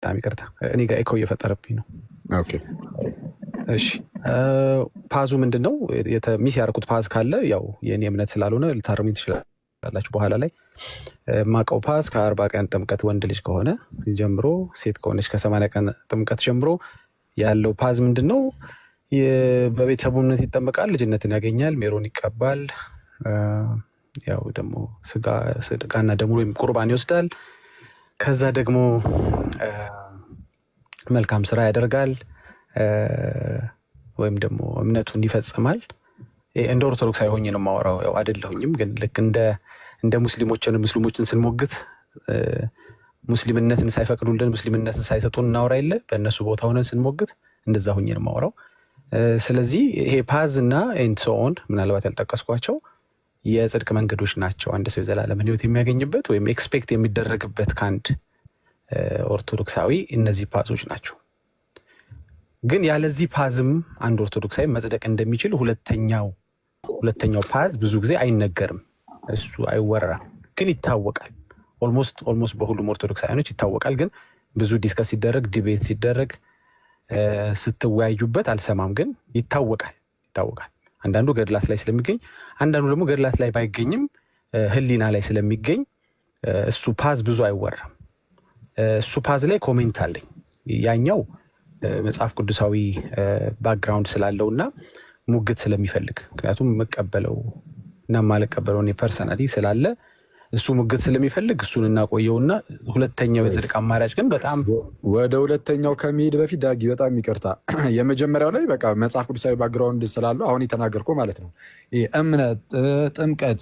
በጣም ይቅርታ እኔ ጋር ኤኮ እየፈጠረብኝ ነው። ኦኬ እሺ ፓዙ ምንድነው ሚስ ያደረኩት ፓዝ ካለ ያው የኔ እምነት ስላልሆነ ልታርሙኝ ትችላላችሁ በኋላ ላይ። ማቀው ፓዝ ከ40 ቀን ጥምቀት ወንድ ልጅ ከሆነ ጀምሮ ሴት ከሆነች ከ80 ቀን ጥምቀት ጀምሮ ያለው ፓዝ ምንድነው በቤተሰቡነት ይጠመቃል፣ ልጅነትን ያገኛል፣ ሜሮን ይቀባል፣ ያው ደግሞ ስጋና ደሙ ወይም ቁርባን ይወስዳል። ከዛ ደግሞ መልካም ስራ ያደርጋል ወይም ደግሞ እምነቱን ይፈጽማል። እንደ ኦርቶዶክስ አይሆኝ ነው ማወራው ያው አይደለሁኝም፣ ግን ልክ እንደ ሙስሊሞችን ስንሞግት ሙስሊምነትን ሳይፈቅዱልን ሙስሊምነትን ሳይሰጡን እናወራ የለ በእነሱ ቦታ ሆነን ስንሞግት እንደዛ ሆኜ ነው ማወራው። ስለዚህ ይሄ ፓዝ እና ኤንሶን ምናልባት ያልጠቀስኳቸው የጽድቅ መንገዶች ናቸው አንድ ሰው የዘላለምን ሕይወት የሚያገኝበት ወይም ኤክስፔክት የሚደረግበት ከአንድ ኦርቶዶክሳዊ እነዚህ ፓዞች ናቸው። ግን ያለዚህ ፓዝም አንድ ኦርቶዶክሳዊ መጽደቅ እንደሚችል ሁለተኛው ፓዝ ብዙ ጊዜ አይነገርም፣ እሱ አይወራም፣ ግን ይታወቃል። ኦልሞስት በሁሉም ኦርቶዶክሳውያኖች ይታወቃል። ግን ብዙ ዲስከስ ሲደረግ ዲቤት ሲደረግ ስትወያዩበት አልሰማም፣ ግን ይታወቃል። አንዳንዱ ገድላት ላይ ስለሚገኝ አንዳንዱ ደግሞ ገድላት ላይ ባይገኝም ህሊና ላይ ስለሚገኝ እሱ ፓዝ ብዙ አይወራም። እሱ ፓዝ ላይ ኮሜንት አለኝ። ያኛው መጽሐፍ ቅዱሳዊ ባክግራውንድ ስላለውና ሙግት ስለሚፈልግ ምክንያቱም መቀበለው እና ማለቀበለው እኔ ፐርሰናሊ ስላለ እሱ ሙግት ስለሚፈልግ እሱን እናቆየውና ሁለተኛው የጽድቅ አማራጭ ግን በጣም ወደ ሁለተኛው ከመሄድ በፊት ዳጊ በጣም ይቅርታ፣ የመጀመሪያው ላይ በቃ መጽሐፍ ቅዱሳዊ ባክግራውንድ ስላለው አሁን የተናገርኩ ማለት ነው። እምነት፣ ጥምቀት፣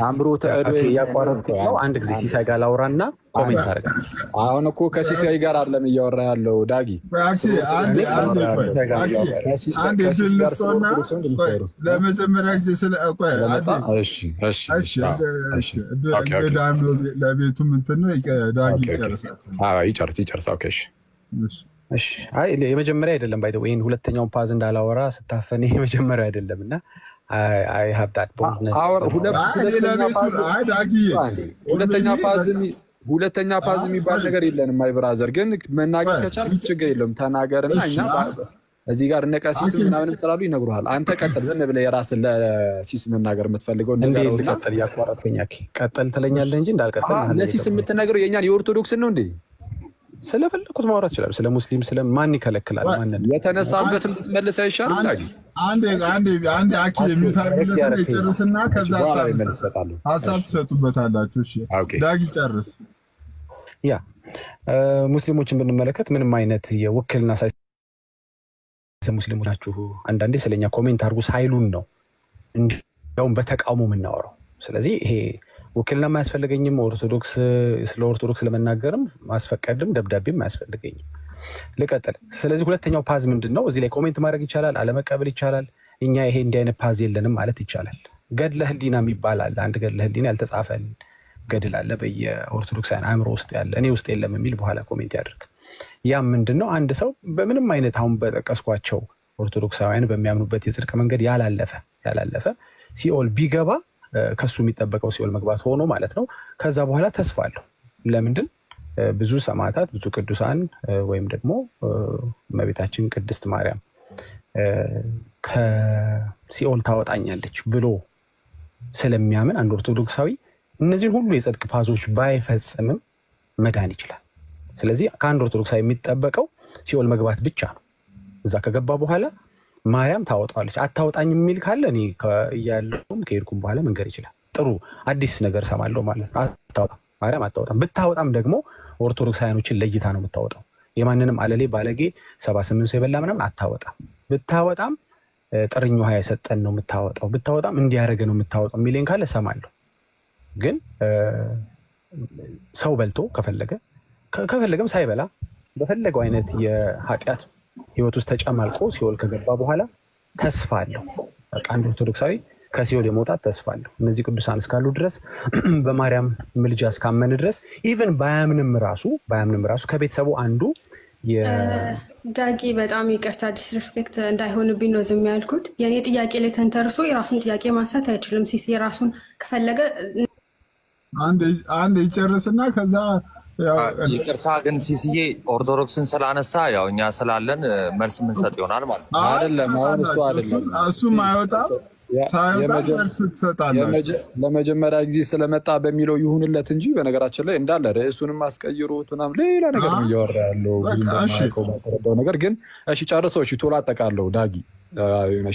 አምሮተ እድ ያቋረጥከው አንድ ጊዜ ሲሳይ ጋር ላውራና ኮሜንት አደርጋለሁ። አሁን እኮ ከሲሳይ ጋር አይደለም እያወራ ያለው ዳጊ። ለመጀመሪያ ጊዜ ለቤቱም እንትን ነው ዳጊ ይጨርሳል። እሺ የመጀመሪያ አይደለም ባይ ዘ ወይ ሁለተኛውን ፓዝ እንዳላወራ ስታፈን የመጀመሪያ አይደለም እና አይ ሃቭ ዳት ቦልድነስ ሁለተኛ ፓዝ የሚባል ነገር የለንም። ማይ ብራዘር ግን መናገር ከቻልክ ችግር የለም ተናገርና እኛ እዚህ ጋር እነ ቀሲስ ምናምን ስላሉ ይነግሩሃል። አንተ ቀጥል፣ ዝም ብለህ የራስን ለሲስ መናገር የምትፈልገው ነገር ነው። ቀጥል፣ ያቋረጥከኝ ቀጥል ትለኛለህ እንጂ እንዳልቀጥል ለሲስ የምትነግረው የኛን የኦርቶዶክስን ነው እንዴ? ስለፈለኩት ማውራት ይችላል። ስለ ሙስሊም ስለማን ይከለክላል? ማንን የተነሳበትን ብትመልስ አይሻልም? አንድ አኪ የሚታርግለት ይጨርስና ከዛ ሀሳብ ትሰጡበታላችሁ። እሺ ዳጊ ጨርስ። ያ ሙስሊሞችን ብንመለከት ምንም አይነት የውክልና ሙስሊሞች ናችሁ አንዳንዴ ስለኛ ኮሜንት አድርጉ ሳይሉን ነው እንዲያውም በተቃውሞ የምናወራው። ስለዚህ ይሄ ውክልና አያስፈልገኝም። ስለ ኦርቶዶክስ ለመናገርም ማስፈቀድም ደብዳቤም አያስፈልገኝም። ልቀጥል። ስለዚህ ሁለተኛው ፓዝ ምንድነው? እዚህ ላይ ኮሜንት ማድረግ ይቻላል፣ አለመቀበል ይቻላል። እኛ ይሄ እንዲህ አይነት ፓዝ የለንም ማለት ይቻላል። ገድለ ህሊና የሚባል አለ። አንድ ገድለ ህሊና ያልተጻፈ ገድል አለ በየኦርቶዶክሳውያን አእምሮ ውስጥ ያለ፣ እኔ ውስጥ የለም የሚል በኋላ ኮሜንት ያድርግ። ያም ምንድነው? አንድ ሰው በምንም አይነት አሁን በጠቀስኳቸው ኦርቶዶክሳውያን በሚያምኑበት የጽድቅ መንገድ ያላለፈ ሲኦል ቢገባ ከሱ የሚጠበቀው ሲኦል መግባት ሆኖ ማለት ነው። ከዛ በኋላ ተስፋ አለው። ለምንድን? ብዙ ሰማዕታት ብዙ ቅዱሳን ወይም ደግሞ እመቤታችን ቅድስት ማርያም ከሲኦል ታወጣኛለች ብሎ ስለሚያምን አንድ ኦርቶዶክሳዊ እነዚህን ሁሉ የጽድቅ ፓዞች ባይፈጽምም መዳን ይችላል። ስለዚህ ከአንድ ኦርቶዶክሳዊ የሚጠበቀው ሲኦል መግባት ብቻ ነው። እዛ ከገባ በኋላ ማርያም ታወጣዋለች። አታወጣኝ የሚል ካለ እኔ እያለሁም ከሄድኩም በኋላ መንገር ይችላል። ጥሩ አዲስ ነገር ሰማለሁ ማለት ነው። አታወጣም፣ ማርያም አታወጣም። ብታወጣም ደግሞ ኦርቶዶክሳውያኖችን ለይታ ነው የምታወጣው። የማንንም አለሌ ባለጌ 78 ሰው የበላ ምናምን አታወጣም። ብታወጣም ጥርኝ ውሃ የሰጠን ነው የምታወጣው። ብታወጣም እንዲያደርግ ነው የምታወጣው የሚለኝ ካለ ሰማለሁ። ግን ሰው በልቶ ከፈለገም ሳይበላ በፈለገው አይነት የኃጢአት ህይወት ውስጥ ተጨማልቆ ሲኦል ከገባ በኋላ ተስፋ አለው። በቃ አንድ ኦርቶዶክሳዊ ከሲኦል የመውጣት ተስፋ አለው። እነዚህ ቅዱሳን እስካሉ ድረስ በማርያም ምልጃ እስካመን ድረስ ኢቨን ባያምንም ራሱ ከቤተሰቡ አንዱ ዳጊ በጣም ይቅርታ ዲስሪስፔክት እንዳይሆንብኝ ነው ዝም ያልኩት። የኔ ጥያቄ ላይ ተንተርሶ የራሱን ጥያቄ ማንሳት አይችልም። ሲስ የራሱን ከፈለገ አንድ ይጨርስና ከዛ ይቅርታ ግን ሲስዬ ኦርቶዶክስን ስላነሳ ያው እኛ ስላለን መልስ የምንሰጥ ይሆናል ማለት ነው። አይደለም አሁን እሱ አይደለም እሱም አይወጣም ለመጀመሪያ ጊዜ ስለመጣ በሚለው ይሁንለት እንጂ በነገራችን ላይ እንዳለ ርዕሱንም አስቀይሮት ምናምን ሌላ ነገር ነው እያወራ ያለው ነገር ግን እሺ ጨርሰው እሺ ቶሎ አጠቃለው ዳጊ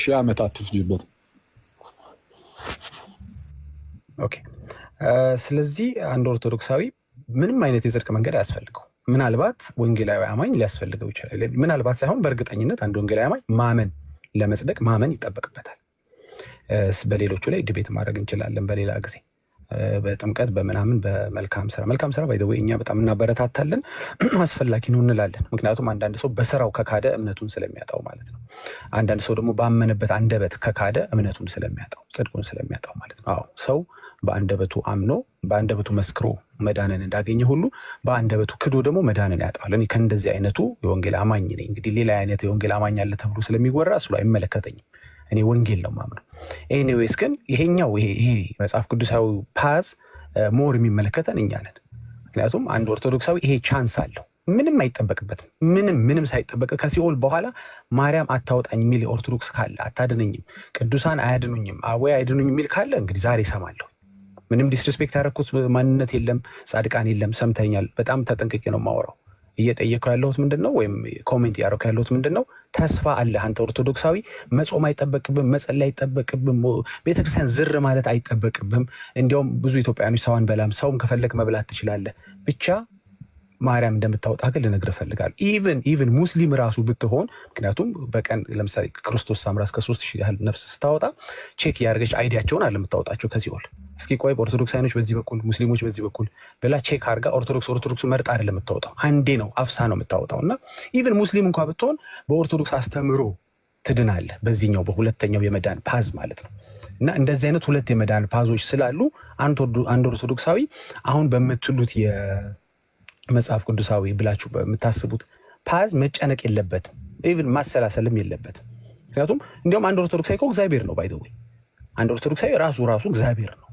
ሺህ ዓመት አትፍጅበት። ኦኬ ስለዚህ አንድ ኦርቶዶክሳዊ ምንም አይነት የጽድቅ መንገድ አያስፈልገው። ምናልባት ወንጌላዊ አማኝ ሊያስፈልገው ይችላል። ምናልባት ሳይሆን በእርግጠኝነት አንድ ወንጌላዊ አማኝ ማመን ለመጽደቅ ማመን ይጠበቅበታል። በሌሎቹ ላይ ዲቤት ማድረግ እንችላለን በሌላ ጊዜ በጥምቀት በምናምን በመልካም ስራ ባይ ዘ ዌይ እኛ በጣም እናበረታታለን አስፈላጊ ነው እንላለን። ምክንያቱም አንዳንድ ሰው በስራው ከካደ እምነቱን ስለሚያጣው ማለት ነው። አንዳንድ ሰው ደግሞ ባመነበት አንደበት ከካደ እምነቱን ስለሚያጣው ጽድቁን ስለሚያጣው ማለት ነው። አዎ ሰው በአንደበቱ አምኖ በአንደበቱ መስክሮ መዳንን እንዳገኘ ሁሉ በአንደበቱ ክዶ ደግሞ መዳንን ያጣል። እኔ ከእንደዚህ አይነቱ የወንጌል አማኝ ነኝ። እንግዲህ ሌላ አይነት የወንጌል አማኝ አለ ተብሎ ስለሚወራ እሱ አይመለከተኝም። እኔ ወንጌል ነው ማምነው። ኤኒዌይስ ግን ይሄኛው ይሄ መጽሐፍ ቅዱሳዊ ፓዝ ሞር የሚመለከተን እኛ ነን። ምክንያቱም አንድ ኦርቶዶክሳዊ ይሄ ቻንስ አለው። ምንም አይጠበቅበትም። ምንም ሳይጠበቅ ከሲኦል በኋላ ማርያም አታወጣኝ የሚል ኦርቶዶክስ ካለ አታድነኝም፣ ቅዱሳን አያድኑኝም፣ አወይ አይድኑኝም የሚል ካለ እንግዲህ ዛሬ እሰማለሁ። ምንም ዲስሪስፔክት ያደረኩት ማንነት የለም፣ ጻድቃን የለም። ሰምተኛል። በጣም ተጠንቅቄ ነው የማወራው። እየጠየኩ ያለሁት ምንድነው ወይም ኮሜንት ያደረኩ ያለሁት ምንድነው ተስፋ አለ። አንተ ኦርቶዶክሳዊ መጾም አይጠበቅብም፣ መጸለይ አይጠበቅብም፣ ቤተክርስቲያን ዝር ማለት አይጠበቅብም። እንዲያውም ብዙ ኢትዮጵያውያኖች ሰው አንበላም፣ ሰውም ከፈለግ መብላት ትችላለህ። ብቻ ማርያም እንደምታወጣ ግን ልነግርህ እፈልጋለሁ። ኢቭን ሙስሊም ራሱ ብትሆን ምክንያቱም በቀን ለምሳሌ ክርስቶስ ሳምራ እስከ 3000 ያህል ነፍስ ስታወጣ ቼክ ያደርገች አይዲያቸውን አለ የምታወጣቸው ከሲኦል። እስኪ ቆይ ኦርቶዶክሳውያኖች በዚህ በኩል ሙስሊሞች በዚህ በኩል ብላ ቼክ አድርጋ ኦርቶዶክስ መርጣ አይደለም የምታወጣው፣ አንዴ ነው አፍሳ ነው የምታወጣው። እና ኢቭን ሙስሊም እንኳን ብትሆን በኦርቶዶክስ አስተምሮ ትድናለህ፣ በዚህኛው በሁለተኛው የመዳን ፓዝ ማለት ነው። እና እንደዚህ አይነት ሁለት የመዳን ፓዞች ስላሉ አንድ ኦርቶዶክሳዊ አሁን በምትሉት የመጽሐፍ ቅዱሳዊ ብላችሁ በምታስቡት ፓዝ መጨነቅ የለበትም፣ ኢቭን ማሰላሰልም የለበትም። ምክንያቱም እንዲያውም አንድ ኦርቶዶክሳዊ እኮ እግዚአብሔር ነው። ባይ ዘ ዌይ አንድ ኦርቶዶክሳዊ ራሱ እግዚአብሔር ነው።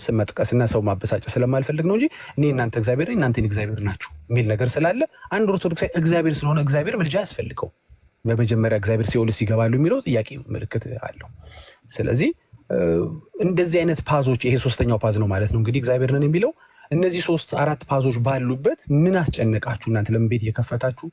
ስም መጥቀስና ሰው ማበሳጨት ስለማልፈልግ ነው እንጂ እኔ እናንተ እግዚአብሔር ነኝ እናንተ እግዚአብሔር ናችሁ የሚል ነገር ስላለ አንድ ኦርቶዶክሳዊ እግዚአብሔር ስለሆነ እግዚአብሔር ምልጃ ያስፈልገው። በመጀመሪያ እግዚአብሔር ሲኦልስ ይገባሉ የሚለው ጥያቄ ምልክት አለው። ስለዚህ እንደዚህ አይነት ፓዞች ይሄ ሶስተኛው ፓዝ ነው ማለት ነው እንግዲህ እግዚአብሔር ነን የሚለው። እነዚህ 3-4 ፓዞች ባሉበት ምን አስጨነቃችሁ እናንተ? ለምን ቤት የከፈታችሁ?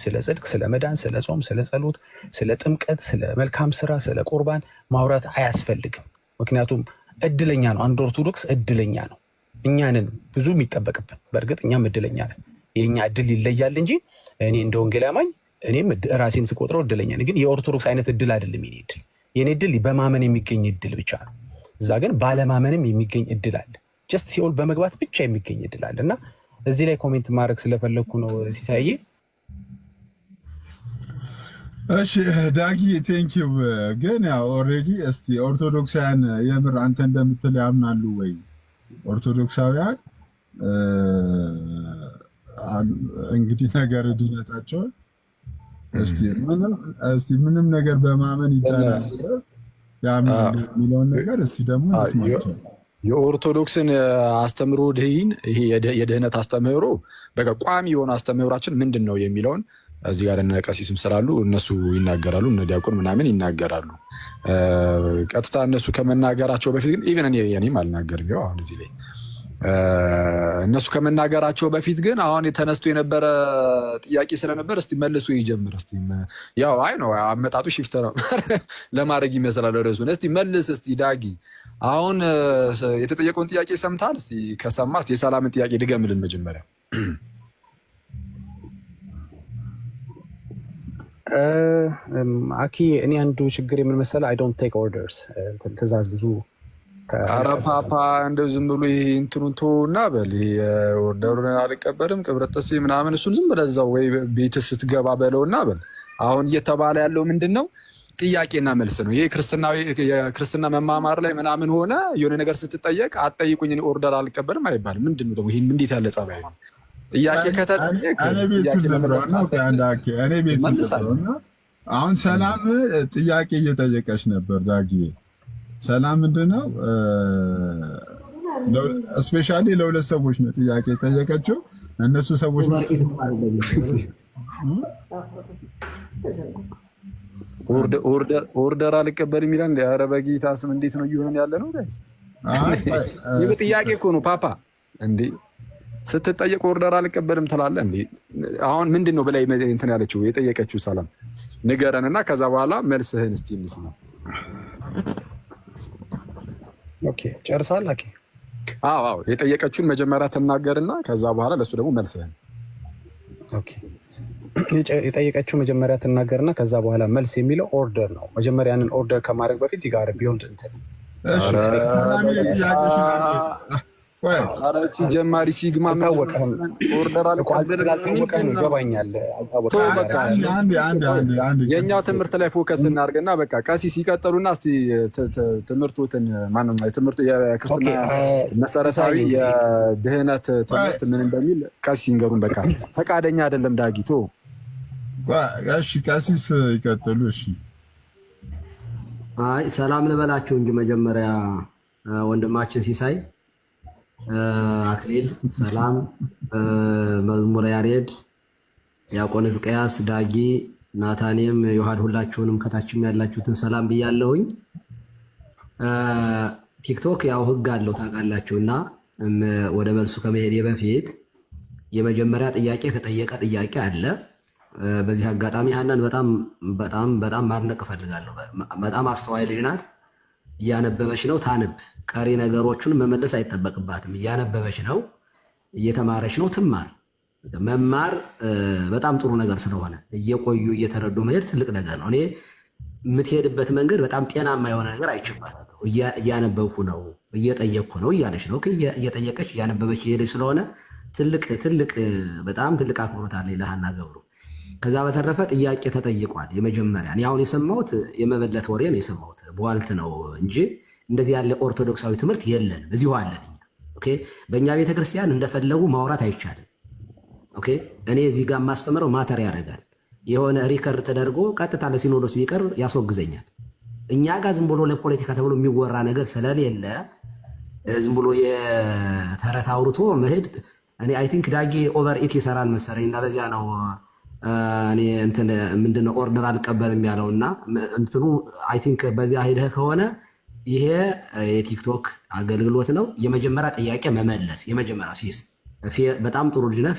ስለ ጽድቅ፣ ስለ መዳን፣ ስለ ጾም፣ ስለ ጸሎት፣ ስለ ጥምቀት፣ ስለ መልካም ስራ፣ ስለ ቁርባን ማውራት አያስፈልግም። ምክንያቱም እድለኛ ነው አንድ ኦርቶዶክስ እድለኛ ነው። እኛንን ብዙ የሚጠበቅብን በእርግጥ እኛም እድለኛ ነን። የኛ እድል ይለያል እንጂ እኔ እንደ ወንጌል አማኝ እኔም ራሴን ስቆጥረው እድለኛ ነኝ። ግን የኦርቶዶክስ አይነት እድል አይደለም የኔ እድል። የኔ እድል በማመን የሚገኝ እድል ብቻ ነው። እዛ ግን ባለማመንም የሚገኝ እድል አለ። ጀስት ሲኦል በመግባት ብቻ የሚገኝ እድል አለ። እና እዚህ ላይ ኮሜንት ማድረግ ስለፈለኩ ነው ሲሳይ። እሺ ዳጊ ቴንኪው። ግን ያው ኦልሬዲ እስቲ ኦርቶዶክሳውያን የምር አንተ እንደምትል ያምናሉ ወይ? ኦርቶዶክሳውያን እንግዲህ ነገር ድነታቸውን እስቲ ምንም ነገር በማመን ይዳናል ያምናሉ የሚለውን ነገር እስቲ ደግሞ እንስማቸው። የኦርቶዶክስን አስተምህሮ ድህን ይሄ የድህነት አስተምህሮ በቃ ቋሚ የሆነ አስተምህሯችን ምንድን ነው የሚለውን እዚህ ጋር እነ ቀሲስም ስላሉ እነሱ ይናገራሉ፣ እነ ዲያቆን ምናምን ይናገራሉ። ቀጥታ እነሱ ከመናገራቸው በፊት ግን ኢቨን እኔም አልናገርም። ያው አሁን እዚህ ላይ እነሱ ከመናገራቸው በፊት ግን አሁን የተነስቶ የነበረ ጥያቄ ስለነበር እስቲ መልሱ ይጀምር። እስቲ ያው አይ ነው አመጣጡ ሽፍት ነው ለማድረግ ይመስላል ርዕሱን። እስቲ መልስ እስቲ ዳጊ አሁን የተጠየቀውን ጥያቄ ሰምታል? እስቲ ከሰማት የሰላምን ጥያቄ ድገምልን መጀመሪያ። አኪ እኔ አንዱ ችግር የምን መሰለህ አይ ዶንት ቴክ ኦርደርስ ትእዛዝ ብዙ ኧረ ፓፓ እንደው ዝም ብሎ ይሄ እንትኑን ተውና በል ኦርደሩን አልቀበልም ቅብረጥሴ ምናምን እሱን ዝም ብለህ እዛው ወይ ቤት ስትገባ በለውና በል። አሁን እየተባለ ያለው ምንድን ነው? ጥያቄና መልስ ነው። ይሄ የክርስትና መማማር ላይ ምናምን ሆነ የሆነ ነገር ስትጠየቅ አትጠይቁኝ እኔ ኦርደር አልቀበልም አይባልም። ምንድን ነው ደግሞ ይሄን እንዴት ያለ ጸባይ ነው? ጥያቄ ከተጠየቅ እኔ ቤት አሁን ሰላም ጥያቄ እየጠየቀች ነበር ዳጊ። ሰላም ምንድነው ስፔሻሊ ለሁለት ሰዎች ነው ጥያቄ ጠየቀችው። እነሱ ሰዎች ኦርደር አልቀበልም ይላል። እንደ ኧረ በጌታ ስም እንዴት ነው እየሆነ ያለ ነው? ይህ ጥያቄ እኮ ነው ፓፓ። እንዴ ስትጠየቅ ኦርደር አልቀበልም ትላለህ እንዴ? አሁን ምንድን ነው በላይ እንትን ያለችው የጠየቀችው? ሰላም ንገረን እና ከዛ በኋላ መልስህን እስቲ እንስማ። ኦኬ ጨርሳል። ኦኬ አዎ የጠየቀችውን መጀመሪያ ትናገርና ከዛ በኋላ ለሱ ደግሞ መልስህን። ኦኬ የጠየቀችው መጀመሪያ ትናገርና ከዛ በኋላ መልስ የሚለው ኦርደር ነው። መጀመሪያ ያንን ኦርደር ከማድረግ በፊት ይጋር ቢዮንድ እንትን ሰላም ጥያቄሽን አረቺ ጀማሪ ሲግማ ታወቀም ኦርደር አልቀበልም ይገባኛል። የኛው ትምህርት ላይ ፎከስ እናድርግና በቃ ቀሲስ ይቀጥሉና እስቲ ትምህርቱን ማንም ትምህርቱ የክርስትና መሰረታዊ የድህነት ትምህርት ምን እንደሚል ቀሲስ ይንገሩን። በቃ ፈቃደኛ አይደለም ዳጊቶ። እሺ ቀሲስ ይቀጥሉ። እሺ አይ ሰላም ልበላችሁ እንጂ መጀመሪያ ወንድማችን ሲሳይ አክሊል ሰላም፣ መዝሙረ ያሬድ፣ ዲያቆን ሕዝቅያስ፣ ዳጊ፣ ናታኔም፣ ዮሐድ ሁላችሁንም ከታችም ያላችሁትን ሰላም ብያለሁኝ። ቲክቶክ ያው ህግ አለው ታውቃላችሁና ወደ መልሱ ከመሄድ በፊት የመጀመሪያ ጥያቄ የተጠየቀ ጥያቄ አለ። በዚህ አጋጣሚ ሀናን በጣም ማድነቅ እፈልጋለሁ። በጣም አስተዋይ ልጅ ናት። እያነበበች ነው። ታንብ ቀሪ ነገሮችን መመለስ አይጠበቅባትም። እያነበበች ነው፣ እየተማረች ነው። ትማር። መማር በጣም ጥሩ ነገር ስለሆነ እየቆዩ እየተረዱ መሄድ ትልቅ ነገር ነው። እኔ የምትሄድበት መንገድ በጣም ጤናማ የሆነ ነገር አይችባታለሁ። እያነበብኩ ነው፣ እየጠየቅኩ ነው እያለች ነው። እየጠየቀች እያነበበች እየሄደች ስለሆነ በጣም ትልቅ አክብሮት አለኝ ለሀና ገብሩ። ከዛ በተረፈ ጥያቄ ተጠይቋል። የመጀመሪያ እኔ አሁን የሰማሁት የመበለት ወሬ ነው የሰማሁት፣ በዋልት ነው እንጂ እንደዚህ ያለ ኦርቶዶክሳዊ ትምህርት የለንም። እዚሁ አለን እኛ። ኦኬ በእኛ ቤተክርስቲያን እንደፈለጉ ማውራት አይቻልም። ኦኬ እኔ እዚህ ጋር የማስተምረው ማተር ያደርጋል። የሆነ ሪከርድ ተደርጎ ቀጥታ ለሲኖዶስ ቢቀርብ ያስወግዘኛል። እኛ ጋር ዝም ብሎ ለፖለቲካ ተብሎ የሚወራ ነገር ስለሌለ ዝም ብሎ የተረት አውርቶ መሄድ እኔ አይ ቲንክ ዳጊ ኦቨር ኢት ይሰራል መሰለኝ እና ለዚያ ነው እኔ እንትን ምንድነው ኦርደር አልቀበልም ያለውና እንትኑ አይ ቲንክ በዚያ ሄደህ ከሆነ ይሄ የቲክቶክ አገልግሎት ነው። የመጀመሪያ ጥያቄ መመለስ የመጀመሪያው ሲስ በጣም ጥሩ ልጅ ነህ፣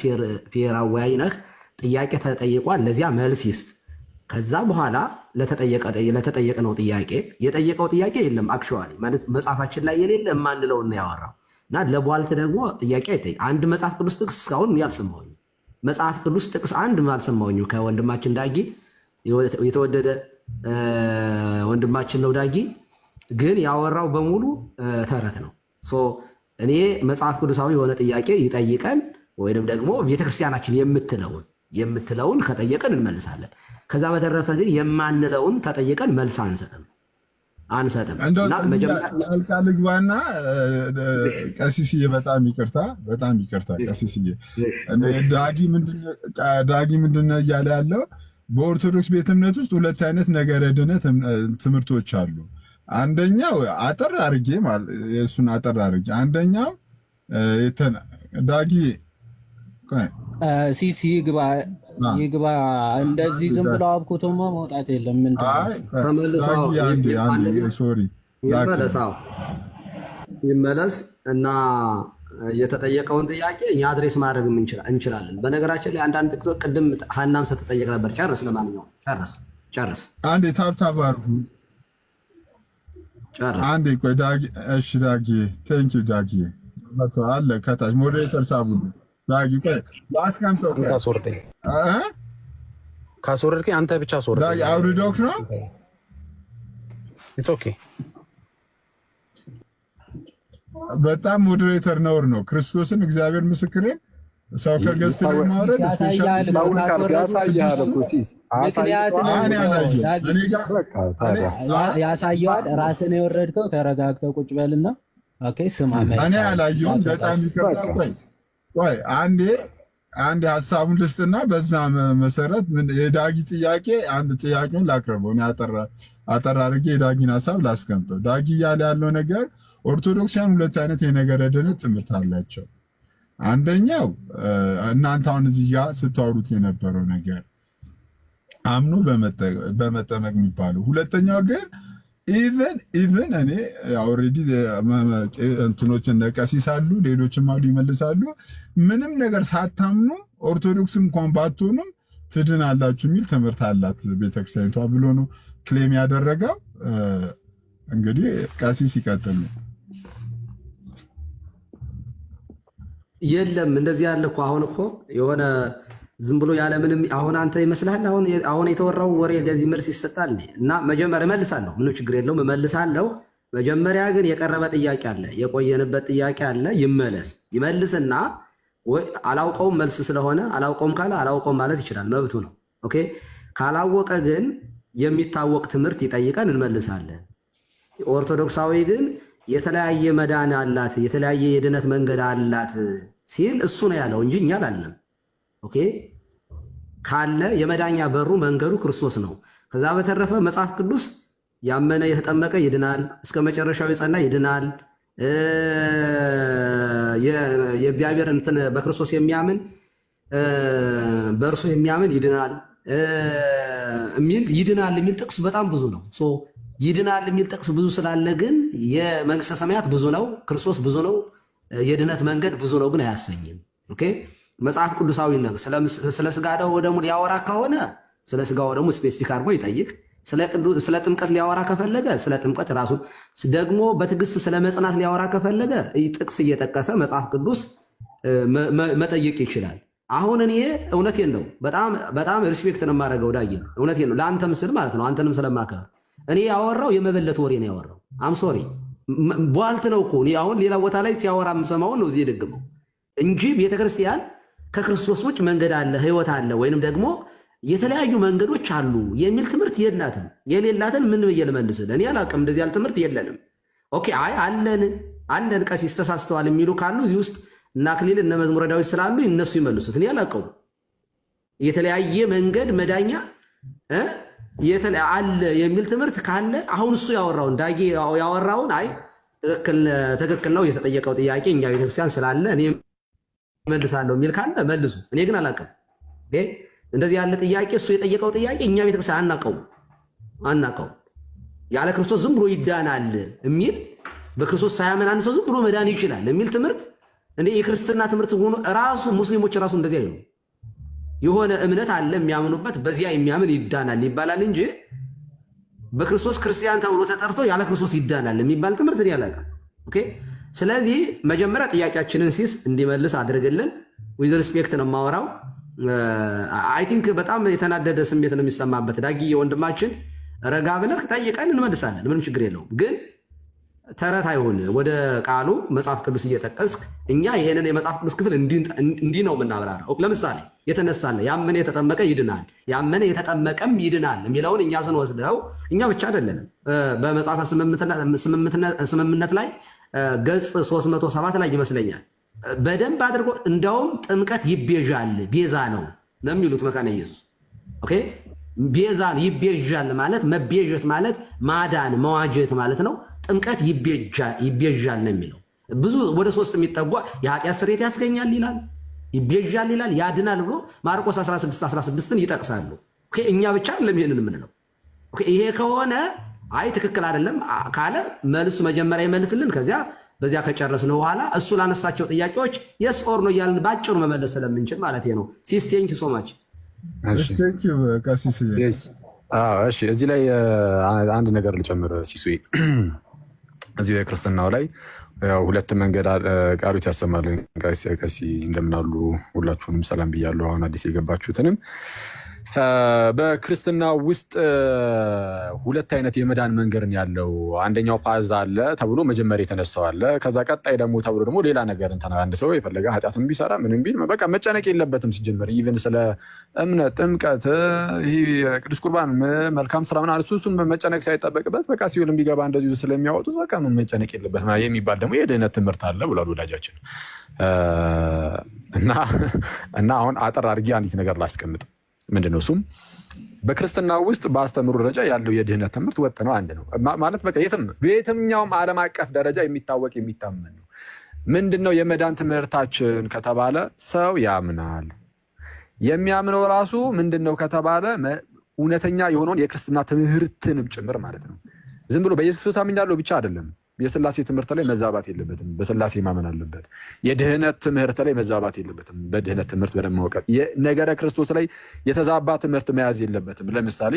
ፌር አወያይ ነህ። ጥያቄ ተጠይቋል፣ ለዚያ መልስ ይስጥ። ከዛ በኋላ ለተጠየቀነው ጥያቄ የጠየቀው ጥያቄ የለም አክቹዋሊ ማለት መጽሐፋችን ላይ የሌለ የማንለውን ነው ያወራው እና ለቧልት ደግሞ ጥያቄ አይጠይቅ። አንድ መጽሐፍ ቅዱስ ጥቅስ እስካሁን ያልሰማሁኝ መጽሐፍ ቅዱስ ጥቅስ አንድ አልሰማሁኝም ከወንድማችን ዳጊ። የተወደደ ወንድማችን ነው ዳጊ፣ ግን ያወራው በሙሉ ተረት ነው። እኔ መጽሐፍ ቅዱሳዊ የሆነ ጥያቄ ይጠይቀን ወይንም ደግሞ ቤተክርስቲያናችን የምትለውን ከጠየቀን እንመልሳለን። ከዛ በተረፈ ግን የማንለውን ተጠይቀን መልስ አንሰጥም። ጣልቃ ልግባና ቀሲስዬ በጣም ይቅርታ ቀሲስዬ፣ ዳጊ ምንድነው እያለ ያለው? በኦርቶዶክስ ቤተ እምነት ውስጥ ሁለት አይነት ነገረ ድነት ትምህርቶች አሉ። አንደኛው አጠር አድርጌ የእሱን አጠር አድርጌ አንደኛው ዳጊ ሲሲ ይግባ እንደዚህ ዝም ብለው አብኩቶማ መውጣት የለም። ምን ይመለስ እና የተጠየቀውን ጥያቄ እኛ አድሬስ ማድረግ እንችላለን። በነገራችን ላይ አንዳንድ ጥቅሶች ቅድም ሀናም ስትጠየቅ ነበር። ጨርስ። ለማንኛውም ጨርስ። አንዴ ታብታብ አድርጉ። አንዴ ቆይ ዳጊ። እሺ ዳጊ ቴንኪው ዳጊ አለ ከታች ሞዴሬተር ሳቡ ዳጊ ቆይ ላስቀምጠው። ካስወረድከኝ አንተ ብቻ አስወርድ። ዳጊ አውርዶክ ነው። ኢትስ ኦኬ። በጣም ሞዴሬተር ነውር ነው። ክርስቶስን እግዚአብሔር ምስክሬን ሰው ከገዝት ላይ ማውረድ ስፔሻል ያሳየዋል። ራስን የወረድከው ተረጋግተው ቁጭ በልና ስማ። እኔ አላየሁም። በጣም ይከብዳል። ቆይ አንዴ ሀሳቡን ልስጥና በዛ መሰረት የዳጊ ጥያቄ አንድ ጥያቄውን ላቅርበው። እኔ አጠር አድርጌ የዳጊን ሀሳብ ላስቀምጠው። ዳጊ እያለ ያለው ነገር ኦርቶዶክሲያን ሁለት አይነት የነገረ ድነት ትምህርት አላቸው። አንደኛው እናንተ አሁን እዚህ ጋር ስታወሩት የነበረው ነገር አምኖ በመጠመቅ የሚባለው። ሁለተኛው ግን ኢቨን እኔ ኦልሬዲ እንትኖች እነ ቀሲስ አሉ ሌሎችም አሉ ይመልሳሉ። ምንም ነገር ሳታምኑ ኦርቶዶክስ እንኳን ባትሆኑም ትድናላችሁ የሚል ትምህርት አላት ቤተክርስቲያኒቷ ብሎ ነው ክሌም ያደረገው። እንግዲህ ቀሲስ ይቀጥሉ። የለም እንደዚህ ያለ እኮ አሁን እኮ የሆነ ዝም ብሎ ያለ ምንም አሁን አንተ ይመስልሃል አሁን የተወራው ወሬ እንደዚህ መልስ ይሰጣል እና መጀመሪያ እመልሳለሁ። ምንም ችግር የለውም እመልሳለሁ። መጀመሪያ ግን የቀረበ ጥያቄ አለ፣ የቆየንበት ጥያቄ አለ። ይመልስና ወይ አላውቀውም መልስ ስለሆነ አላውቀውም ካለ አላውቀውም ማለት ይችላል፣ መብቱ ነው። ኦኬ ካላወቀ ግን የሚታወቅ ትምህርት ይጠይቀን እንመልሳለን። ኦርቶዶክሳዊ ግን የተለያየ መዳን አላት፣ የተለያየ የድነት መንገድ አላት ሲል እሱ ነው ያለው እንጂ እኛ አላልንም። ኦኬ ካለ የመዳኛ በሩ መንገዱ ክርስቶስ ነው። ከዛ በተረፈ መጽሐፍ ቅዱስ ያመነ የተጠመቀ ይድናል፣ እስከ መጨረሻው የጸና ይድናል፣ የእግዚአብሔር እንትን በክርስቶስ የሚያምን በእርሱ የሚያምን ይድናል የሚል ጥቅስ በጣም ብዙ ነው። ይድናል የሚል ጥቅስ ብዙ ስላለ ግን የመንግስተ ሰማያት ብዙ ነው፣ ክርስቶስ ብዙ ነው፣ የድነት መንገድ ብዙ ነው ግን አያሰኝም። ኦኬ መጽሐፍ ቅዱሳዊ ነው። ስለ ስጋ ወደሙ ሊያወራ ከሆነ ስለ ስጋ ወደሙ ስፔሲፊክ አድርጎ ይጠይቅ። ስለ ጥምቀት ሊያወራ ከፈለገ ስለ ጥምቀት ራሱ ደግሞ በትዕግስት ስለ መጽናት ሊያወራ ከፈለገ ጥቅስ እየጠቀሰ መጽሐፍ ቅዱስ መጠየቅ ይችላል። አሁን እኔ እውነቴን ነው በጣም ሪስፔክት ነው የማደርገው ዳጊ፣ እውነቴን ነው ለአንተ ምስል ማለት ነው፣ አንተንም ስለማከብር እኔ ያወራው የመበለት ወሬ ነው ያወራው። አም ሶሪ ቧልት ነው እኮ እኔ አሁን ሌላ ቦታ ላይ ሲያወራ የምሰማውን ነው እዚህ የደግመው እንጂ ቤተክርስቲያን ከክርስቶስ ውጭ መንገድ አለ ህይወት አለ ወይንም ደግሞ የተለያዩ መንገዶች አሉ የሚል ትምህርት የላትም። የሌላትን ምን ብዬ ልመልስልህ? እኔ አላውቅም። እንደዚህ ያለ ትምህርት የለንም። ኦኬ አይ አለን ቀሲስ ተሳስተዋል የሚሉ ካሉ እዚህ ውስጥ እና አክሊል እነ መዝሙረ ዳዊት ስላሉ እነሱ ይመልሱት። እኔ አላውቀውም። የተለያየ መንገድ መዳኛ አለ የሚል ትምህርት ካለ አሁን እሱ ያወራውን ዳጊ ያወራውን አይ ትክክል ነው የተጠየቀው ጥያቄ እኛ ቤተክርስቲያን ስላለ እኔ መልሳለሁ የሚል ካለ መልሱ። እኔ ግን አላውቅም። እንደዚህ ያለ ጥያቄ እሱ የጠየቀው ጥያቄ እኛ ቤተክርስቲያን አናውቀውም። ያለ ክርስቶስ ዝም ብሎ ይዳናል የሚል በክርስቶስ ሳያመን አንድ ሰው ዝም ብሎ መዳን ይችላል የሚል ትምህርት እንደ የክርስትና ትምህርት ሆኖ ራሱ ሙስሊሞች ራሱ እንደዚህ አይሉ። የሆነ እምነት አለ የሚያምኑበት በዚያ የሚያምን ይዳናል ይባላል እንጂ በክርስቶስ ክርስቲያን ተብሎ ተጠርቶ ያለ ክርስቶስ ይዳናል የሚባል ትምህርት እኔ አላውቅም። ኦኬ ስለዚህ መጀመሪያ ጥያቄያችንን ሲስ እንዲመልስ አድርግልን። ዊዝ ሪስፔክት ነው የማወራው። አይ ቲንክ በጣም የተናደደ ስሜት ነው የሚሰማበት። ዳጊ ወንድማችን ረጋ ብለህ ጠይቀን እንመልሳለን፣ ምንም ችግር የለውም። ግን ተረት አይሆን፣ ወደ ቃሉ መጽሐፍ ቅዱስ እየጠቀስክ እኛ ይሄንን የመጽሐፍ ቅዱስ ክፍል እንዲህ ነው የምናብራራው። ለምሳሌ የተነሳለ ያመነ የተጠመቀ ይድናል፣ ያመነ የተጠመቀም ይድናል የሚለውን እኛ ስንወስደው እኛ ብቻ አይደለንም። በመጽሐፈ ስምምነት ላይ ገጽ 307 ላይ ይመስለኛል በደንብ አድርጎ እንደውም ጥምቀት ይቤዣል ቤዛ ነው የሚሉት መካነ ኢየሱስ። ኦኬ ቤዛን ይቤዣል ማለት መቤዠት ማለት ማዳን መዋጀት ማለት ነው። ጥምቀት ይቤዣል ነው የሚለው። ብዙ ወደ 3 የሚጠጓ የኃጢአት ስርየት ያስገኛል ይላል፣ ይቤዣል ይላል፣ ያድናል ብሎ ማርቆስ 16:16ን ይጠቅሳሉ። ኦኬ እኛ ብቻ አይደለም ይሄንን የምንለው። ኦኬ ይሄ ከሆነ አይ ትክክል አይደለም ካለ መልሱ መጀመሪያ ይመልስልን። ከዚያ በዚያ ከጨረስን በኋላ እሱ ላነሳቸው ጥያቄዎች የስ ኦር ኖ እያልን ባጭሩ መመለስ ስለምንችል ማለት ነው። ሲስ ቴንክ ዩ ሶ ማች። እሺ እዚህ ላይ አንድ ነገር ልጨምር ሲሱ። እዚህ የክርስትናው ላይ ሁለት መንገድ ቃሉት ያሰማሉ። ቀሲ እንደምናሉ ሁላችሁንም ሰላም ብያለሁ። አሁን አዲስ የገባችሁትንም በክርስትና ውስጥ ሁለት አይነት የመዳን መንገድ ያለው አንደኛው ፓዝ አለ ተብሎ መጀመሪያ የተነሳው አለ። ከዛ ቀጣይ ደግሞ ሌላ ነገር እንተና አንድ ሰው የፈለገ ኃጢአቱን ቢሰራ ምንም ቢል በቃ መጨነቅ የለበትም። ሲጀመር ኢቭን ስለ እምነት ጥምቀት፣ ይሄ ቅዱስ ቁርባን፣ መልካም ስራ ምናምን እሱን መጨነቅ ሳይጠበቅበት በቃ ሲውልም ቢገባ እንደዚሁ ስለሚያወጡት በቃ ምን መጨነቅ የለበትም የሚባል ደግሞ የድህነት ትምህርት አለ ብሏል ወዳጃችን። እና አሁን አጠር አድርጌ አንዲት ነገር ላስቀምጥ። ምንድነው እሱም በክርስትና ውስጥ በአስተምሩ ደረጃ ያለው የድህነት ትምህርት ወጥ ነው፣ አንድ ነው ማለት በቃ በየትኛውም ዓለም አቀፍ ደረጃ የሚታወቅ የሚታመን ነው። ምንድነው የመዳን ትምህርታችን ከተባለ ሰው ያምናል። የሚያምነው ራሱ ምንድነው ከተባለ እውነተኛ የሆነውን የክርስትና ትምህርትንም ጭምር ማለት ነው። ዝም ብሎ በኢየሱስ ክርስቶስ አምኛለሁ ብቻ አይደለም። የሥላሴ ትምህርት ላይ መዛባት የለበትም። በሥላሴ ማመን አለበት። የድህነት ትምህርት ላይ መዛባት የለበትም። በድህነት ትምህርት በደንብ ማወቅ፣ የነገረ ክርስቶስ ላይ የተዛባ ትምህርት መያዝ የለበትም። ለምሳሌ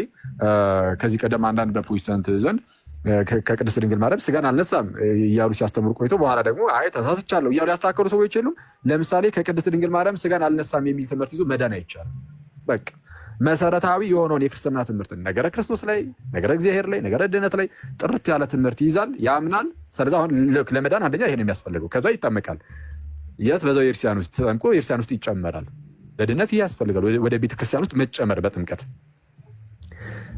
ከዚህ ቀደም አንዳንድ በፕሮቴስታንት ዘንድ ከቅድስት ድንግል ማርያም ስጋን አልነሳም እያሉ ሲያስተምሩ ቆይቶ በኋላ ደግሞ አይ ተሳስቻለሁ እያሉ ያስተካከሉ ሰዎች የሉም። ለምሳሌ ከቅድስት ድንግል ማርያም ስጋን አልነሳም የሚል ትምህርት ይዞ መዳን አይቻልም። በቃ መሰረታዊ የሆነውን የክርስትና ትምህርት ነገረ ክርስቶስ ላይ፣ ነገረ እግዚአብሔር ላይ፣ ነገረ ድህነት ላይ ጥርት ያለ ትምህርት ይይዛል፣ ያምናል። ስለዚህ አሁን ለመዳን አንደኛ ይሄን የሚያስፈልገው፣ ከዛ ይጠመቃል። የት በዛው የክርስቲያን ውስጥ ተጠምቆ የክርስቲያን ውስጥ ይጨመራል። ለድህነት ይሄ ያስፈልጋል፣ ወደ ቤተክርስቲያን ውስጥ መጨመር በጥምቀት።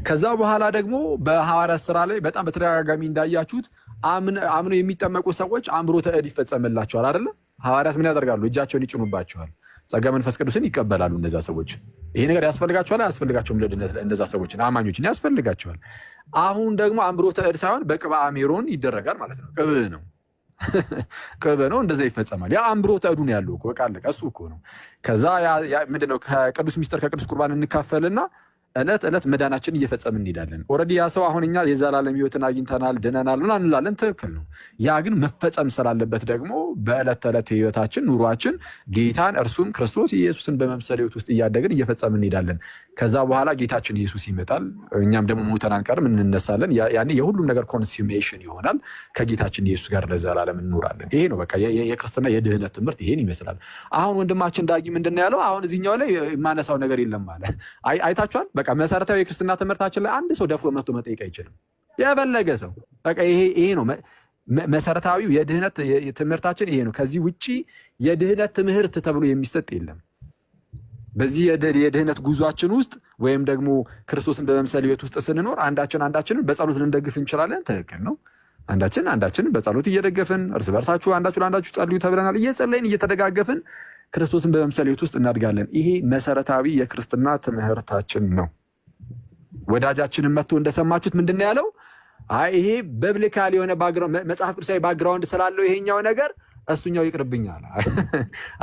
ከዛ በኋላ ደግሞ በሐዋርያት ስራ ላይ በጣም በተደጋጋሚ እንዳያችሁት አምነው የሚጠመቁ ሰዎች አምሮተ እድ ይፈጸምላቸዋል አይደለ? ሐዋርያት ምን ያደርጋሉ? እጃቸውን ይጭኑባቸዋል፣ ጸጋ መንፈስ ቅዱስን ይቀበላሉ። እነዛ ሰዎች ይሄ ነገር ያስፈልጋቸዋል አያስፈልጋቸውም? ለድነት እነዛ ሰዎችን አማኞችን ያስፈልጋቸዋል። አሁን ደግሞ አምሮተ እድ ሳይሆን በቅብአ ሜሮን ይደረጋል ማለት ነው። ቅብዕ ነው ቅብዕ ነው፣ እንደዛ ይፈጸማል። ያ አምሮተ እዱ ነው ያለው እኮ በቃ አለቀ። እሱ እኮ ነው። ከዛ ምንድነው ከቅዱስ ሚስጥር ከቅዱስ ቁርባን እንካፈልና ዕለት ዕለት መዳናችን እየፈጸምን እንሄዳለን። ኦልሬዲ ያ ሰው አሁን እኛ የዘላለም ሕይወትን አግኝተናል ድነናል ምናምን እንላለን። ትክክል ነው። ያ ግን መፈጸም ስላለበት ደግሞ በዕለት ተዕለት ሕይወታችን ኑሯችን ጌታን እርሱም ክርስቶስ ኢየሱስን በመምሰል ሕይወት ውስጥ እያደግን እየፈጸምን እንሄዳለን። ከዛ በኋላ ጌታችን ኢየሱስ ይመጣል፣ እኛም ደግሞ ሞተን አንቀርም፣ እንነሳለን። ያኔ የሁሉም ነገር ኮንሱሜሽን ይሆናል። ከጌታችን ኢየሱስ ጋር ለዘላለም እንኖራለን። ይሄ ነው በቃ የክርስትና የድህነት ትምህርት ይሄን ይመስላል። አሁን ወንድማችን ዳጊ ምንድን ነው ያለው? አሁን እዚህኛው ላይ የማነሳው ነገር የለም ማለት አይታችኋል። በቃ መሰረታዊ የክርስትና ትምህርታችን ላይ አንድ ሰው ደፍሮ መጥቶ መጠየቅ አይችልም። የፈለገ ሰው በቃ ይሄ ነው መሰረታዊው የድህነት ትምህርታችን ይሄ ነው። ከዚህ ውጪ የድህነት ትምህርት ተብሎ የሚሰጥ የለም። በዚህ የድህነት ጉዟችን ውስጥ ወይም ደግሞ ክርስቶስን በመምሰል ሕይወት ውስጥ ስንኖር አንዳችንን በጸሎት ልንደግፍ እንችላለን። ትክክል ነው። አንዳችንን በጸሎት እየደገፍን እርስ በርሳችሁ አንዳችሁ ለአንዳችሁ ጸልዩ ተብለናል። እየጸለይን እየተደጋገፍን ክርስቶስን በመምሰል ሕይወት ውስጥ እናድጋለን። ይሄ መሰረታዊ የክርስትና ትምህርታችን ነው። ወዳጃችንን መጥቶ እንደሰማችሁት ምንድን ነው ያለው? አይ ይሄ በብሊካል የሆነ መጽሐፍ ቅዱሳዊ ባክግራውንድ ስላለው ይሄኛው ነገር እሱኛው ይቅርብኛል።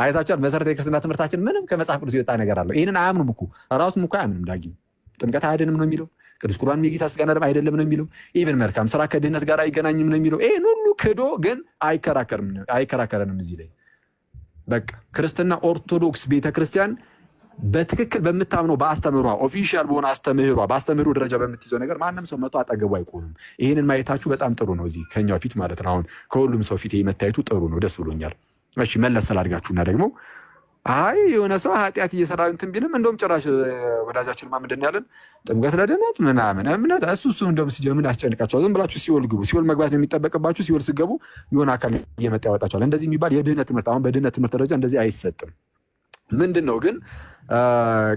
አይታችኋል። መሰረታዊ የክርስትና ትምህርታችን ምንም ከመጽሐፍ ቅዱስ የወጣ ነገር አለው። ይህንን አያምኑም እኮ ራሱም እኮ አያምንም። ዳጊ ጥምቀት አያድንም ነው የሚለው። ቅዱስ ቁርባን የጌታ ሥጋና ደም አይደለም ነው የሚለው። ኢቭን መልካም ስራ ከድህነት ጋር አይገናኝም ነው የሚለው። ይሄን ሁሉ ክዶ ግን አይከራከረንም እዚህ ላይ። በቃ ክርስትና ኦርቶዶክስ ቤተክርስቲያን በትክክል በምታምነው በአስተምህሯ ኦፊሻል በሆነ በአስተምህሮ ደረጃ በምትይዘው ነገር ማንም ሰው መጥቶ አጠገቡ አይቆምም። ይህንን ማየታችሁ በጣም ጥሩ ነው። እዚህ ከኛው ፊት ማለት ነው። አሁን ከሁሉም ሰው ፊት መታየቱ ጥሩ ነው፣ ደስ ብሎኛል። እሺ መለስ ስላድጋችሁና ደግሞ አይ የሆነ ሰው ኃጢአት እየሰራ እንትን ቢልም እንደውም ጭራሽ ወዳጃችን ምንድን ያለን ጥምቀት ለድህነት ምናምን እምነት እሱ እንደውም ሲጀምር ያስጨንቃቸዋል። ዝም ብላችሁ ሲኦል ግቡ። ሲኦል መግባት ነው የሚጠበቅባችሁ። ሲኦል ስገቡ የሆነ አካል እየመጣ ያወጣቸዋል። እንደዚህ የሚባል የድህነት ትምህርት አሁን በድህነት ትምህርት ደረጃ እንደዚህ አይሰጥም። ምንድን ነው ግን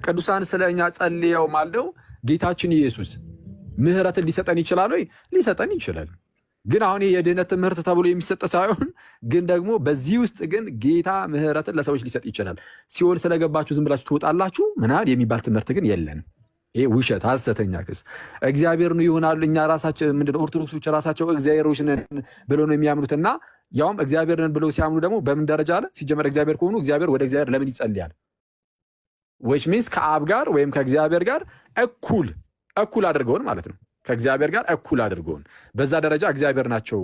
ቅዱሳን ስለ እኛ ጸልየው ማልደው ጌታችን ኢየሱስ ምህረትን ሊሰጠን ይችላል ወይ? ሊሰጠን ይችላል። ግን አሁን የድህነት ትምህርት ተብሎ የሚሰጥ ሳይሆን ግን ደግሞ በዚህ ውስጥ ግን ጌታ ምህረትን ለሰዎች ሊሰጥ ይችላል። ሲኦል ስለገባችሁ ዝም ብላችሁ ትወጣላችሁ ምናምን የሚባል ትምህርት ግን የለንም። ይሄ ውሸት፣ ሐሰተኛ ክስ። እግዚአብሔር ነው ይሆናል። እኛ ራሳችን ምንድነው ኦርቶዶክሶች ራሳቸው እግዚአብሔሮች ነን ብለው ነው የሚያምኑትና ያውም እግዚአብሔር ነን ብለው ሲያምኑ ደግሞ በምን ደረጃ አለ? ሲጀመር እግዚአብሔር ከሆኑ እግዚአብሔር ወደ እግዚአብሔር ለምን ይጸልያል? which means ከአብ ጋር ወይም ከእግዚአብሔር ጋር እኩል አድርገውን ማለት ነው። ከእግዚአብሔር ጋር እኩል አድርገውን በዛ ደረጃ እግዚአብሔር ናቸው።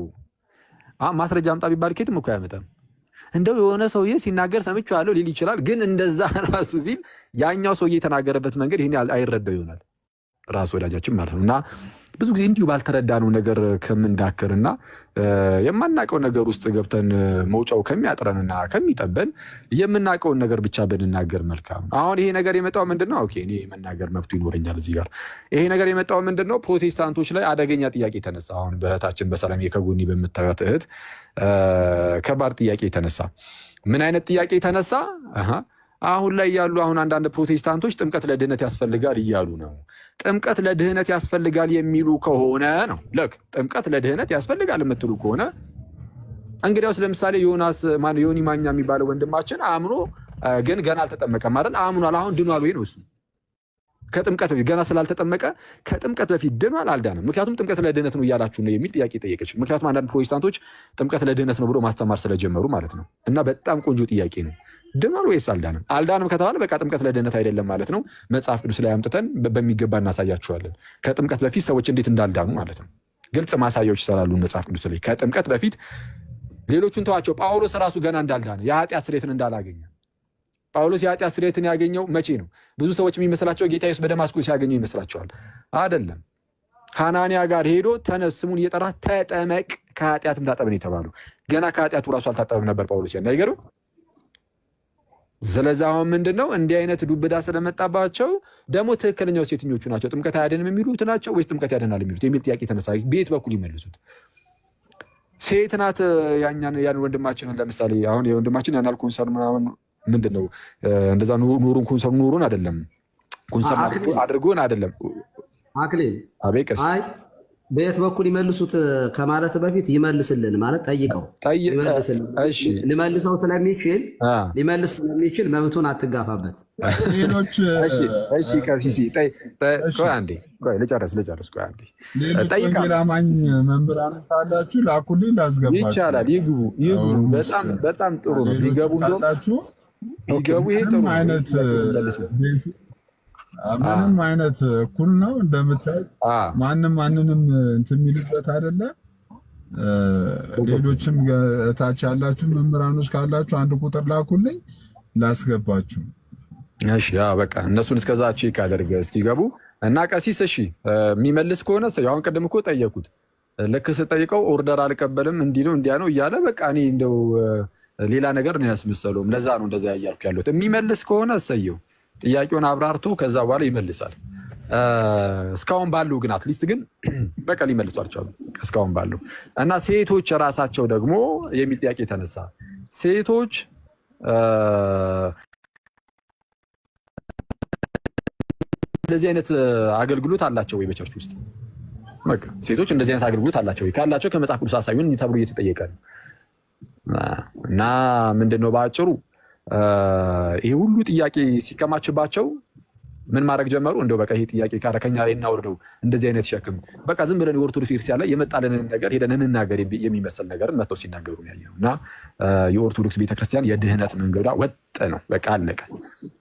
ማስረጃ አምጣ ቢባል ኬትም እኮ አያመጣም። እንደው የሆነ ሰውዬ ሲናገር ሰምቼዋለሁ ሊል ይችላል። ግን እንደዛ ራሱ ቢል ያኛው ሰውዬ የተናገረበት መንገድ ይሄን አይረዳው ይሆናል ራሱ ወዳጃችን ማለት ነው። እና ብዙ ጊዜ እንዲሁ ባልተረዳነው ነገር ከምንዳክርና የማናውቀው ነገር ውስጥ ገብተን መውጫው ከሚያጥረንና ከሚጠበን የምናውቀውን ነገር ብቻ ብንናገር መልካም። አሁን ይሄ ነገር የመጣው ምንድነው? ኦኬ እኔ መናገር መብቱ ይኖረኛል እዚህ ጋር። ይሄ ነገር የመጣው ምንድነው? ፕሮቴስታንቶች ላይ አደገኛ ጥያቄ ተነሳ። አሁን በእህታችን በሰላም ከጎኒ በምታዩት እህት ከባድ ጥያቄ ተነሳ። ምን አይነት ጥያቄ ተነሳ? አሁን ላይ ያሉ አንዳንድ ፕሮቴስታንቶች ጥምቀት ለድህነት ያስፈልጋል እያሉ ነው። ጥምቀት ለድህነት ያስፈልጋል የሚሉ ከሆነ ነው ልክ ጥምቀት ለድህነት ያስፈልጋል የምትሉ ከሆነ እንግዲያውስ ለምሳሌ ዮኒ ማኛ የሚባለው ወንድማችን አምኖ ግን ገና አልተጠመቀም አይደል? አምኗል። አሁን ድኗል ወይ ነው እሱ? ከጥምቀት በፊት ገና ስላልተጠመቀ ከጥምቀት በፊት ድኗል አልዳንም? ምክንያቱም ጥምቀት ለድህነት ነው እያላችሁ ነው የሚል ጥያቄ ጠየቀች። ምክንያቱም አንዳንድ ፕሮቴስታንቶች ጥምቀት ለድህነት ነው ብሎ ማስተማር ስለጀመሩ ማለት ነው። እና በጣም ቆንጆ ጥያቄ ነው። ድኗል ወይስ አልዳንም? አልዳንም ከተባለ በቃ ጥምቀት ለድህነት አይደለም ማለት ነው። መጽሐፍ ቅዱስ ላይ አምጥተን በሚገባ እናሳያችኋለን። ከጥምቀት በፊት ሰዎች እንዴት እንዳልዳኑ ማለት ነው። ግልጽ ማሳያዎች ይሰራሉ መጽሐፍ ቅዱስ ላይ ከጥምቀት በፊት። ሌሎቹን ተዋቸው። ጳውሎስ ራሱ ገና እንዳልዳነ የኃጢአት ስርየትን እንዳላገኘ። ጳውሎስ የኃጢአት ስርየትን ያገኘው መቼ ነው? ብዙ ሰዎች የሚመስላቸው ጌታ ኢየሱስ በደማስቆ ሲያገኘው ይመስላቸዋል። አይደለም። ሐናንያ ጋር ሄዶ ተነስ፣ ስሙን እየጠራ ተጠመቅ፣ ከኃጢአትም ታጠብ ነው የተባለው። ገና ከኃጢአቱ ራሱ አልታጠበም ነበር ጳውሎስ። ያን አይገርም? ስለዚህ አሁን ምንድነው እንዲህ አይነት ዱብዳ ስለመጣባቸው ደግሞ ትክክለኛው ሴትኞቹ ናቸው ጥምቀት አያድንም የሚሉት ናቸው ወይስ ጥምቀት ያድናል የሚሉት የሚል ጥያቄ ተነሳ። ቤት በኩል ይመልሱት። ሴት ናት ያን ወንድማችንን ለምሳሌ አሁን የወንድማችን ያናል ኮንሰርን ምናምን ምንድነው እንደዛ ኑሩን አይደለም ኮንሰርን አድርጎን አይደለም አክሊል አቤቀስ በየት በኩል ይመልሱት ከማለት በፊት ይመልስልን ማለት ጠይቀው ሊመልሰው ስለሚችል መብቱን አትጋፋበት። ሌሎች እሺ ከሲሲ ቆይ አንዴ ልጨርስ ቆይ አንዴ ጠይቃ አማኝ መምህራን ካላችሁ ላኩልኝ ላስገባችሁ ይቻላል። ይግቡ በጣም ጥሩ ነው። ይገቡ ይሄ ጥሩ አይነት ምንም አይነት እኩል ነው እንደምታዩት። ማንንም እንትን የሚልበት አይደለም። ሌሎችም ታች ያላችሁ መምህራኖች ካላችሁ አንድ ቁጥር ላኩልኝ ላስገባችሁ። እሺ በቃ እነሱን እስከዛ ቼክ አድርገ እስኪገቡ እና ቀሲስ እሺ የሚመልስ ከሆነ አሁን ቀደም እኮ ጠየቁት። ልክ ስጠይቀው ኦርደር አልቀበልም እንዲህ ነው እንዲያ ነው እያለ በቃ እኔ እንደው ሌላ ነገር ነው ያስመሰለውም። ለዛ ነው እንደዛ ያያልኩ ያለሁት። የሚመልስ ከሆነ እሰየው ጥያቄውን አብራርቶ ከዛ በኋላ ይመልሳል። እስካሁን ባለው ግን አትሊስት ግን በቃ ሊመልሱ አልቻሉም እስካሁን ባለው። እና ሴቶች ራሳቸው ደግሞ የሚል ጥያቄ ተነሳ። ሴቶች እንደዚህ አይነት አገልግሎት አላቸው ወይ በቸርች ውስጥ? በቃ ሴቶች እንደዚህ አይነት አገልግሎት አላቸው ወይ? ካላቸው ከመጽሐፍ ቅዱስ አሳዩን ተብሎ እየተጠየቀ ነው። እና ምንድነው በአጭሩ ይሄ ሁሉ ጥያቄ ሲከማችባቸው ምን ማድረግ ጀመሩ? እንደው በቃ ይሄ ጥያቄ ካለ ከኛ ላይ እናውርደው፣ እንደዚህ አይነት ሸክም በቃ ዝም ብለን የኦርቶዶክስ ቤተክርስቲያን ላይ የመጣልንን ነገር ሄደን እንናገር የሚመስል ነገር መጥተው ሲናገሩ ነው ያየነው። እና የኦርቶዶክስ ቤተክርስቲያን የድህነት መንገዷ ወጥ ነው። በቃ አለቀ።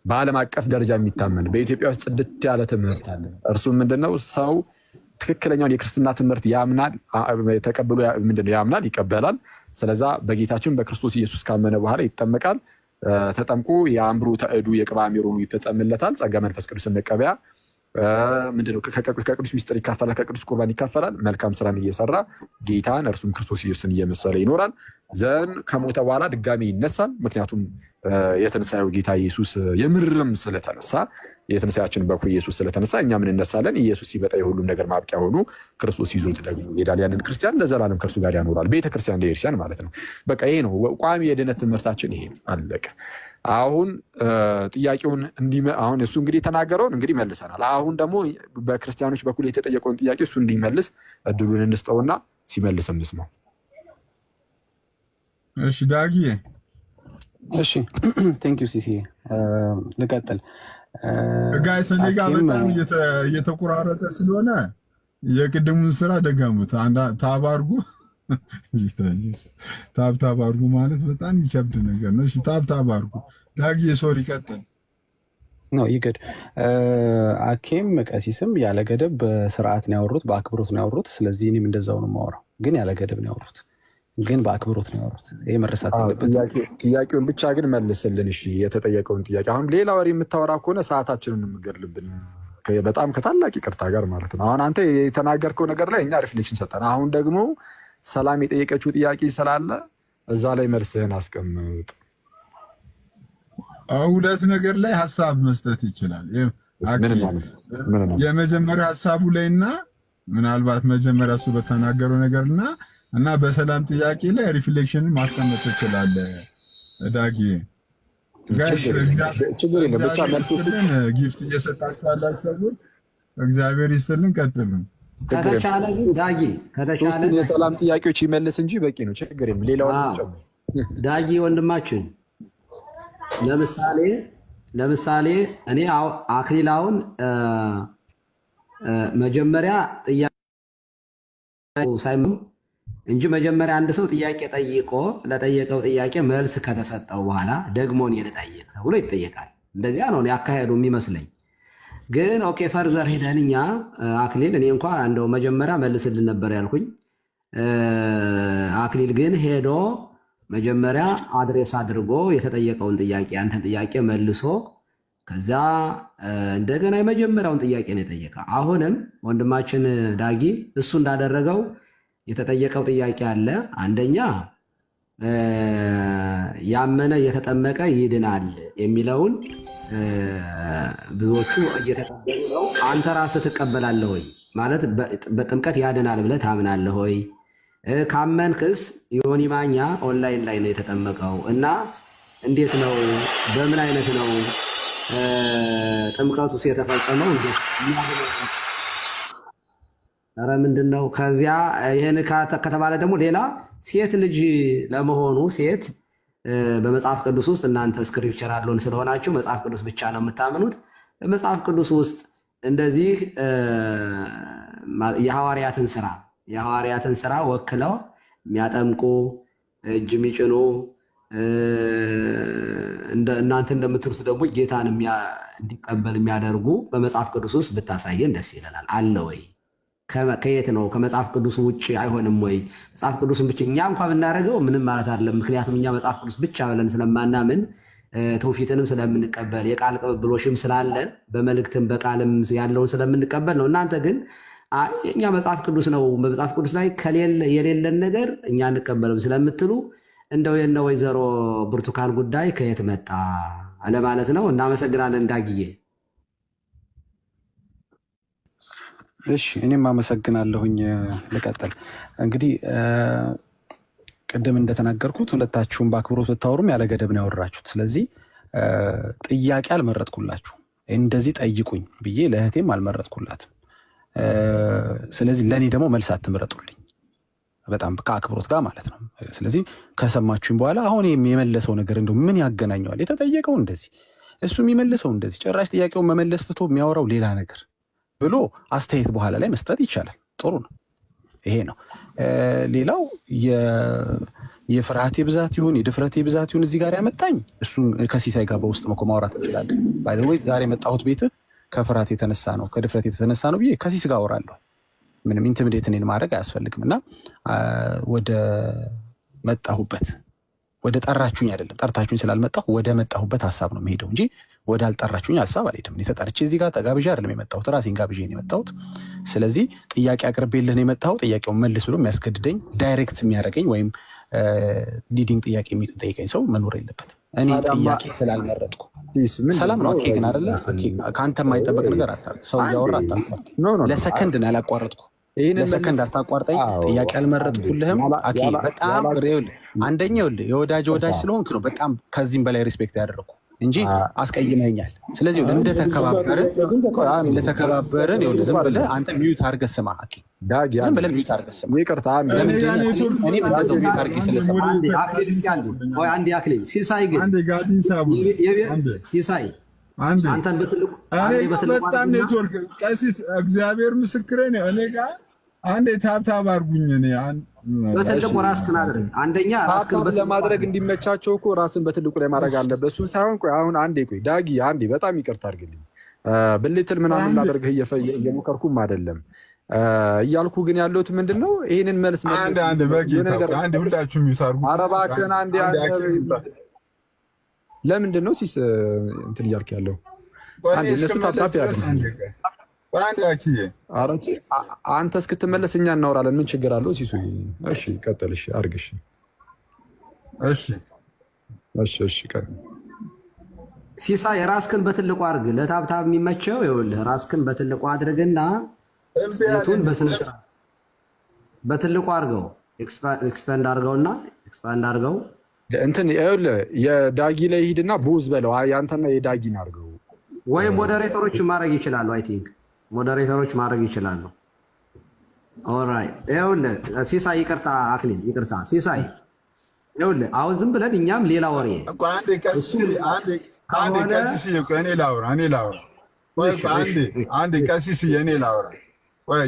በዓለም አቀፍ ደረጃ የሚታመን በኢትዮጵያ ውስጥ ጽድት ያለ ትምህርት አለ። እርሱም ምንድነው? ሰው ትክክለኛውን የክርስትና ትምህርት ያምናል፣ ተቀብሎ ምንድነው ያምናል፣ ይቀበላል። ስለዛ በጌታችን በክርስቶስ ኢየሱስ ካመነ በኋላ ይጠመቃል። ተጠምቆ የአምብሮተ እዱ የቅባ ሜሮኑ ይፈጸምለታል። ጸጋ መንፈስ ቅዱስን መቀበያ ምንድነው? ከቅዱስ ሚስጥር ይካፈላል፣ ከቅዱስ ቁርባን ይካፈላል። መልካም ስራን እየሰራ ጌታን እርሱም ክርስቶስ ኢየሱስን እየመሰለ ይኖራል። ዘን ከሞተ በኋላ ድጋሚ ይነሳል። ምክንያቱም የተነሳው ጌታ ኢየሱስ የምርም ስለተነሳ የትንሣኤያችን በኩር ኢየሱስ ስለተነሳ እኛም እንነሳለን። ኢየሱስ ሲመጣ የሁሉም ነገር ማብቂያ ሆኖ ክርስቶስ ይዞት ደግሞ ይሄዳል። ያንን ክርስቲያን ለዘላለም ከእርሱ ጋር ያኖራል። ቤተክርስቲያን ለክርስቲያን ማለት ነው። በቃ ይሄ ነው ቋሚ የድነት ትምህርታችን። ይሄ አለቀ። አሁን ጥያቄውን አሁን እሱ እንግዲህ የተናገረውን እንግዲህ መልሰናል። አሁን ደግሞ በክርስቲያኖች በኩል የተጠየቀውን ጥያቄ እሱ እንዲመልስ እድሉን እንስጠውና ሲመልስ እንስማው። እሺ ዳጊ። እሺ ቴንክ ዩ ሲሲ። ልቀጥል ጋይስ። እኔ ጋር በጣም እየተቆራረጠ ስለሆነ የቅድሙን ስራ ደገሙት። ታባርጉ ታብታባርጉ ማለት በጣም ይከብድ ነገር ነው። እሺ ታብታባርጉ። ዳጊ ሶሪ ቀጥል። ነው ይገድ አኬም ቀሲስም ያለ ገደብ በስርዓት ነው ያወሩት፣ በአክብሮት ነው ያወሩት። ስለዚህ እኔም እንደዛው ነው የማወራው። ግን ያለ ገደብ ነው ያወሩት፣ ግን በአክብሮት ነው ያወሩት። ይሄ መረሳት የለበትም። ጥያቄውን ብቻ ግን መልስልን። እሺ የተጠየቀውን ጥያቄ አሁን ሌላ ወሬ የምታወራ ከሆነ ሰዓታችንን የምገድልብን በጣም ከታላቅ ይቅርታ ጋር ማለት ነው። አሁን አንተ የተናገርከው ነገር ላይ እኛ ሪፍሌክሽን ሰጠን። አሁን ደግሞ ሰላም የጠየቀችው ጥያቄ ስላለ እዛ ላይ መልስህን አስቀምጥ። ሁለት ነገር ላይ ሀሳብ መስጠት ይችላል። የመጀመሪያ ሀሳቡ ላይና ምናልባት መጀመሪያ እሱ በተናገረው ነገርና እና በሰላም ጥያቄ ላይ ሪፍሌክሽን ማስቀመጥ ትችላለህ ዳጊ። ችግር የለም ብቻ መልሱልን። ጊፍት እየሰጣችሁ ያላችሁ ሰዎች እግዚአብሔር ይስጥልን። ቀጥሉ። ከተቻለ ዳጊ ከተቻለ የሰላም ጥያቄዎች ይመልስ እንጂ በቂ ነው። ችግር የለም። ሌላውን ጨምር ዳጊ ወንድማችን። ለምሳሌ ለምሳሌ እኔ አክሊላውን መጀመሪያ ጥያቄ ሳይሆን እንጂ መጀመሪያ አንድ ሰው ጥያቄ ጠይቆ ለጠየቀው ጥያቄ መልስ ከተሰጠው በኋላ ደግሞ እኔ ልጠይቅ ተብሎ ይጠየቃል። እንደዚያ ነው ያካሄዱ የሚመስለኝ። ግን ኦኬ ፈርዘር ሄደን እኛ አክሊል እኔ እንኳ እንደው መጀመሪያ መልስልን ነበር ያልኩኝ። አክሊል ግን ሄዶ መጀመሪያ አድሬስ አድርጎ የተጠየቀውን ጥያቄ አንተን ጥያቄ መልሶ ከዛ እንደገና የመጀመሪያውን ጥያቄ ነው የጠየቀ። አሁንም ወንድማችን ዳጊ እሱ እንዳደረገው የተጠየቀው ጥያቄ አለ። አንደኛ ያመነ የተጠመቀ ይድናል የሚለውን ብዙዎቹ እየተቀበሉ ነው። አንተ ራስህ ትቀበላለህ ወይ? ማለት በጥምቀት ያድናል ብለህ ታምናለህ ወይ? ካመንክስ ዮኒ ማኛ ኦንላይን ላይ ነው የተጠመቀው እና እንዴት ነው? በምን አይነት ነው ጥምቀቱስ የተፈጸመው? እንዴት ኧረ ምንድን ነው? ከዚያ ይህን ከተባለ ደግሞ ሌላ ሴት ልጅ ለመሆኑ ሴት በመጽሐፍ ቅዱስ ውስጥ እናንተ ስክሪፕቸር አለውን ስለሆናችሁ መጽሐፍ ቅዱስ ብቻ ነው የምታምኑት። በመጽሐፍ ቅዱስ ውስጥ እንደዚህ የሐዋርያትን ስራ ወክለው የሚያጠምቁ እጅ የሚጭኑ እናንተ እንደምትሉት ደግሞ ጌታን እንዲቀበል የሚያደርጉ በመጽሐፍ ቅዱስ ውስጥ ብታሳየን ደስ ይለናል። አለ ወይ? ከየት ነው? ከመጽሐፍ ቅዱስ ውጭ አይሆንም ወይ? መጽሐፍ ቅዱስን ብቻ እኛ እንኳ ብናደርገው ምንም ማለት አይደለም። ምክንያቱም እኛ መጽሐፍ ቅዱስ ብቻ ብለን ስለማናምን ትውፊትንም ስለምንቀበል የቃል ቅብብሎሽም ስላለን በመልእክትም በቃልም ያለውን ስለምንቀበል ነው። እናንተ ግን እኛ መጽሐፍ ቅዱስ ነው፣ በመጽሐፍ ቅዱስ ላይ የሌለን ነገር እኛ እንቀበልም ስለምትሉ እንደው የነ ወይዘሮ ብርቱካን ጉዳይ ከየት መጣ ለማለት ነው። እናመሰግናለን ዳግዬ። እሺ እኔም አመሰግናለሁኝ። ልቀጥል እንግዲህ ቅድም እንደተናገርኩት ሁለታችሁም በአክብሮት ብታወሩም ያለ ገደብ ነው ያወራችሁት። ስለዚህ ጥያቄ አልመረጥኩላችሁ፣ እንደዚህ ጠይቁኝ ብዬ ለእህቴም አልመረጥኩላትም። ስለዚህ ለእኔ ደግሞ መልስ አትምረጡልኝ፣ በጣም ከአክብሮት ጋር ማለት ነው። ስለዚህ ከሰማችሁኝ በኋላ አሁን የመለሰው ነገር እንደው ምን ያገናኘዋል? የተጠየቀው እንደዚህ እሱ የሚመልሰው እንደዚህ፣ ጭራሽ ጥያቄውን መመለስ ትቶ የሚያወራው ሌላ ነገር ብሎ አስተያየት በኋላ ላይ መስጠት ይቻላል። ጥሩ ነው። ይሄ ነው። ሌላው የፍርሃቴ ብዛት ይሁን የድፍረቴ ብዛት ይሁን እዚህ ጋር ያመጣኝ እሱን ከሲሳይ ጋር በውስጥ መኮ ማውራት እንችላለን። ባይ ዘ ወይ ዛሬ የመጣሁት ቤት ከፍርሃት የተነሳ ነው ከድፍረት የተነሳ ነው ብዬ ከሲስ ጋር አወራለሁ። ምንም ኢንቲሚዴት እኔን ማድረግ አያስፈልግም። እና ወደ መጣሁበት ወደ ጠራችሁኝ አይደለም፣ ጠርታችሁኝ ስላልመጣሁ ወደ መጣሁበት ሀሳብ ነው የምሄደው እንጂ ወደ አልጠራችሁኝ ሀሳብ አልሄድም። ተጠርቼ እዚህ ጋር ተጋብዤ አይደለም የመጣሁት፣ ራሴን ጋብዤ ነው የመጣሁት። ስለዚህ ጥያቄ አቅርቤልህ ነው የመጣሁት። ጥያቄውን መልስ ብሎ የሚያስገድደኝ ዳይሬክት የሚያደርገኝ ወይም ሊዲንግ ጥያቄ የሚጠይቀኝ ሰው መኖር የለበትም። እኔ ጥያቄ ስላልመረጥኩ ሰላም ነው። ኦኬ ግን አይደለ ከአንተ የማይጠበቅ ነገር አታርግ። ሰው እያወራ አታቋርጥ። ለሰከንድ ነው ያላቋረጥኩ። ለሰከንድ አታቋርጠኝ። ጥያቄ አልመረጥኩልህም። ኦኬ በጣም አንደኛ የወዳጅ ወዳጅ ስለሆንክ ነው በጣም ከዚህም በላይ ሪስፔክት ያደረኩ እንጂ አስቀይመኛል። ስለዚህ እንደተከባበርን ዝም ብለህ አንተ ሚዩት አድርገህ ስማ። ዝም ብለህ ሚዩት አድርገህ ስማ። ይቅርታ አክሊል ሲሳይ ግን ሲሳይ አንተን በጣም ኔትወርክ ቀሲስ እግዚአብሔር ምስክሬ ነው። እኔ ጋር አንዴ ታብታብ አድርጉኝ። እኔ በትልቁ ራስህን አድርግ። አንደኛ ራስህን ለማድረግ እንዲመቻቸው እኮ ራስህን በትልቁ ላይ ማድረግ አለበት። እሱን ሳይሆን ቆይ አሁን አንዴ ቆይ ዳጊ አንዴ በጣም ይቅርታ አድርግልኝ። ብልትል ምናምን ላደርግህ እየሞከርኩም አይደለም እያልኩ ግን ያለሁት ምንድን ነው ይህንን መልስ አንዴ በጌታ አንዴ ሁላችሁም ይታርጉ። ኧረ እባክህን አንዴ ለምንድን ነው ሲስ እንትን እያልክ ያለው? አንዴ እነሱ ታፕታፕ ያድርግ። አንተ እስክትመለስ እኛ እናወራለን። ምን ችግር አለው ሲሱ? እሺ ቀጥል። እሺ አድርግ። እሺ ሲሳይ ራስክን በትልቁ አድርግ። ለታብታብ የሚመቸው ይኸውልህ ራስክን በትልቁ አድርግና ቤቱን በስነ ስርዓት በትልቁ አድርገው ኤክስፓንድ አድርገው እንትን ይኸውልህ የዳጊ ላይ ሂድና ቡዝ በለው። ያንተና የዳጊን አድርገው ወይ ሞዴሬተሮች ማድረግ ይችላሉ። አይ ቲንክ ሞዴሬተሮች ማድረግ ይችላሉ። ኦልራይት ይኸውልህ ሲሳይ ይቅርታ፣ አክሊል ይቅርታ። ሲሳይ ይኸውልህ አሁን ዝም ብለን እኛም ሌላ ወሬ አንዴ ቀሲስዬ እኔ ላውራ አንዴ ቀሲስዬ እኔ ላውራ።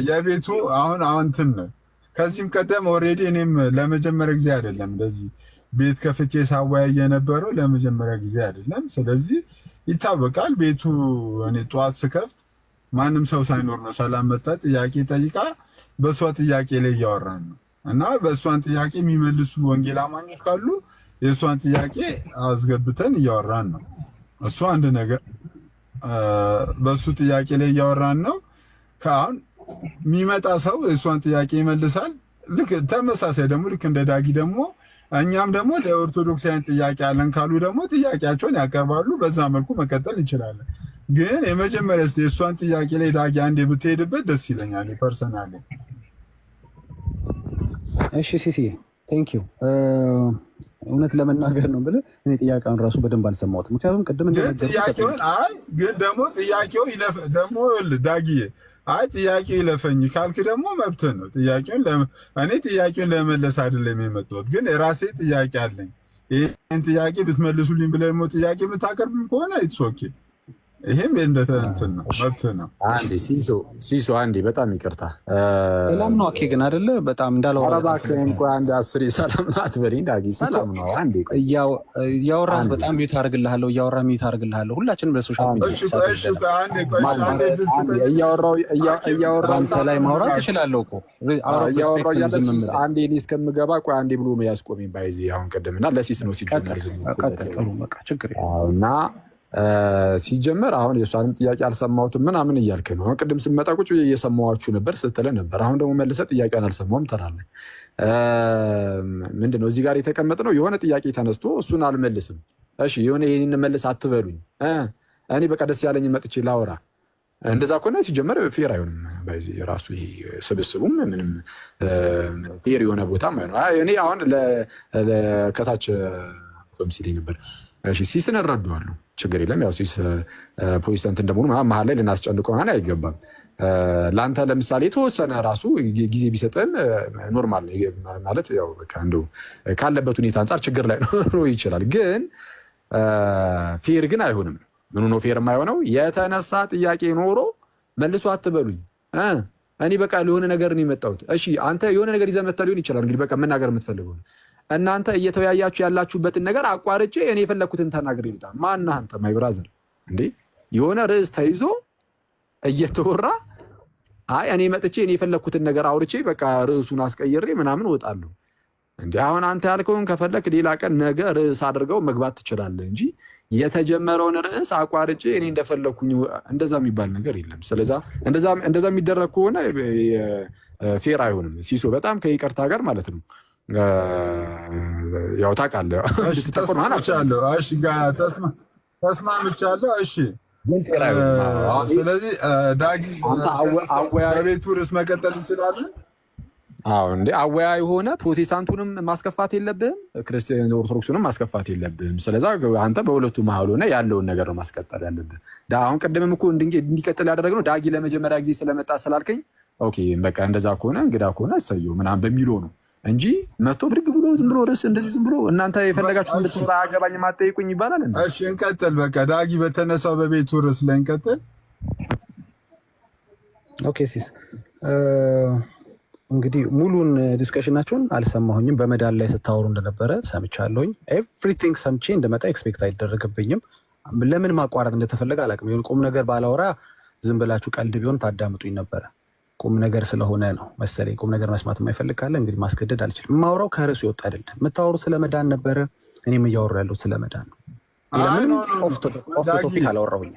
የቤቱ አሁን እንትን ነው። ከዚህም ቀደም ኦልሬዲ እኔም ለመጀመሪያ ጊዜ አይደለም እንደዚህ ቤት ከፍቼ ሳወያይ የነበረው ለመጀመሪያ ጊዜ አይደለም። ስለዚህ ይታወቃል። ቤቱ እኔ ጠዋት ስከፍት ማንም ሰው ሳይኖር ነው ሰላም መጣ ጥያቄ ጠይቃ በእሷ ጥያቄ ላይ እያወራን ነው እና በእሷን ጥያቄ የሚመልሱ ወንጌል አማኞች ካሉ የእሷን ጥያቄ አስገብተን እያወራን ነው። እሱ አንድ ነገር በእሱ ጥያቄ ላይ እያወራን ነው። ከአሁን የሚመጣ ሰው የእሷን ጥያቄ ይመልሳል። ልክ ተመሳሳይ ደግሞ ልክ እንደ ዳጊ ደግሞ እኛም ደግሞ ለኦርቶዶክሳውያን ጥያቄ አለን ካሉ ደግሞ ጥያቄያቸውን ያቀርባሉ። በዛ መልኩ መቀጠል እንችላለን። ግን የመጀመሪያ የእሷን ጥያቄ ላይ ዳጊ አንዴ ብትሄድበት ደስ ይለኛል ፐርሰናሊ። እሺ ሲሲ ቴንክ ዩ። እውነት ለመናገር ነው ብለህ እኔ ጥያቄውን ራሱ በደንብ አልሰማሁትም። ምክንያቱም ቅድም ጥያቄውን ግን ደግሞ ጥያቄው ደግሞ ዳጊዬ ጥያቄው ይለፈኝ ካልክ ደግሞ መብትህ ነው። እኔ ጥያቄውን ለመመለስ አይደለም የመጣሁት፣ ግን የራሴ ጥያቄ አለኝ። ይህን ጥያቄ ብትመልሱልኝ ብለህ ደግሞ ጥያቄ የምታቀርብም ከሆነ ኢትስ ኦኬ። ይሄም እንትን ነው መብትህ ነው። አንዴ ሲሶ አንዴ በጣም ይቅርታ ሰላም ነው። ኦኬ ግን አይደለ በጣም እንዳለው አረባክን እንኳን አንድ 10 ሰላም አትበለኝ ዳጊ። ሰላም ነው። አንዴ እያወራህ በጣም ሚውት አድርግልሃለሁ፣ ሁላችንም ለሶሻል ሚዲያ እያወራሁ አንተ ላይ ማውራት እችላለሁ እኮ እያወራሁ ያለስ አንዴ እኔ እስከምገባ ቆይ አንዴ ብሎ ያስቆመኝ ባይዚ አሁን ቀደምና ለሲስ ነው ሲጀመር ዝም በቃ ችግር የለም እና ሲጀመር አሁን የሷንም ጥያቄ አልሰማሁትም ምናምን እያልክ ነው። ቅድም ስመጣ ቁጭ እየሰማኋችሁ ነበር ስትለ ነበር። አሁን ደግሞ መልሰህ ጥያቄውን አልሰማሁም ትላለህ። ምንድነው እዚህ ጋር የተቀመጥነው? የሆነ ጥያቄ ተነስቶ እሱን አልመልስም። እሺ የሆነ ይሄን መልስ አትበሉኝ። እኔ በቃ ደስ ያለኝ መጥቼ ላውራ። እንደዛ ከሆነ ሲጀመር ፌር አይሆንም። ባይዚ ራሱ ይሄ ስብስቡም ምንም ፌር የሆነ ቦታም አይሆንም። እኔ አሁን ለከታች ሲለኝ ነበር። እሺ ሲስን እረዳዋለሁ፣ ችግር የለም። ያው ሲስ ፕሮቴስታንት እንደመሆኑ መሀል ላይ ልናስጨንቀው ሆነ አይገባም። ለአንተ ለምሳሌ የተወሰነ ራሱ ጊዜ ቢሰጥም ኖርማል ማለት ያው እንደው ካለበት ሁኔታ አንጻር ችግር ላይ ኖሮ ይችላል። ግን ፌር ግን አይሆንም። ምኑ ነው ፌር የማይሆነው? የተነሳ ጥያቄ ኖሮ መልሶ አትበሉኝ። እኔ በቃ ለሆነ ነገር ነው የመጣሁት። እሺ አንተ የሆነ ነገር ይዘህ መጥተህ ሊሆን ይችላል። እንግዲህ በቃ መናገር የምትፈልገው እናንተ እየተወያያችሁ ያላችሁበትን ነገር አቋርጬ እኔ የፈለኩትን ተናግሬ ልውጣ። ማነህ አንተ ማይ ብራዘር እንዴ? የሆነ ርዕስ ተይዞ እየተወራ እኔ መጥቼ እኔ የፈለኩትን ነገር አውርቼ በቃ ርዕሱን አስቀይሬ ምናምን እወጣለሁ እንዴ? አሁን አንተ ያልከውን ከፈለክ ሌላ ቀን ነገ ርዕስ አድርገው መግባት ትችላለህ እንጂ የተጀመረውን ርዕስ አቋርጬ እኔ እንደፈለኩኝ እንደዛ የሚባል ነገር የለም። ስለዚህ እንደዛ የሚደረግ ከሆነ ፌር አይሆንም። ሲሶ በጣም ከይቅርታ ጋር ማለት ነው። ያው ታውቃለህ ተስማምቻለሁ። እሺ ተስማምቻለሁ። እሺ ስለዚህ ዳጊ በቤቱ ርዕስ መቀጠል እንችላለን። እንደ አወያይ ሆነ ፕሮቴስታንቱንም ማስከፋት የለብህም፣ ክርስቲያን ኦርቶዶክሱንም ማስከፋት የለብህም። ስለዚህ አንተ በሁለቱ መሀል ሆነ ያለውን ነገር ነው ማስቀጠል ያለብህ። አሁን ቅድምም እኮ እንዲቀጥል ያደረግነው ዳጊ ለመጀመሪያ ጊዜ ስለመጣ ስላልከኝ ኦኬ በቃ እንደዛ ከሆነ እንግዳ ከሆነ እሰየው ምናምን በሚለው ነው እንጂ መጥቶ ብድግ ብሎ ዝም ብሎ ርዕስ እንደዚህ ዝም ብሎ እናንተ የፈለጋችሁት እንድትወራ አያገባኝም አትጠይቁኝ ይባላል። እሺ እንቀጥል። በቃ ዳጊ በተነሳው በቤቱ ርዕስ ላይ እንቀጥል። ኦኬ ሲስ እንግዲህ ሙሉን ዲስከሽናችሁን አልሰማሁኝም። በመዳን ላይ ስታወሩ እንደነበረ ሰምቻለሁኝ። ኤቭሪቲንግ ሰምቼ እንደመጣ ኤክስፔክት አይደረግብኝም። ለምን ማቋረጥ እንደተፈለገ አላውቅም። ይሁን ቁም ነገር ባላወራ ዝም ብላችሁ ቀልድ ቢሆን ታዳምጡኝ ነበረ። ቁም ነገር ስለሆነ ነው መሰለኝ። ቁም ነገር መስማት የማይፈልግ ካለ እንግዲህ ማስገደድ አልችልም። የማወራው ከርዕሱ ይወጣ አይደለም። የምታወሩት ስለመዳን ነበረ፣ እኔም እያወሩ ያለሁት ስለመዳን ነው። ኦፍ ቶፒክ አላወራሁኝ።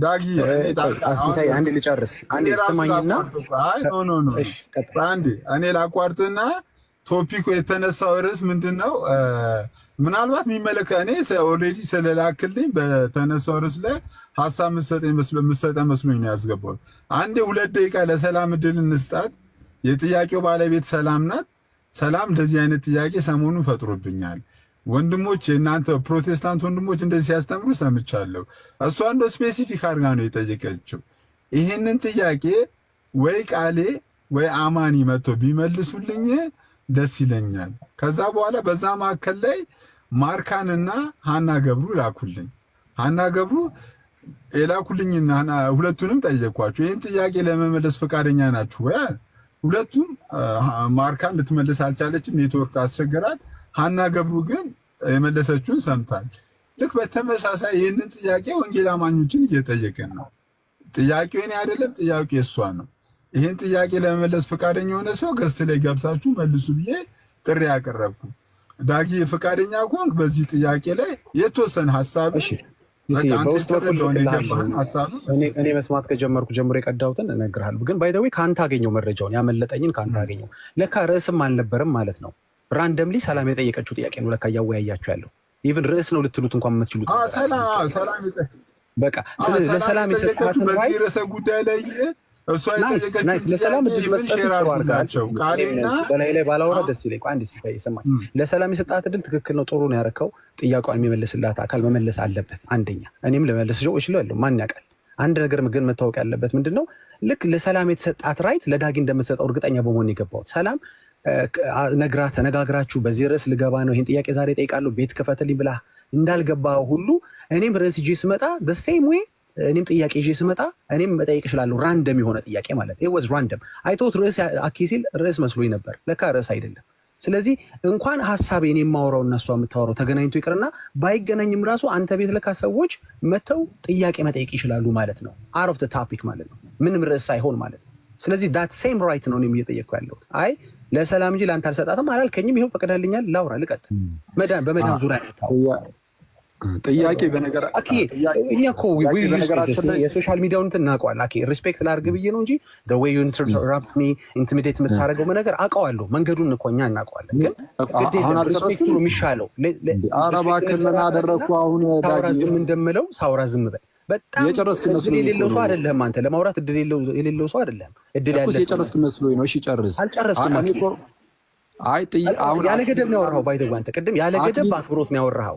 ዳጊ አንዴ ልጨርስ፣ አንዴ ስማኝና እኔ ላቋርጥና ቶፒኩ የተነሳው ርዕስ ምንድን ነው? ምናልባት የሚመለከት እኔ ኦልሬዲ ስለላክልኝ በተነሳው ርዕስ ላይ ሀሳብ ምሰጠኝ መስሎኝ ነው ያስገባሁት። አንዴ 2 ደቂቃ ለሰላም እድል እንስጣት። የጥያቄው ባለቤት ሰላም ናት። ሰላም እንደዚህ አይነት ጥያቄ ሰሞኑን ፈጥሮብኛል። ወንድሞች እናንተ ፕሮቴስታንት ወንድሞች እንደዚህ ሲያስተምሩ ሰምቻለሁ። እሷ እንደው ስፔሲፊክ አድርጋ ነው የጠየቀችው። ይህንን ጥያቄ ወይ ቃሌ ወይ አማኒ መጥቶ ቢመልሱልኝ ደስ ይለኛል። ከዛ በኋላ በዛ መካከል ላይ ማርካንና ሃና ገብሩ ላኩልኝ። ሀና ገብሩ የላኩልኝና ሁለቱንም ጠየኳቸው። ይህን ጥያቄ ለመመለስ ፈቃደኛ ናችሁ ወይ? ሁለቱም ማርካን ልትመልስ አልቻለችም፣ ኔትወርክ አስቸገራት። ሀና ገብሩ ግን የመለሰችውን ሰምታል። ልክ በተመሳሳይ ይህንን ጥያቄ ወንጌል አማኞችን እየጠየቅን ነው። ጥያቄው እኔ አይደለም፣ ጥያቄው የእሷ ነው። ይህን ጥያቄ ለመመለስ ፈቃደኛ የሆነ ሰው ገስት ላይ ገብታችሁ መልሱ ብዬ ጥሪ ያቀረብኩ። ዳጊ ፈቃደኛ ከሆንክ በዚህ ጥያቄ ላይ የተወሰነ ሀሳብ እኔ መስማት ከጀመርኩ ጀምሮ የቀዳሁትን እነግርሃለሁ። ግን ባይ ዘ ዌይ ከአንተ አገኘው መረጃውን ያመለጠኝን ከአንተ አገኘው። ለካ ርዕስም አልነበረም ማለት ነው። ራንደምሊ ሰላም የጠየቀችው ጥያቄ ነው ለካ እያወያያችሁ ያለው። ኢቭን ርዕስ ነው ልትሉት እንኳን የምትችሉት በቃ ለሰላም የሰጣችሁ በዚህ ርዕሰ ጉዳይ ላይ እሷ የጠየቀችው ለሰላም እድል መስጠት ይችላልጋቸው ቃሌና በላይ ላይ ባላወራ ደስ ይለኝ። አንድ ሲሳይ ይሰማል። ለሰላም የሰጣት እድል ትክክል ነው፣ ጥሩ ነው ያረከው። ጥያቄውን የሚመልስላት አካል መመለስ አለበት። አንደኛ እኔም ለመለስ ጀው እችላለሁ፣ ማን ያውቃል። አንድ ነገር ግን መታወቅ ያለበት ምንድነው፣ ልክ ለሰላም የተሰጣት ራይት ለዳጊ እንደምትሰጠው እርግጠኛ በመሆን የገባው ሰላም ነግራ ተነጋግራችሁ በዚህ ርዕስ ልገባ ነው ይሄን ጥያቄ ዛሬ ጠይቃለሁ ቤት ከፈተልኝ ብላ እንዳልገባ ሁሉ እኔም ርዕስ ይዤ ስመጣ the same way እኔም ጥያቄ ይዤ ስመጣ እኔም መጠየቅ እችላለሁ። ራንደም የሆነ ጥያቄ ማለት it was random I thought ርዕስ አኪሲል ርዕስ መስሎኝ ነበር፣ ለካ ርዕስ አይደለም። ስለዚህ እንኳን ሐሳቤ እኔ የማወራው እና እሷ የምታወራው ተገናኝቶ ይቅርና ባይገናኝም ራሱ አንተ ቤት ለካ ሰዎች መተው ጥያቄ መጠየቅ ይችላሉ ማለት ነው። out of the topic ማለት ነው፣ ምንም ርዕስ ሳይሆን ማለት ነው። ስለዚህ that same right ነው እኔም እየጠየቅኩ ያለሁት። አይ ለሰላም እንጂ ለአንተ አልሰጣትም አላልከኝም፣ ይሄው ፈቅደልኛል፣ ላውራ ልቀጥል። በመዳን ዙሪያ ጥያቄ በነገራችን እኛ እኮ የሶሻል ሚዲያውን እናውቀዋለን። አኬ ሪስፔክት ላድርግ ብዬ ነው እንጂ the way you interrupt me intimidate የምታደርገው ነገር አውቀዋለሁ። መንገዱን እኮ እኛ እናውቀዋለን። ግን አሁን ሪስፔክቱ ነው የሚሻለው። አረባ ከመና አደረኩ አሁን ሳውራ ዝም እንደምለው ሳውራ ዝም በል። በጣም እድል የሌለው ሰው አይደለም አንተ፣ ለማውራት እድል የሌለው ሰው አይደለም። እድል ያለው የጨረስክ መስሎኝ ነው። እሺ ጨርስ። አልጨረስኩም። አሁን ያለ ገደብ ነው ያወራኸው። ባይ ዘ ወይ አንተ ቅድም ያለ ገደብ በአክብሮት ነው ያወራኸው።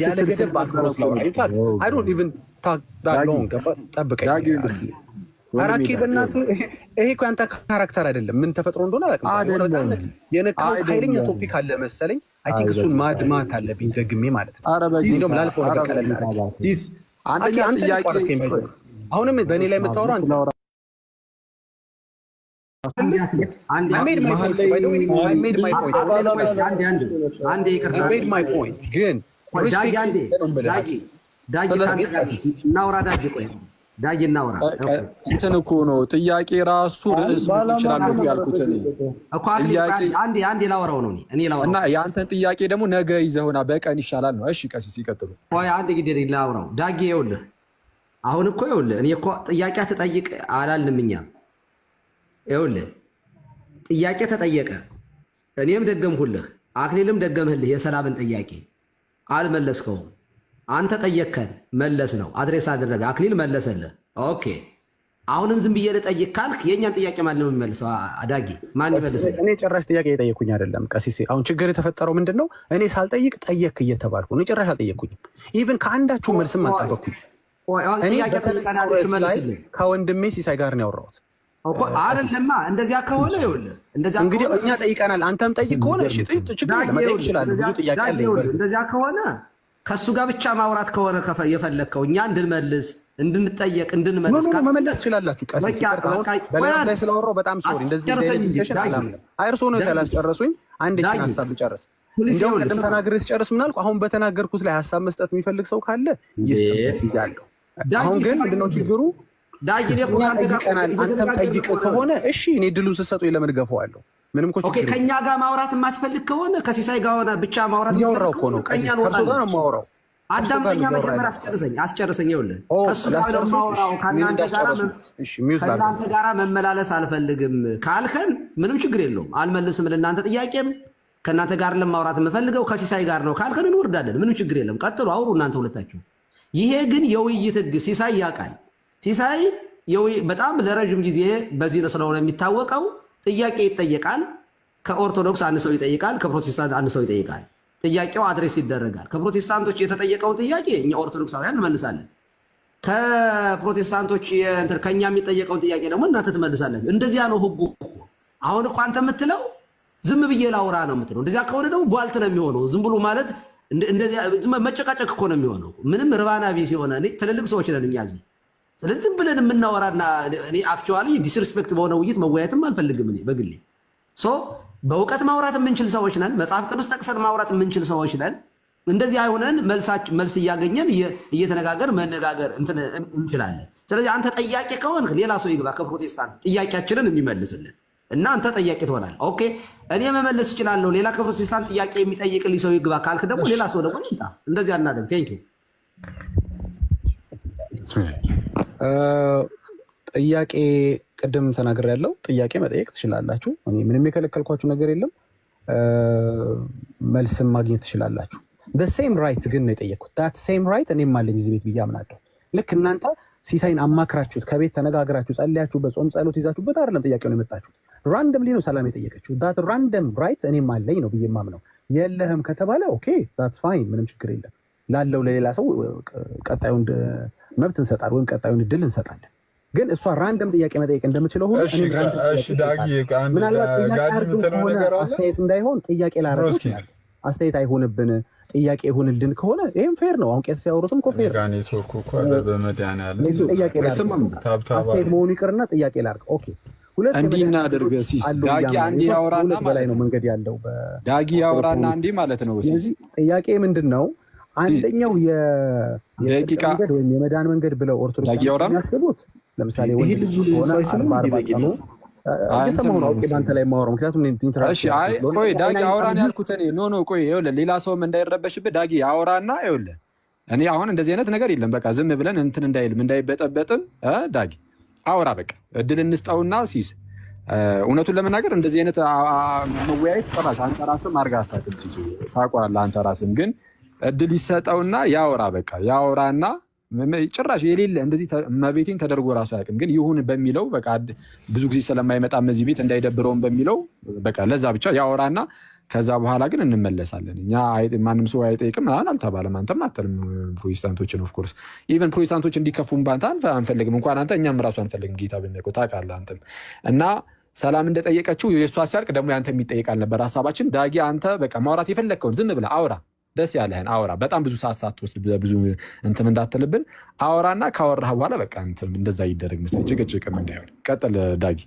ያለ ገደብ በአክብሮት ነው ያወራኸው። ኢንፋክት አይ ዶንት ኢቭን ታክ ዳት ሎንግ ጠብቀኝ። አራኪ በእናትህ ይሄ እኮ አንተ ካራክተር አይደለም። ምን ተፈጥሮ እንደሆነ አላውቅም። የነካው ኃይለኛ ቶፒክ አለ መሰለኝ። አይ ቲንክ እሱን ማድማት አለብኝ ደግሜ ማለት ነው። እንደውም ላልፈው ነገር ቀለል አድርግ። አንደኛ ጥያቄ አሁንም በእኔ ላይ የምታወራው አንተ እንትን እኮ ነው ጥያቄ ራሱ ርዕስ ይችላል ያልኩት እና የአንተን ጥያቄ ደግሞ ነገ ይዘውና በቀን ይሻላል ነው። እሺ ቀሲስ ይቀጥሉ። አንድ ጊዜ ላውራው ዳጊ። ይኸውልህ አሁን እኮ ይኸውልህ እኔ እኮ ጥያቄ ተጠይቅ አላልንም እኛ። ይኸውልህ ጥያቄ ተጠየቀ፣ እኔም ደገምሁልህ፣ አክሊልም ደገምህልህ። የሰላምን ጥያቄ አልመለስከውም። አንተ ጠየቅከን መለስ ነው፣ አድሬስ አደረገ፣ አክሊል መለሰልህ። ኦኬ አሁንም ዝም ብዬ ልጠይቅ ካልክ የእኛን ጥያቄ ማን ነው የሚመልሰው? አዳጊ ማን ይመልሰው? እኔ ጭራሽ ጥያቄ የጠየኩኝ አይደለም ቀሲሴ። አሁን ችግር የተፈጠረው ምንድነው? እኔ ሳልጠይቅ ጠየቅክ እየተባልኩ ነው። ጭራሽ አልጠየቅኩኝም። ኢቭን ከአንዳችሁ መልስም አልጠበቅኩኝ። እኔ ከወንድሜ ሲሳይ ጋር ነው ያወራሁት። አይደለማ እንደዚያ ከሆነ ይኸውልህ፣ እንደዚያ እንግዲህ እኛ ጠይቀናል፣ አንተም ጠይቅ ከሆነ እሺ ችግር መጠየቅ ይችላል። ብዙ ጥያቄ አለ። እንደዚያ ከሆነ ከሱ ጋር ብቻ ማውራት ከሆነ የፈለግከው እኛ እንድንመልስ እንድንጠየቅ እንድንመልስ መመለስ ትችላላችሁ። ቀሲስ በሌላ ላይ ስለወራሁ በጣም ሶሪ። እንደዚህ አይርሶ ነው ያላስጨረሱኝ። አንድ ችን ሀሳብ ልጨርስ። እንዲያው ቀደም ተናግሬ ስጨርስ ምን አልኩ? አሁን በተናገርኩት ላይ ሀሳብ መስጠት የሚፈልግ ሰው ካለ ይስጥልኛለሁ። አሁን ግን ምንድነው ችግሩ? አንተም ጠይቅ ከሆነ እሺ፣ እኔ ድሉን ስሰጡኝ ለምን ገፋዋለሁ? ምንም እኮ ችግር ከኛ ጋር ማውራት የማትፈልግ ከሆነ ከሲሳይ ጋር ሆነ ብቻ ማውራት እያወራሁ እኮ ነው። ከሱ ጋር ነው የማወራው። አዳምጠኛ መጀመሪያ አስጨርሰኝ። ይኸውልህ ከሱ ጋር ነው የማወራው። ከእናንተ ጋር መመላለስ አልፈልግም ካልከን ምንም ችግር የለውም፣ አልመልስም። ለእናንተ ጥያቄም ከእናንተ ጋር ለማውራት የምፈልገው ከሲሳይ ጋር ነው ካልከን እንወርዳለን። ምንም ችግር የለም፣ ቀጥሉ፣ አውሩ እናንተ ሁለታችሁ። ይሄ ግን የውይይት ህግ ሲሳይ ያውቃል። ሲሳይ በጣም ለረጅም ጊዜ በዚህ ስለሆነ የሚታወቀው ጥያቄ ይጠየቃል። ከኦርቶዶክስ አንድ ሰው ይጠይቃል፣ ከፕሮቴስታንት አንድ ሰው ይጠይቃል። ጥያቄው አድሬስ ይደረጋል። ከፕሮቴስታንቶች የተጠየቀውን ጥያቄ እኛ ኦርቶዶክሳውያን እንመልሳለን። ከፕሮቴስታንቶች ከኛ የሚጠየቀውን ጥያቄ ደግሞ እናንተ ትመልሳለን። እንደዚያ ነው ህጉ። አሁን እኮ አንተ የምትለው ዝም ብዬ ላውራ ነው የምትለው። እንደዚያ ከሆነ ደግሞ ቧልት ነው የሚሆነው። ዝም ብሎ ማለት እንደዚህ መጨቃጨቅ እኮ ነው የሚሆነው። ምንም ርባና ቢስ የሆነ ትልልቅ ሰዎች ነን እኛ እዚህ። ስለዚህ ዝም ብለን የምናወራና እኔ አክቹዋሊ ዲስሪስፔክት በሆነ ውይይት መወያየትም አልፈልግም እኔ በግሌ። በእውቀት ማውራት የምንችል ሰዎች ነን። መጽሐፍ ቅዱስ ጠቅሰን ማውራት የምንችል ሰዎች ነን። እንደዚህ አይሆነን መልስ እያገኘን እየተነጋገር መነጋገር እንችላለን። ስለዚህ አንተ ጠያቂ ከሆንክ ሌላ ሰው ይግባ ከፕሮቴስታንት ጥያቄያችንን የሚመልስልን እና አንተ ጠያቂ ትሆናል። ኦኬ እኔ መመለስ እችላለሁ። ሌላ ከፕሮቴስታንት ጥያቄ የሚጠይቅልኝ ሰው ይግባ ካልክ ደግሞ ሌላ ሰው ደግሞ ይምጣ። እንደዚህ አናደርግ። ቴንክ ዩ። ጥያቄ ቅድም ተናግሬያለሁ። ጥያቄ መጠየቅ ትችላላችሁ። እኔ ምንም የከለከልኳችሁ ነገር የለም። መልስም ማግኘት ትችላላችሁ። ሴም ራይት ግን ነው የጠየቅኩት። ዳት ሴም ራይት እኔም አለኝ እዚህ ቤት ብዬ አምናለሁ። ልክ እናንተ ሲሳይን አማክራችሁት ከቤት ተነጋግራችሁ ጸልያችሁ በጾም ጸሎት ይዛችሁበት አይደለም ጥያቄውን የመጣችሁት። ራንደምሊ ነው ሰላም የጠየቀችው። ዳት ራንደም ራይት እኔም አለኝ ነው ብዬ ማምነው። የለህም ከተባለ ኦኬ ዳትስ ፋይን፣ ምንም ችግር የለም። ላለው ለሌላ ሰው ቀጣዩን መብት እንሰጣለን ወይም ቀጣዩን እድል እንሰጣለን። ግን እሷ ራንደም ጥያቄ መጠየቅ እንደምችለው ሁሉ ምናልባት አስተያየት እንዳይሆን ጥያቄ ላረግ ይችላል። አስተያየት አይሆንብን ጥያቄ ይሁንልን ከሆነ ይሄም ፌር ነው። አሁን ቄስ ሲያወሩትም እኮ ፌር ነው። አስተያየት መሆኑ ይቅርና ጥያቄ ላርግ። ኦኬ እንዲህ እናድርግ። ሲስ ዳጊ አንዴ ያወራና በላይ ነው መንገድ ያለው ዳጊ ያወራና አንዴ ማለት ነው። ሲስ ጥያቄ ምንድነው? አንደኛው የደቂቃ መንገድ ወይም የመዳን መንገድ ብለው ኦርቶዶክስ ያስቡት ለምሳሌ ወይ ሆነ 40 ቀኑ አገሰማው ነው ባንተ ላይ ማወራው ምክንያቱም እሺ አይ ቆይ ዳጊ አወራን ያልኩት እኔ ኖ ቆይ ይኸውልህ ሌላ ሰውም እንዳይረበሽብህ ዳጊ አወራና ይኸውልህ እኔ አሁን እንደዚህ አይነት ነገር የለም በቃ ዝም ብለን እንዳይልም እንዳይበጠበጥም ዳጊ አወራ በቃ እድል እንስጠውና ሲስ እውነቱን ለመናገር እንደዚህ አይነት መወያየት ተራሽ አንተ ራስህ ማርጋታ ትንሽ ታውቃለህ አንተ ራስህም ግን እድል ይሰጠውና ያወራ በቃ ያወራና ጭራሽ የሌለ እንደዚህ መቤቴን ተደርጎ ራሱ አያውቅም። ግን ይሁን በሚለው በቃ ብዙ ጊዜ ስለማይመጣ እዚህ ቤት እንዳይደብረውም በሚለው በቃ ለዛ ብቻ ያወራና ከዛ በኋላ ግን እንመለሳለን። እኛ ማንም ሰው አይጠይቅም ምናምን አልተባለም። አንተም አትልም ፕሮቴስታንቶችን ኦፍ ኮርስ ኢቨን ፕሮቴስታንቶች እንዲከፉም ባንተ አንፈልግም እንኳን አንተ እኛም ራሱ አንፈልግም። ጌታ በሚያውቀው ታውቃለህ አንተም እና ሰላም እንደጠየቀችው የእሷ ሲያልቅ ደግሞ ያንተ የሚጠይቃል ነበር ሀሳባችን። ዳጊ አንተ በቃ ማውራት የፈለግከውን ዝም ብለህ አውራ ደስ ያለህን አውራ። በጣም ብዙ ሰዓት ሳትወስድ ብዙ እንትን እንዳትልብን አውራና ካወራህ በኋላ በቃ እንትን እንደዛ ይደረግ መሰለኝ። ጭቅጭቅም እንዳይሆን ቀጥል ዳጊ።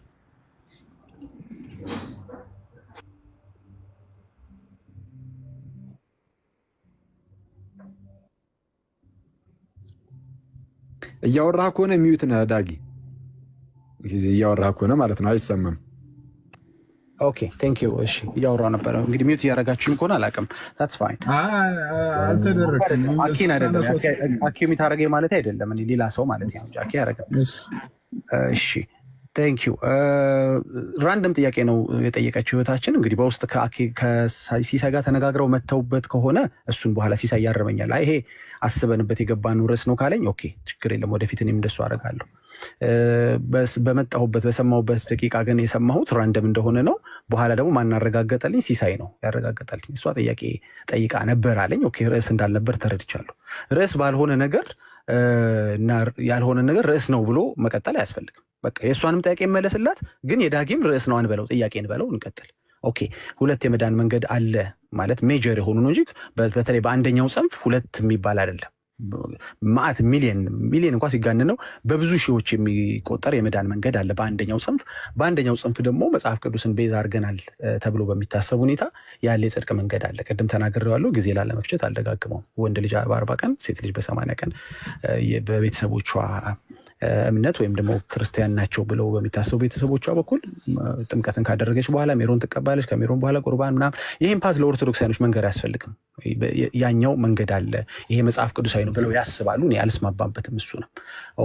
እያወራህ ከሆነ ሚዩት ነህ ዳጊ። እያወራህ ከሆነ ማለት ነው አይሰማም። ኦኬ ቴንክ ዩ። እሺ እያወራሁ ነበር እንግዲህ ሚዩት እያደረጋችሁም ከሆነ አላውቅም። ታትስ ፋይን። አልተደረክም። አኪን አይደለም አኪ የሚታረገኝ ማለት አይደለም እኔ ሌላ ሰው ማለት ነው። አኪ ያረጋል። እሺ ቴንክ ዩ። ራንደም ጥያቄ ነው የጠየቀችው ህይወታችን። እንግዲህ በውስጥ ከሲሳይ ጋር ተነጋግረው መተውበት ከሆነ እሱን በኋላ ሲሳይ ያረመኛል። አይ ይሄ አስበንበት የገባን ርዕስ ነው ካለኝ ኦኬ ችግር የለም ወደፊት እኔም እንደሱ አደርጋለሁ። በመጣሁበት በሰማሁበት ደቂቃ ግን የሰማሁት ራንደም እንደሆነ ነው። በኋላ ደግሞ ማናረጋገጠልኝ ሲሳይ ነው ያረጋገጠልኝ። እሷ ጥያቄ ጠይቃ ነበር አለኝ። ኦኬ ርዕስ እንዳልነበር ተረድቻለሁ። ርዕስ ባልሆነ ነገር እና ያልሆነ ነገር ርዕስ ነው ብሎ መቀጠል አያስፈልግም። በቃ የእሷንም ጥያቄ መለስላት፣ ግን የዳጊም ርዕስ ነው አንበለው ጥያቄ እንበለው እንቀጥል። ኦኬ ሁለት የመዳን መንገድ አለ ማለት ሜጀር የሆኑ ነው እንጂ በተለይ በአንደኛው ጽንፍ ሁለት የሚባል አይደለም። ማአት ሚሊየን እንኳን ሲጋነን ነው በብዙ ሺዎች የሚቆጠር የመዳን መንገድ አለ በአንደኛው ጽንፍ። በአንደኛው ጽንፍ ደግሞ መጽሐፍ ቅዱስን ቤዛ አድርገናል ተብሎ በሚታሰብ ሁኔታ ያለ የጽድቅ መንገድ አለ። ቅድም ተናግሬዋለሁ፣ ጊዜ ላለመፍጀት አልደጋግመውም። ወንድ ልጅ በ40 ቀን ሴት ልጅ በ80 ቀን በቤተሰቦቿ እምነት ወይም ደግሞ ክርስቲያን ናቸው ብለው በሚታሰቡ ቤተሰቦቿ በኩል ጥምቀትን ካደረገች በኋላ ሜሮን ትቀባለች። ከሜሮን በኋላ ቁርባን ምናምን። ይህም ፓዝ ለኦርቶዶክሳውያኖች መንገድ አያስፈልግም። ያኛው መንገድ አለ ይሄ መጽሐፍ ቅዱሳዊ ነው ብለው ያስባሉ። እኔ አልስማማበትም። እሱ ነው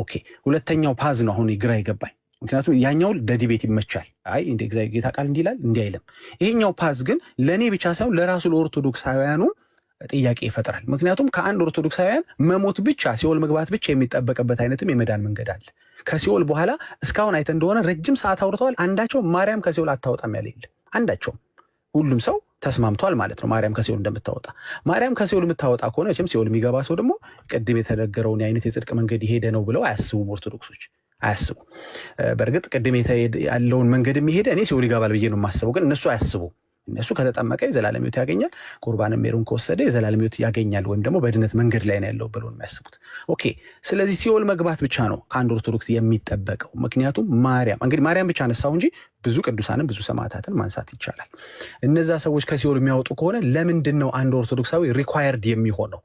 ኦኬ። ሁለተኛው ፓዝ ነው አሁን ግራ ይገባኝ። ምክንያቱም ያኛው ለዲቤት ይመቻል። አይ እንደ እግዚአብሔር ጌታ ቃል እንዲህ ይላል እንዲህ አይልም። ይሄኛው ፓዝ ግን ለእኔ ብቻ ሳይሆን ለራሱ ለኦርቶዶክሳውያኑ ጥያቄ ይፈጥራል። ምክንያቱም ከአንድ ኦርቶዶክሳውያን መሞት ብቻ ሲኦል መግባት ብቻ የሚጠበቅበት አይነትም የመዳን መንገድ አለ። ከሲኦል በኋላ እስካሁን አይተ እንደሆነ ረጅም ሰዓት አውርተዋል። አንዳቸው ማርያም ከሲኦል አታወጣም ያለ የለ። አንዳቸውም። ሁሉም ሰው ተስማምቷል ማለት ነው ማርያም ከሲኦል እንደምታወጣ። ማርያም ከሲኦል የምታወጣ ከሆነ መቼም ሲኦል የሚገባ ሰው ደግሞ ቅድም የተነገረውን አይነት የጽድቅ መንገድ ይሄደ ነው ብለው አያስቡም ኦርቶዶክሶች አያስቡ። በእርግጥ ቅድም ያለውን መንገድ የሚሄደ እኔ ሲኦል ይገባል ብዬ ነው የማስበው፣ ግን እነሱ አያስቡ። እነሱ ከተጠመቀ የዘላለም ሕይወት ያገኛል፣ ቁርባንም ሜሮን ከወሰደ የዘላለም ሕይወት ያገኛል ወይም ደግሞ በድነት መንገድ ላይ ነው ያለው ብለው የሚያስቡት። ኦኬ ስለዚህ ሲኦል መግባት ብቻ ነው ከአንድ ኦርቶዶክስ የሚጠበቀው። ምክንያቱም ማርያም ብቻ አነሳው እንጂ ብዙ ቅዱሳንን ብዙ ሰማዕታትን ማንሳት ይቻላል። እነዛ ሰዎች ከሲኦል የሚያወጡ ከሆነ ለምንድን ነው አንድ ኦርቶዶክሳዊ ሪኳየርድ የሚሆነው?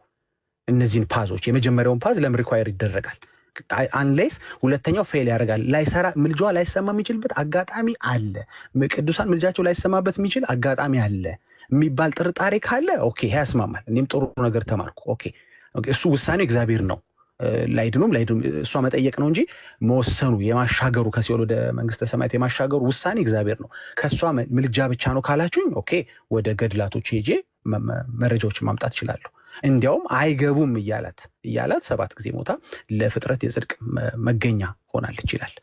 እነዚህን ፓዞች የመጀመሪያውን ፓዝ ለምን ሪኳየር ይደረጋል? አንሌስ ሁለተኛው ፌል ያደርጋል። ምልጃዋ ላይሰማ የሚችልበት አጋጣሚ አለ። ቅዱሳን ምልጃቸው ላይሰማበት የሚችል አጋጣሚ አለ የሚባል ጥርጣሬ ካለ ኦኬ ያስማማል። እኔም ጥሩ ነገር ተማርኩ። ኦኬ እሱ ውሳኔ እግዚአብሔር ነው። ላይድኑም እሷ መጠየቅ ነው እንጂ መወሰኑ የማሻገሩ ከሲኦል ወደ መንግስተ ሰማያት የማሻገሩ ውሳኔ እግዚአብሔር ነው። ከእሷ ምልጃ ብቻ ነው ካላችሁኝ ኦኬ ወደ ገድላቶች ሄጄ መረጃዎችን ማምጣት እችላለሁ። እንዲያውም አይገቡም እያላት 7 ጊዜ ሞታ ለፍጥረት የጽድቅ መገኛ ሆናለች ይላል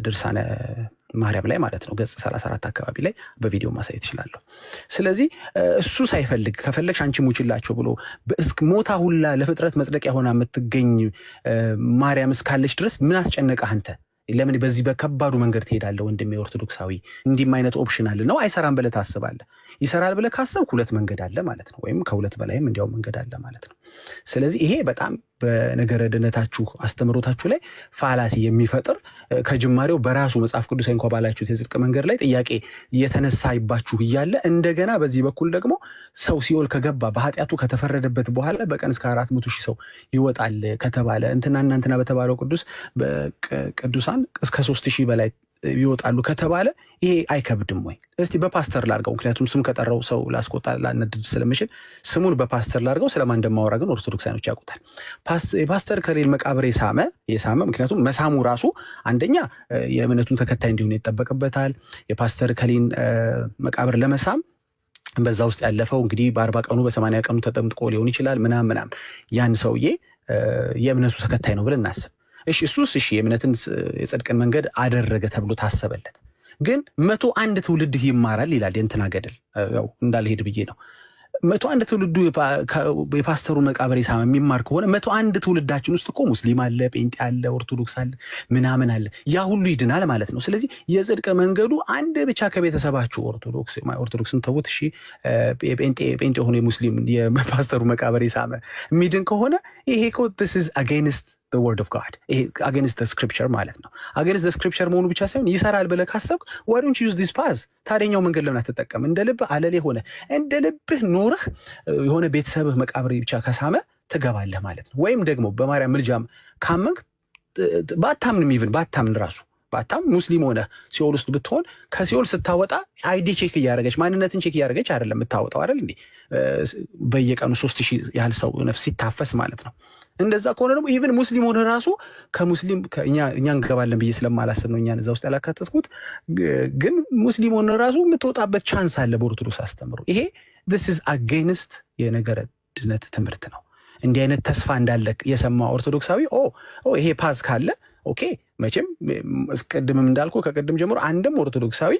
ድርሳነ ማርያም ላይ ማለት ነው። ገጽ 34 አካባቢ ላይ በቪዲዮ ማሳየት እችላለሁ። ስለዚህ እሱ ሳይፈልግ ከፈለግሽ አንቺ ሙችላቸው ብሎ ሞታ ሁላ ለፍጥረት መጽደቂያ ሆና የምትገኝ ማርያም እስካለች ድረስ ምን አስጨነቀህ አንተ? ለምን በዚህ በከባዱ መንገድ ትሄዳለህ? ወንድሜ ኦርቶዶክሳዊ እንዲህም አይነት ኦፕሽን አለ ነው። አይሰራም ብለህ ታስባለህ። ይሰራል ብለህ ካሰብክ 2 መንገድ አለ ማለት ነው፣ ወይም ከ2 በላይም እንዲያው መንገድ አለ ማለት ነው። ስለዚህ ይሄ በጣም በነገረ ድነታችሁ አስተምሮታችሁ ላይ ፋላሲ የሚፈጥር ከጅማሬው በራሱ መጽሐፍ ቅዱስ እንኳን ባላችሁት የጽድቅ መንገድ ላይ ጥያቄ እየተነሳይባችሁ እያለ እንደገና በዚህ በኩል ደግሞ ሰው ሲኦል ከገባ በኃጢአቱ ከተፈረደበት በኋላ በቀን እስከ 400,000 ሰው ይወጣል ከተባለ እንትና በተባለው ቅዱሳን እስከ 3,000 በላይ ይወጣሉ ከተባለ ይሄ አይከብድም ወይ? እስቲ በፓስተር ላርገው፣ ምክንያቱም ስም ከጠራው ሰው ላስቆጣ ላነድድ ስለምችል ስሙን በፓስተር ላርገው። ስለማን እንደማወራ ግን ኦርቶዶክሳኖች ያውቁታል። የፓስተር ከሌል መቃብር የሳመ ምክንያቱም መሳሙ ራሱ አንደኛ የእምነቱን ተከታይ እንዲሆን ይጠበቅበታል። የፓስተር ከሌን መቃብር ለመሳም በዛ ውስጥ ያለፈው እንግዲህ በ40 ቀኑ በ80 ቀኑ ተጠምጥቆ ሊሆን ይችላል ምናምን ያን ሰውዬ የእምነቱ ተከታይ ነው ብለን እናስብ። እሺ የእምነትን የጽድቅን መንገድ አደረገ ተብሎ ታሰበለት። ግን 101 ትውልድ ይማራል ይላል የእንትና ገድል። ያው እንዳልሄድ ብዬ ነው። 101 ትውልዱ የፓስተሩ መቃብር የሳመ የሚማር ከሆነ 101 ትውልዳችን ውስጥ እኮ ሙስሊም አለ፣ ጴንጤ አለ፣ ኦርቶዶክስ አለ፣ ምናምን አለ። ያ ሁሉ ይድናል ማለት ነው። ስለዚህ የጽድቅ መንገዱ አንድ ብቻ ከቤተሰባችሁ ኦርቶዶክስን ተውት፣ እሺ ጴንጤ የሆነ ሙስሊም የፓስተሩ መቃብር የሳመ የሚድን ከሆነ ይሄ እኮ this is against the word of God፣ ይሄ against the scripture ማለት ነው። against the scripture መሆኑ ብቻ ሳይሆን ይሰራል ብለህ ካሰብክ why don't you use this path? ታዲያኛው መንገድ ለምን አትጠቀም? እንደ ልብህ አለሌ ሆነ እንደ ልብህ ኖርህ የሆነ ቤተሰብህ መቃብር ብቻ ከሳመ ትገባለህ ማለት ነው። ወይም ደግሞ በማርያም ምልጃም ካመንክ ባታምን ራሱ ሙስሊም ሆነ ሲኦል ውስጥ ብትሆን ከሲኦል ስታወጣ አይዲ ቼክ እያደረገች ማንነትን ቼክ እያደረገች አይደለም የምታወጣው አይደል እንዴ? በየቀኑ 3,000 ያህል ሰው ነፍስ ሲታፈስ ማለት ነው። እንደዛ ከሆነ ደግሞ ኢቭን ሙስሊም ሆነ ራሱ ከሙስሊም እኛ እንገባለን ብዬ ስለማላስብ ነው እኛን እዛ ውስጥ ያላካተትኩት። ግን ሙስሊም ሆነ ራሱ የምትወጣበት ቻንስ አለ በኦርቶዶክስ አስተምሮ። ይሄ this is against የነገረ ድነት ትምህርት ነው። እንዲህ አይነት ተስፋ እንዳለ የሰማ ኦርቶዶክሳዊ ይሄ ፓዝ ካለ ኦኬ መቼም ቅድምም እንዳልኩ ከቅድም ጀምሮ አንድም ኦርቶዶክሳዊ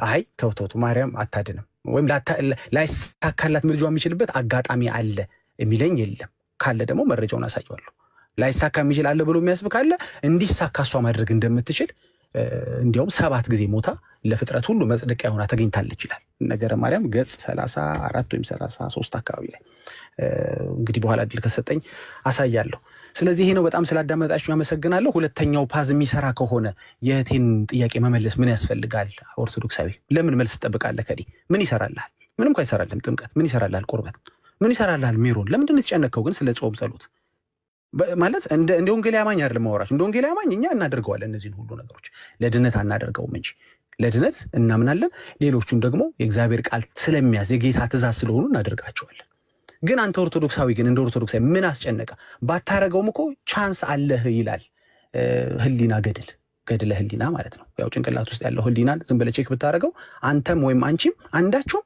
አይ ተውተውቱ ማርያም አታድንም ወይም ላይሳካላት ምልጃዋ የሚችልበት አጋጣሚ አለ የሚለኝ የለም። ካለ ደግሞ መረጃውን አሳየዋለሁ። ላይሳካ የሚችል አለ ብሎ የሚያስብ ካለ እንዲሳካ እሷ ማድረግ እንደምትችል እንዲያውም 7 ጊዜ ሞታ ለፍጥረት ሁሉ መጽደቂያ ሆና ተገኝታለች ይላል ነገረ ማርያም ገጽ 34 ወይም 33 አካባቢ ላይ። እንግዲህ በኋላ እድል ከሰጠኝ አሳያለሁ። ስለዚህ ይሄ ነው። በጣም ስላዳመጣችሁ አመሰግናለሁ። ሁለተኛው ፓዝ የሚሰራ ከሆነ የእህቴን ጥያቄ መመለስ ምን ያስፈልጋል? ኦርቶዶክሳዊ ለምን መልስ ትጠብቃለህ? ከዲ ምን ይሰራልሃል? ምንም እንኳን አይሰራልህም። ጥምቀት ምን ይሰራልሃል? ቁርበት ምን ይሰራልሃል? ሜሮን ለምንድን ነው የተጨነቀው? ግን ስለ ጾም ጸሎት ማለት እንደ ወንጌል አማኝ አይደለም ማወራሽ። እንደ ወንጌል አማኝ እኛ እናደርገዋለን እነዚህን ሁሉ ነገሮች፣ ለድነት አናደርገውም እንጂ ለድነት እናምናለን። ሌሎቹም ደግሞ የእግዚአብሔር ቃል ስለሚያዝ የጌታ ትእዛዝ ስለሆኑ እናደርጋቸዋለን። ግን አንተ ኦርቶዶክሳዊ ግን እንደ ኦርቶዶክሳዊ ምን አስጨነቀ? ባታረገውም እኮ ቻንስ አለህ ይላል ህሊና ገድለ ህሊና ማለት ነው። ያው ጭንቅላት ውስጥ ያለው ህሊናን ዝም ብለህ ቼክ ብታረገው አንተም ወይም አንቺም አንዳችሁም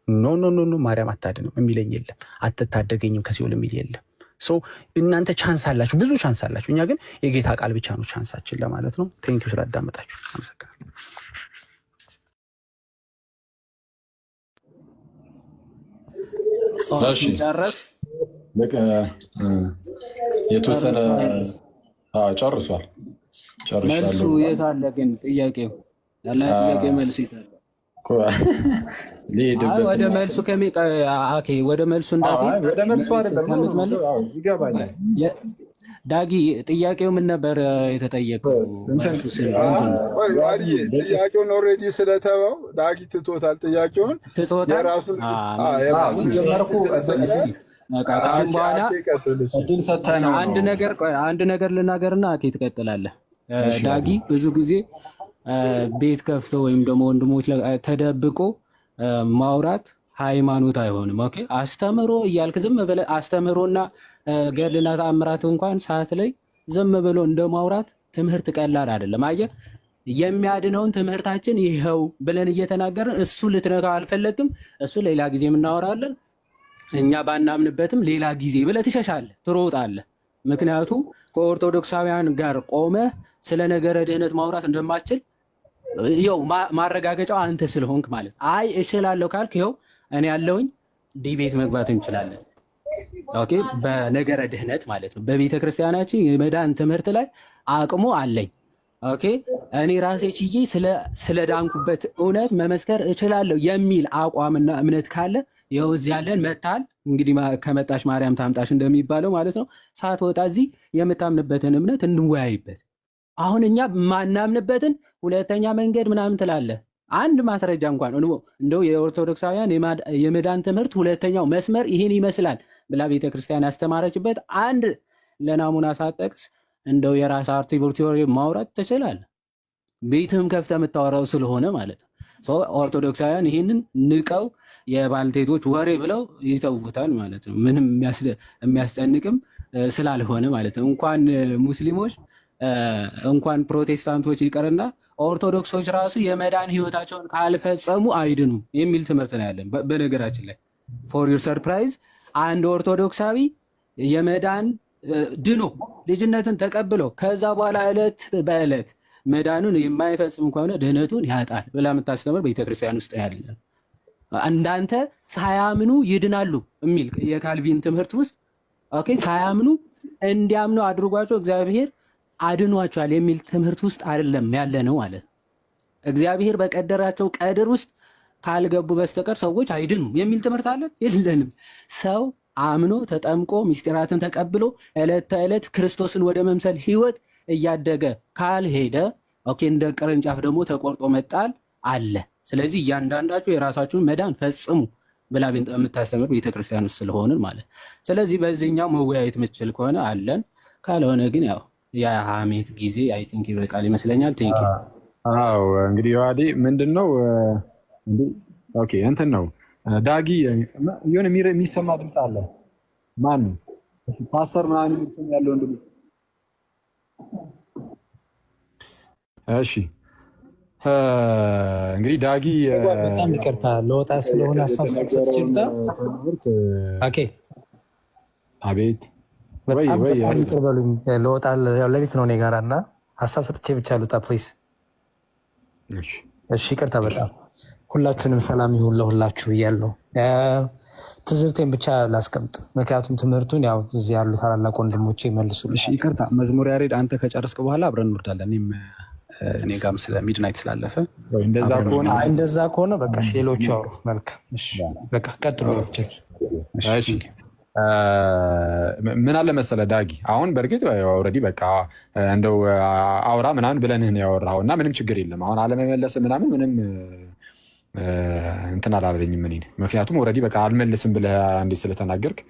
ኖ ማርያም አታድንም የሚለኝ የለም፣ አትታደገኝም ከሲኦል የሚል የለም። እናንተ ቻንስ አላችሁ፣ ብዙ ቻንስ አላችሁ። እኛ ግን የጌታ ቃል ብቻ ነው ቻንሳችን ለማለት ነው። ቴንኪው ስላዳመጣችሁ አመሰግናለሁ። ጨረስ የተወሰነ ጨርሷል። መልሱ የት አለ ግን? ጥያቄው ያለ ጥያቄ መልስ የት አለ? ወደ መልሱ ወደ መልሱ እንዳትሄድ ወደ መልሱ አይደለም ከምትመልስ ይገባኛል። ዳጊ ጥያቄው ምን ነበር የተጠየቀው? ጥያቄውን ኦልሬዲ ስለተወው ዳጊ ትቶታል። ጥያቄውን የራሱን ጀመርኩ። ከአሁን በኋላ እድል ሰጥተህ ነው። አንድ ነገር ልናገርና አኬ ትቀጥላለህ። ዳጊ ብዙ ጊዜ ቤት ከፍቶ ወይም ደግሞ ወንድሞች ተደብቆ ማውራት ሃይማኖት አይሆንም። ኦኬ አስተምሮ እያልክ ዝም ብለህ አስተምሮና ገድልና ተአምራት እንኳን ሰዓት ላይ ዝም ብሎ እንደማውራት ትምህርት ቀላል አይደለም። አየህ የሚያድነውን ትምህርታችን ይኸው ብለን እየተናገርን እሱ ልትነካው አልፈለግም። እሱ ሌላ ጊዜ የምናወራለን፣ እኛ ባናምንበትም ሌላ ጊዜ ብለህ ትሸሻለህ፣ ትሮጣለህ። ምክንያቱም ከኦርቶዶክሳውያን ጋር ቆመህ ስለ ነገረ ድህነት ማውራት እንደማትችል ይኸው ማረጋገጫው አንተ ስለሆንክ ማለት አይ እችላለሁ ካልክ ይኸው እኔ ያለውኝ ዲቤት መግባት እንችላለን። ኦኬ በነገረ ድህነት ማለት ነው። በቤተ ክርስቲያናችን የመዳን ትምህርት ላይ አቅሙ አለኝ። ኦኬ እኔ ራሴ ችዬ ስለ ዳንኩበት እውነት መመስከር እችላለሁ የሚል አቋምና እምነት ካለ ይኸው እዚህ ያለን መታል። እንግዲህ ከመጣሽ ማርያም ታምጣሽ እንደሚባለው ማለት ነው። ሳትወጣ እዚህ የምታምንበትን እምነት እንወያይበት። አሁን እኛ ማናምንበትን ሁለተኛ መንገድ ምናምን ትላለህ። አንድ ማስረጃ እንኳን እንደው የኦርቶዶክሳውያን የመዳን ትምህርት ሁለተኛው መስመር ይህን ይመስላል ብላ ቤተክርስቲያን ያስተማረችበት አንድ ለናሙና ሳጠቅስ እንደው የራስ አርቲክል ቲዮሪ ማውራት ትችላለህ። ቤትህም ከፍተህ የምታወራው ስለሆነ ማለት ነው። ኦርቶዶክሳውያን ይህንን ንቀው የባልቴቶች ወሬ ብለው ይተውታል ማለት ነው። ምንም የሚያስጨንቅም ስላልሆነ ማለት ነው። እንኳን ሙስሊሞች እንኳን ፕሮቴስታንቶች ይቀርና ኦርቶዶክሶች ራሱ የመዳን ህይወታቸውን ካልፈጸሙ አይድኑም የሚል ትምህርት ነው ያለን። በነገራችን ላይ ፎር ዩር ሰርፕራይዝ አንድ ኦርቶዶክሳዊ የመዳን ድኖ ልጅነትን ተቀብሎ ከዛ በኋላ ዕለት በዕለት መዳኑን የማይፈጽም ከሆነ ድህነቱን ያጣል ብላ የምታስተምር ቤተክርስቲያን ውስጥ ያለን። እንዳንተ ሳያምኑ ይድናሉ የሚል የካልቪን ትምህርት ውስጥ ኦኬ ሳያምኑ እንዲያምኑ አድርጓቸው እግዚአብሔር አድኗቸዋል የሚል ትምህርት ውስጥ አይደለም ያለ ነው ማለት። እግዚአብሔር በቀደራቸው ቀድር ውስጥ ካልገቡ በስተቀር ሰዎች አይድኑም የሚል ትምህርት አለ የለንም። ሰው አምኖ ተጠምቆ ምስጢራትን ተቀብሎ ዕለት ተዕለት ክርስቶስን ወደ መምሰል ህይወት እያደገ ካልሄደ ኦኬ እንደ ቅርንጫፍ ደግሞ ተቆርጦ መጣል አለ። ስለዚህ እያንዳንዳችሁ የራሳችሁን መዳን ፈጽሙ ብላ የምታስተምር ቤተክርስቲያን ውስጥ ስለሆንን ማለት። ስለዚህ በዚህኛው መወያየት የምትችል ከሆነ አለን፣ ካልሆነ ግን ያው የሐሜት ጊዜ አይ ቲንክ ይበቃል ይመስለኛል። ቴንክ ዩ። አዎ እንግዲህ ዮሐዴ ምንድነው ኦኬ እንትን ነው ዳጊ የሆነ የሚሰማ ድምፅ አለ። ማን ፓስተር ምናምን የሚሰማ ያለው እንዴ? እሺ እንግዲህ ዳጊ በጣም ይቅርታ ለወጣ ስለሆነ ሀሳብ ሰጥቼልታ። ኦኬ አቤት በጣም ይቅር በሉኝ። ለወጣ ሌሊት ነው እኔ ጋር እና ሀሳብ ሰጥቼ ብቻ ልውጣ ፕሊዝ። እሺ ይቅርታ በጣም ሁላችሁንም ሰላም ይሁን ለሁላችሁ እያለሁ ትዝብቴን ብቻ ላስቀምጥ፣ ምክንያቱም ትምህርቱን ያው እዚህ ያሉ ታላላቅ ወንድሞቼ ይመልሱልኝ። እሺ ይቅርታ መዝሙር ያሬድ አንተ ከጨረስክ በኋላ አብረን እንወርዳለን። እኔ ጋርም ስለ ሚድናይት ስላለፈ እንደዛ ከሆነ በቃ ሌሎቹ አውሩ። መልካም እሺ በቃ ቀጥሉ። እሺ ምን አለ መሰለ ዳጊ፣ አሁን በእርግጥ ኦልሬዲ በቃ እንደው አውራ ምናምን ብለንህ ነው ያወራኸው እና ምንም ችግር የለም። አሁን አለመመለስ ምናምን ምንም እንትን አላለኝም እኔ። ምክንያቱም ኦልሬዲ በቃ አልመልስም ብለህ እንዴት ስለተናገርክ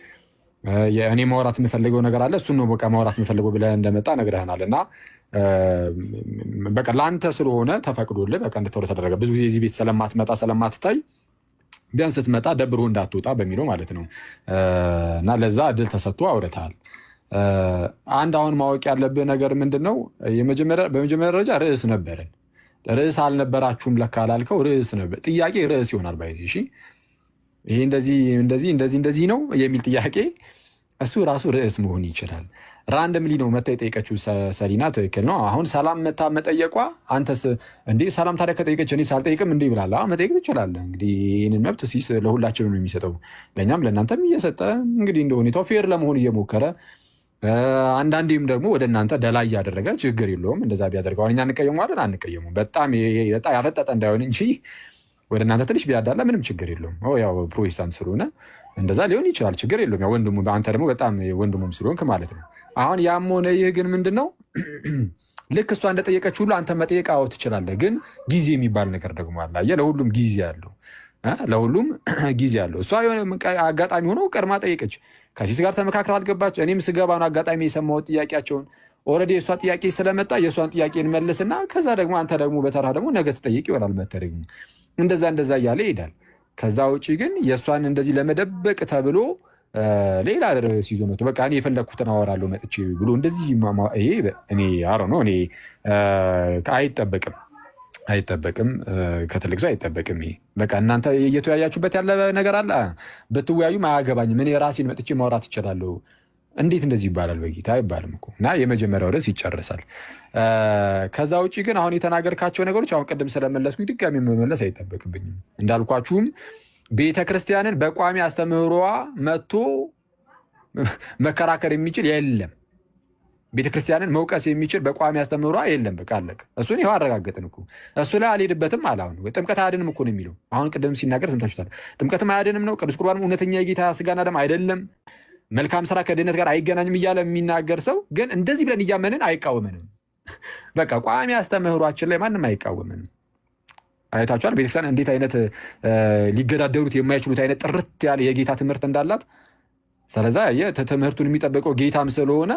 እኔ ማውራት የምፈልገው ነገር አለ እሱን ነው በቃ ማውራት የምፈልገው ብለህ እንደመጣ ነግረህናል እና በቃ ለአንተ ስለሆነ ተፈቅዶልህ በቃ እንድትወረ ተደረገ። ብዙ ጊዜ እዚህ ቤት ስለማትመጣ ስለማትታይ ቢያንስ ስትመጣ ደብሮ እንዳትወጣ በሚለው ማለት ነው እና ለዛ እድል ተሰጥቶ አውርተሃል። አንድ አሁን ማወቅ ያለብህ ነገር ምንድን ነው? በመጀመሪያ ደረጃ ርዕስ ነበረን። ርዕስ አልነበራችሁም ለካ ላልከው ርዕስ ነበር። ጥያቄ ርዕስ ይሆናል ባይዚ። እሺ ይሄ እንደዚህ ነው የሚል ጥያቄ እሱ ራሱ ርዕስ መሆን ይችላል። ራንደምሊ ነው መታ የጠየቀችው ሰሊና፣ ትክክል ነው። አሁን ሰላም መታ መጠየቋ አንተስ እንዴ ሰላም ታዲያ ከጠየቀች እኔ ሳልጠይቅም እንዴ ብላላ መጠየቅ ትችላለህ። እንግዲህ ይህንን መብት ሲስ ለሁላችንም ነው የሚሰጠው፣ ለእኛም ለእናንተም እየሰጠ እንግዲህ እንደ ሁኔታው ፌር ለመሆን እየሞከረ አንዳንዴም ደግሞ ወደ እናንተ ደላ እያደረገ ችግር የለውም እንደዛ ቢያደርገው እኛ እንቀየመዋለን አንቀየሙም። በጣም ያፈጠጠ እንዳይሆን እንጂ ወደ እናንተ ትንሽ ቢያዳላ ምንም ችግር የለውም። ያው ፕሮቴስታንት ስለሆነ እንደዛ ሊሆን ይችላል፣ ችግር የለውም። ያው ወንድሙ አንተ ደግሞ በጣም ወንድሙም ስለሆንክ ማለት ነው። አሁን ያም ሆነ ይህ ግን ምንድነው ልክ እሷ እንደጠየቀች ሁሉ አንተ መጠየቅ ትችላለህ። ግን ጊዜ የሚባል ነገር ደግሞ አለ። ለሁሉም ጊዜ አለው፣ ለሁሉም ጊዜ አለው። እሷ የሆነ አጋጣሚ ሆኖ ቀድማ ጠየቀች፣ ከሲስ ጋር ተመካክራ አልገባች። እኔም ስገባ ነው አጋጣሚ የሰማሁት ጥያቄያቸውን። ኦልሬዲ የእሷ ጥያቄ ስለመጣ የእሷን ጥያቄ እንመልስና ከዛ ደግሞ አንተ ደግሞ በተራ ደግሞ ነገ ትጠይቅ ይሆናል። ደግሞ እንደዛ እያለ ይሄዳል። ከዛ ውጭ ግን የእሷን እንደዚህ ለመደበቅ ተብሎ ሌላ ሲዞ መጥቶ በቃ እኔ የፈለግኩትን አወራለሁ መጥቼ ብሎ እንደዚህ ይሄ እኔ ነው እኔ አይጠበቅም፣ ከትልቅ ሰው አይጠበቅም። ይሄ በቃ እናንተ እየተወያያችሁበት ያለ ነገር አለ፣ ብትወያዩም አያገባኝም። እኔ ራሴን መጥቼ ማውራት እችላለሁ። እንዴት እንደዚህ ይባላል? በጌታ አይባልም እኮ። እና የመጀመሪያው ርዕስ ይጨርሳል። ከዛ ውጭ ግን አሁን የተናገርካቸው ነገሮች አሁን ቅድም ስለመለስኩ ድጋሚ መመለስ አይጠበቅብኝም። እንዳልኳችሁም ቤተክርስቲያንን በቋሚ አስተምህሮዋ መጥቶ መከራከር የሚችል የለም። ቤተክርስቲያንን መውቀስ የሚችል በቋሚ አስተምህሮዋ የለም። በቃ አለቀ። እሱን ይኸው አረጋገጥን እኮ። እሱ ላይ አልሄድበትም አለ። አሁን ጥምቀት አያድንም እኮ ነው የሚለው። አሁን ቅድም ሲናገር ሰምታችሁታል። ጥምቀትም አያድንም ነው። ቅዱስ ቁርባንም እውነተኛ የጌታ ስጋና ደም አይደለም። መልካም ስራ ከድህነት ጋር አይገናኝም እያለ የሚናገር ሰው ግን እንደዚህ ብለን እያመንን አይቃወመንም። በቃ ቋሚ አስተምህሯችን ላይ ማንም አይቃወመንም። አይታችኋል ቤተክርስቲያን እንዴት አይነት ሊገዳደሩት የማይችሉት አይነት ጥርት ያለ የጌታ ትምህርት እንዳላት። ስለዛ ትምህርቱን የሚጠብቀው ጌታም ስለሆነ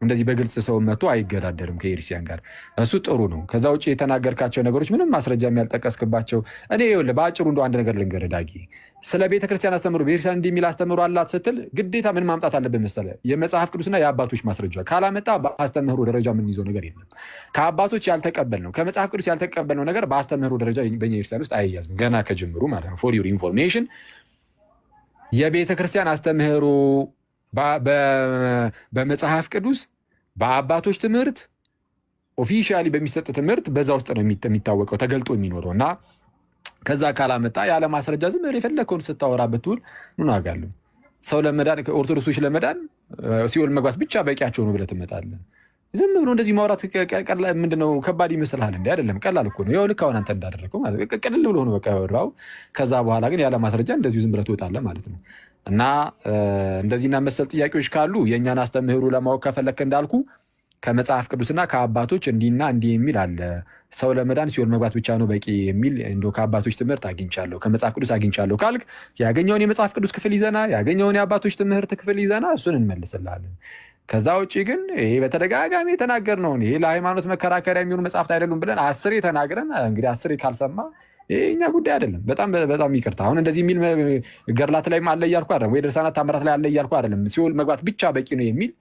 እንደዚህ በግልጽ ሰው መጥቶ አይገዳደርም ከኤርሲያን ጋር። እሱ ጥሩ ነው። ከዛ ውጭ የተናገርካቸው ነገሮች ምንም ማስረጃ ያልጠቀስክባቸው። እኔ በአጭሩ እንደ አንድ ነገር ልንገርህ ዳጊ፣ ስለ ቤተክርስቲያን አስተምሮ ቤተክርስቲያን እንዲህ የሚል አስተምሮ አላት ስትል ግዴታ ምን ማምጣት አለብን መሰለህ? የመጽሐፍ ቅዱስና የአባቶች ማስረጃ ካላመጣ በአስተምህሮ ደረጃ የምንይዘው ነገር የለም። ከአባቶች ያልተቀበልነው ከመጽሐፍ ቅዱስ ያልተቀበልነው ነገር በአስተምህሮ ደረጃ በኛ ቤተክርስቲያን ውስጥ አይያዝም ገና ከጅምሩ ማለት ነው። ፎር ዩር ኢንፎርሜሽን የቤተክርስቲያን አስተምህሮ በመጽሐፍ ቅዱስ በአባቶች ትምህርት ኦፊሻሊ በሚሰጥ ትምህርት በዛ ውስጥ ነው የሚታወቀው ተገልጦ የሚኖረው። እና ከዛ ካላመጣ ያለ ማስረጃ ዝም ብለህ የፈለከውን ስታወራ ብትውል ምን ዋጋ አለው? ሰው ለመዳን ኦርቶዶክሶች ለመዳን ሲኦል መግባት ብቻ በቂያቸው ነው ብለህ ትመጣለህ። ዝም ብሎ እንደዚህ ማውራት ምንድነው ከባድ ይመስልሃል? እንዴ አይደለም፣ ቀላል እኮ ነው። ያው ልክ አሁን አንተ እንዳደረገው ማለት ቀለል ብሎ ነው በቃ ያወራው። ከዛ በኋላ ግን ያለ ማስረጃ እንደዚሁ ዝም ብለህ ትወጣለህ ማለት ነው። እና እንደዚህና መሰል ጥያቄዎች ካሉ የእኛን አስተምህሮ ለማወቅ ከፈለክ እንዳልኩ ከመጽሐፍ ቅዱስና ከአባቶች እንዲህና እንዲህ የሚል አለ። ሰው ለመዳን ሲኦል መግባት ብቻ ነው በቂ የሚል እንደው ከአባቶች ትምህርት አግኝቻለሁ ከመጽሐፍ ቅዱስ አግኝቻለሁ ካልክ ያገኘውን የመጽሐፍ ቅዱስ ክፍል ይዘና ያገኘውን የአባቶች ትምህርት ክፍል ይዘና እሱን እንመልስልሃለን። ከዛ ውጭ ግን ይሄ በተደጋጋሚ የተናገርነው ይሄ ለሃይማኖት መከራከሪያ የሚሆኑ መጽሐፍት አይደሉም ብለን 10 ተናግረን እንግዲህ 10 ካልሰማ የኛ ጉዳይ አይደለም። በጣም ይቅርታ። አሁን እንደዚህ የሚል ገርላት ላይ አለ እያልኩ አይደለም፣ ወይ ድርሳናት ታምራት ላይ አለ እያልኩ አይደለም። ሲኦል መግባት ብቻ በቂ ነው የሚል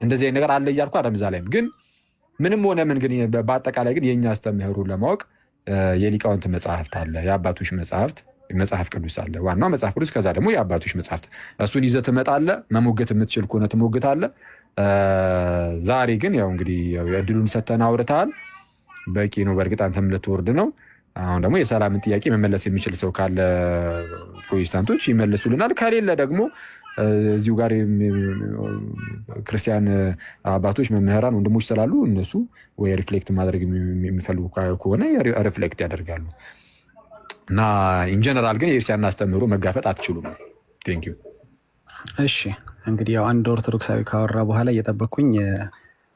እንደዚህ ነገር አለ እያልኩ አይደለም። እዛ ላይም ግን ምንም ሆነ ምን ግን በአጠቃላይ ግን የኛ አስተምህሮ ለማወቅ የሊቃውንት መጽሐፍት አለ፣ የአባቶች መጽሐፍ ቅዱስ አለ፣ ዋናው መጽሐፍ ቅዱስ። ከዛ ደግሞ የአባቶች መጽሐፍት እሱን ይዘህ ትመጣለህ። መሞገት የምትችል ከሆነ ትሞግታለህ። ዛሬ ግን ያው እንግዲህ እድሉን ሰተን አውርተሃል፣ በቂ ነው። በእርግጥ አንተም ልትወርድ ነው። አሁን ደግሞ የሰላምን ጥያቄ መመለስ የሚችል ሰው ካለ ፕሮቴስታንቶች ይመልሱልናል። ከሌለ ደግሞ እዚሁ ጋር ክርስቲያን አባቶች መምህራን ወንድሞች ስላሉ እነሱ ወይ ሪፍሌክት ማድረግ የሚፈልጉ ከሆነ ሪፍሌክት ያደርጋሉ። እና ኢንጀነራል ግን የክርስቲያን አስተምህሮ መጋፈጥ አትችሉም። ቴንክ ዩ። እሺ እንግዲህ ያው አንድ ኦርቶዶክሳዊ ካወራ በኋላ እየጠበቅኩኝ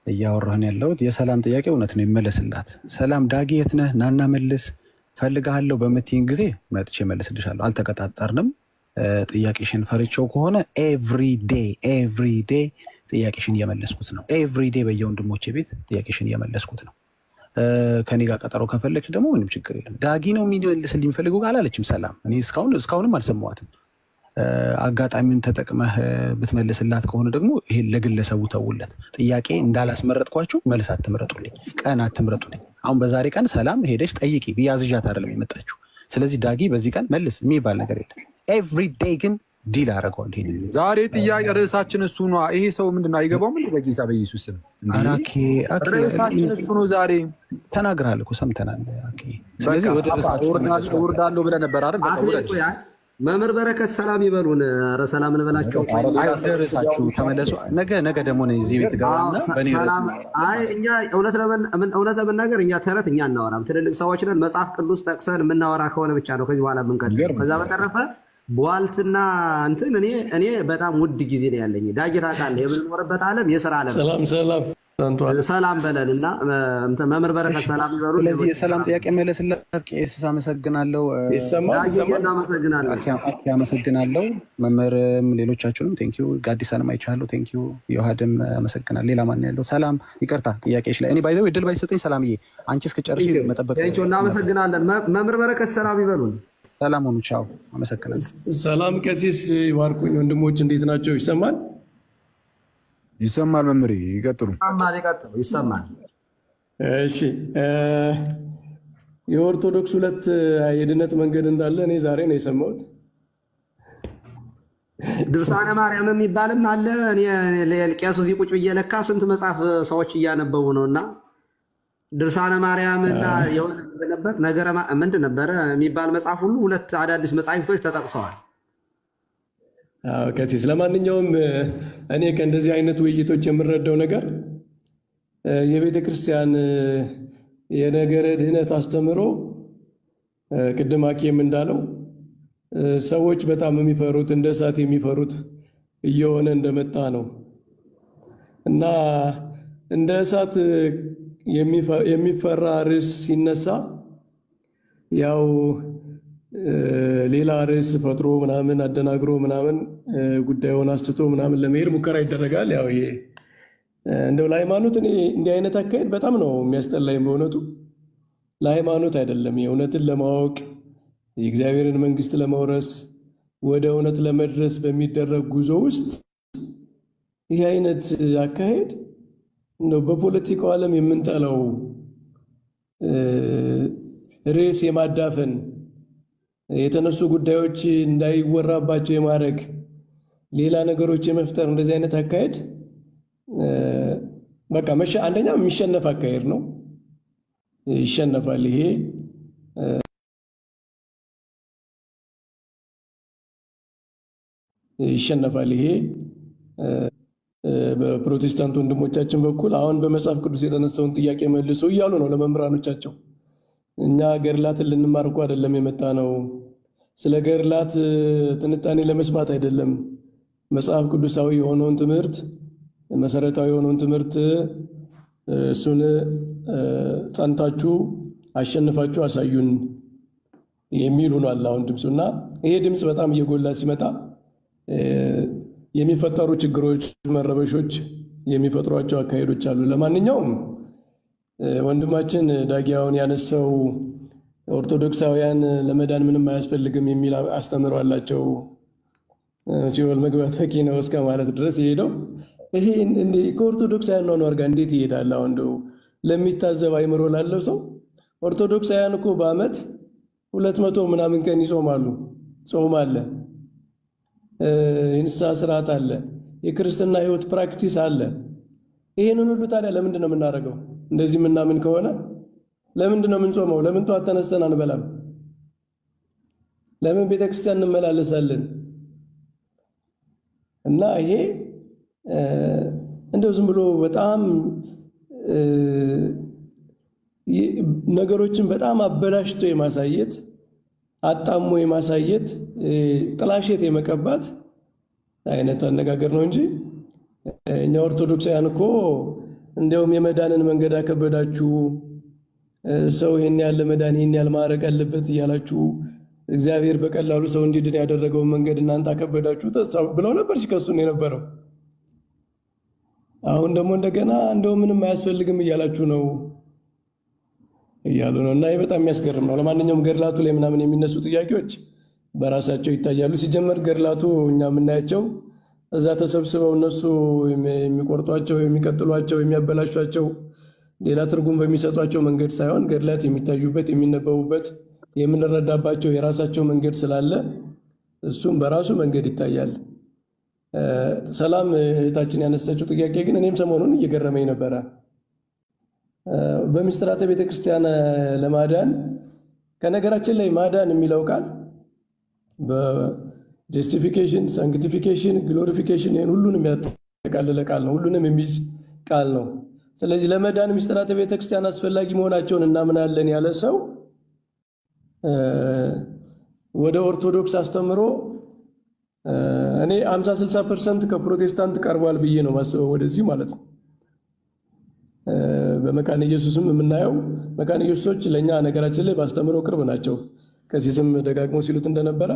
እያወራህን ያለሁት የሰላም ጥያቄ እውነት ነው ይመለስላት። ሰላም ዳጊ የት ነህ? ናና መልስ ፈልግሃለሁ በምትይኝ ጊዜ መጥቼ መልስልሻለሁ። አልተቀጣጠርንም። ጥያቄሽን ፈርቼው ከሆነ ኤቭሪዴ ጥያቄሽን እየመለስኩት ነው። ኤቭሪዴ በየወንድሞቼ ቤት ጥያቄሽን እየመለስኩት ነው። ከኔ ጋር ቀጠሮ ከፈለግሽ ደግሞ ምንም ችግር የለም። ዳጊ ነው የሚመልስልኝ የሚፈልገው አላለችም ሰላም። እኔ እስካሁንም አልሰማዋትም። አጋጣሚውን ተጠቅመህ ብትመልስላት ከሆነ ደግሞ ይሄ ለግለሰቡ ተውለት። ጥያቄ እንዳላስመረጥኳችሁ መልስ አትምረጡልኝ፣ ቀን አትምረጡልኝ። አሁን በዛሬ ቀን ሰላም ሄደች ጠይቂ ብያዝዣት አይደለም የመጣችሁ። ስለዚህ ዳጊ በዚህ ቀን መልስ የሚባል ነገር የለም። ኤቭሪዴይ ግን ዲል አደረገዋል። ይሄ ዛሬ ጥያቄ ርዕሳችን እሱ ነው። ይሄ ሰው ምንድነው አይገባውም? በጌታ በኢየሱስ ስም ርዕሳችን እሱ ነው። ዛሬ ተናግረሃል እኮ ሰምተናል። ስለዚህ ወደ ርዕሳችን ወርዳለሁ ብለህ ነበር አይደል? መምህር በረከት ሰላም ይበሉን። ኧረ ሰላም እንበላቸው። አይደርሳችሁ ተመለሱ። ነገ ደግሞ እዚህ ቤት ገባና በእኔ እኛ እውነት ለመናገር እኛ ተረት እኛ እናወራም። ትልልቅ ሰዎች ነን። መጽሐፍ ቅዱስ ጠቅሰን የምናወራ ከሆነ ብቻ ነው ከዚህ በኋላ የምንቀጥለው። ከዛ በተረፈ በዋልትና እንትን እኔ በጣም ውድ ጊዜ ነው ያለኝ። ዳጊ ታውቃለህ፣ የምንኖርበት ዓለም የሥራ ዓለም። ሰላም በለን እና መምህር በረከት ሰላም ይበሉ። ስለዚህ የሰላም ጥያቄ መለስላት። ቄስ አመሰግናለሁ። አመሰግናለሁ። መምህርም ሌሎቻችሁንም ቴንኪዩ። ጋዲሳንም አይቻለሁ። ቴንኪዩ። ዮሐድም አመሰግናለሁ። ሌላ ማን ያለው? ሰላም ይቅርታ፣ ጥያቄሽ ላይ እኔ ባይዘው እድል ባይሰጠኝ ሰላምዬ አንቺ እስክጨርሺ መጠበቅ። ቴንኪዩ፣ እናመሰግናለን። መምህር በረከት ሰላም ይበሉን። ሰላም ሁኑ። ቻው። አመሰግናለሁ። ሰላም ቀሲስ ይባርኩኝ። ወንድሞች እንዴት ናቸው? ይሰማል? ይሰማል። መምህር ይቀጥሉ። ይሰማል። እሺ፣ የኦርቶዶክስ ሁለት የድነት መንገድ እንዳለ እኔ ዛሬ ነው የሰማሁት። ድርሳነ ማርያም የሚባልም አለ። እኔ ቄሱ እዚህ ቁጭ ብዬ ለካ ስንት መጽሐፍ ሰዎች እያነበቡ ነው። እና ድርሳነ ማርያም እና የሆነ ነበር ነገረ ምንድን ነበረ የሚባል መጽሐፍ ሁሉ ሁለት አዳዲስ መጽሐፍቶች ተጠቅሰዋል። ቀሲስ ለማንኛውም እኔ ከእንደዚህ አይነት ውይይቶች የምረዳው ነገር የቤተ ክርስቲያን የነገረ ድህነት አስተምሮ ቅድም ሐኪም እንዳለው ሰዎች በጣም የሚፈሩት እንደ እሳት የሚፈሩት እየሆነ እንደመጣ ነው እና እንደ እሳት የሚፈራ ርዕስ ሲነሳ ያው ሌላ ርዕስ ፈጥሮ ምናምን አደናግሮ ምናምን ጉዳዩን አስቶ ምናምን ለመሄድ ሙከራ ይደረጋል። ያው ይሄ እንደው ለሃይማኖት እኔ እንዲህ አይነት አካሄድ በጣም ነው የሚያስጠላኝ። በእውነቱ ለሃይማኖት አይደለም፣ የእውነትን ለማወቅ የእግዚአብሔርን መንግስት ለመውረስ ወደ እውነት ለመድረስ በሚደረግ ጉዞ ውስጥ ይህ አይነት አካሄድ እንደው በፖለቲካው ዓለም የምንጠላው ርዕስ የማዳፈን የተነሱ ጉዳዮች እንዳይወራባቸው የማድረግ ሌላ ነገሮች የመፍጠር እንደዚህ አይነት አካሄድ በቃ አንደኛ የሚሸነፍ አካሄድ ነው። ይሸነፋል። ይሄ ይሸነፋል። ይሄ በፕሮቴስታንት ወንድሞቻችን በኩል አሁን በመጽሐፍ ቅዱስ የተነሳውን ጥያቄ መልሶ እያሉ ነው ለመምህራኖቻቸው። እኛ ገድላትን ልንማር እኮ አይደለም የመጣ ነው። ስለ ገድላት ትንታኔ ለመስማት አይደለም። መጽሐፍ ቅዱሳዊ የሆነውን ትምህርት፣ መሰረታዊ የሆነውን ትምህርት እሱን ጸንታችሁ አሸንፋችሁ አሳዩን የሚል ሆኗል አሁን ድምፁና ይሄ ድምፅ በጣም እየጎላ ሲመጣ የሚፈጠሩ ችግሮች፣ መረበሾች የሚፈጥሯቸው አካሄዶች አሉ። ለማንኛውም ወንድማችን ዳጊያውን ያነሳው ኦርቶዶክሳውያን ለመዳን ምንም አያስፈልግም የሚል አስተምሮ አላቸው። ሲኦል መግባት በቂ ነው እስከ ማለት ድረስ ይሄደው ይሄ ከኦርቶዶክሳውያን ነው ጋር እንዴት ይሄዳል? አሁን እንደው ለሚታዘብ አይምሮ ላለው ሰው ኦርቶዶክሳውያን እኮ በዓመት 200 ምናምን ቀን ይጾማሉ። ጾም አለ፣ የንስሐ ስርዓት አለ፣ የክርስትና ህይወት ፕራክቲስ አለ። ይሄንን ሁሉ ታዲያ ለምንድን ነው የምናደርገው? እንደዚህ የምናምን ከሆነ ለምንድን ነው የምንጾመው? ለምን ጠዋት ተነስተን አንበላም? ለምን ቤተክርስቲያን እንመላለሳለን? እና ይሄ እንደው ዝም ብሎ በጣም ነገሮችን በጣም አበላሽቶ የማሳየት አጣሞ የማሳየት ጥላሸት የመቀባት አይነት አነጋገር ነው እንጂ እኛ ኦርቶዶክሳውያን እኮ እንደውም የመዳንን መንገድ አከበዳችሁ፣ ሰው ይሄን ያለ መዳን ይሄን ያለ ማድረግ አለበት እያላችሁ እግዚአብሔር በቀላሉ ሰው እንዲድን ያደረገውን መንገድ እናንተ አከበዳችሁ ብለው ነበር ሲከሱን የነበረው። አሁን ደግሞ እንደገና እንደው ምንም አያስፈልግም እያላችሁ ነው እያሉ ነው። እና ይሄ በጣም የሚያስገርም ነው። ለማንኛውም ገድላቱ ላይ ምናምን የሚነሱ ጥያቄዎች በራሳቸው ይታያሉ። ሲጀመር ገድላቱ እኛ የምናያቸው እዛ ተሰብስበው እነሱ የሚቆርጧቸው፣ የሚቀጥሏቸው፣ የሚያበላሿቸው ሌላ ትርጉም በሚሰጧቸው መንገድ ሳይሆን ገድላት የሚታዩበት፣ የሚነበቡበት፣ የምንረዳባቸው የራሳቸው መንገድ ስላለ እሱም በራሱ መንገድ ይታያል። ሰላም እህታችን ያነሳችው ጥያቄ ግን እኔም ሰሞኑን እየገረመኝ ነበረ። በምስጢራተ ቤተክርስቲያን ለማዳን ከነገራችን ላይ ማዳን የሚለው ቃል በጀስቲፊኬሽን፣ ሳንክቲፊኬሽን፣ ግሎሪፊኬሽን ይህን ሁሉንም ያጠቃልለ ቃል ነው። ሁሉንም የሚይዝ ቃል ነው። ስለዚህ ለመዳን ምስጢራተ ቤተክርስቲያን አስፈላጊ መሆናቸውን እናምናለን ያለ ሰው ወደ ኦርቶዶክስ አስተምሮ እኔ 50-60% ከፕሮቴስታንት ቀርቧል ብዬ ነው ማስበው ወደዚህ ማለት ነው። በመካነ ኢየሱስም የምናየው መካነ ኢየሱሶች ለኛ ነገራችን ላይ ባስተምረው ቅርብ ናቸው። ከዚህም ደጋግሞ ሲሉት እንደነበረ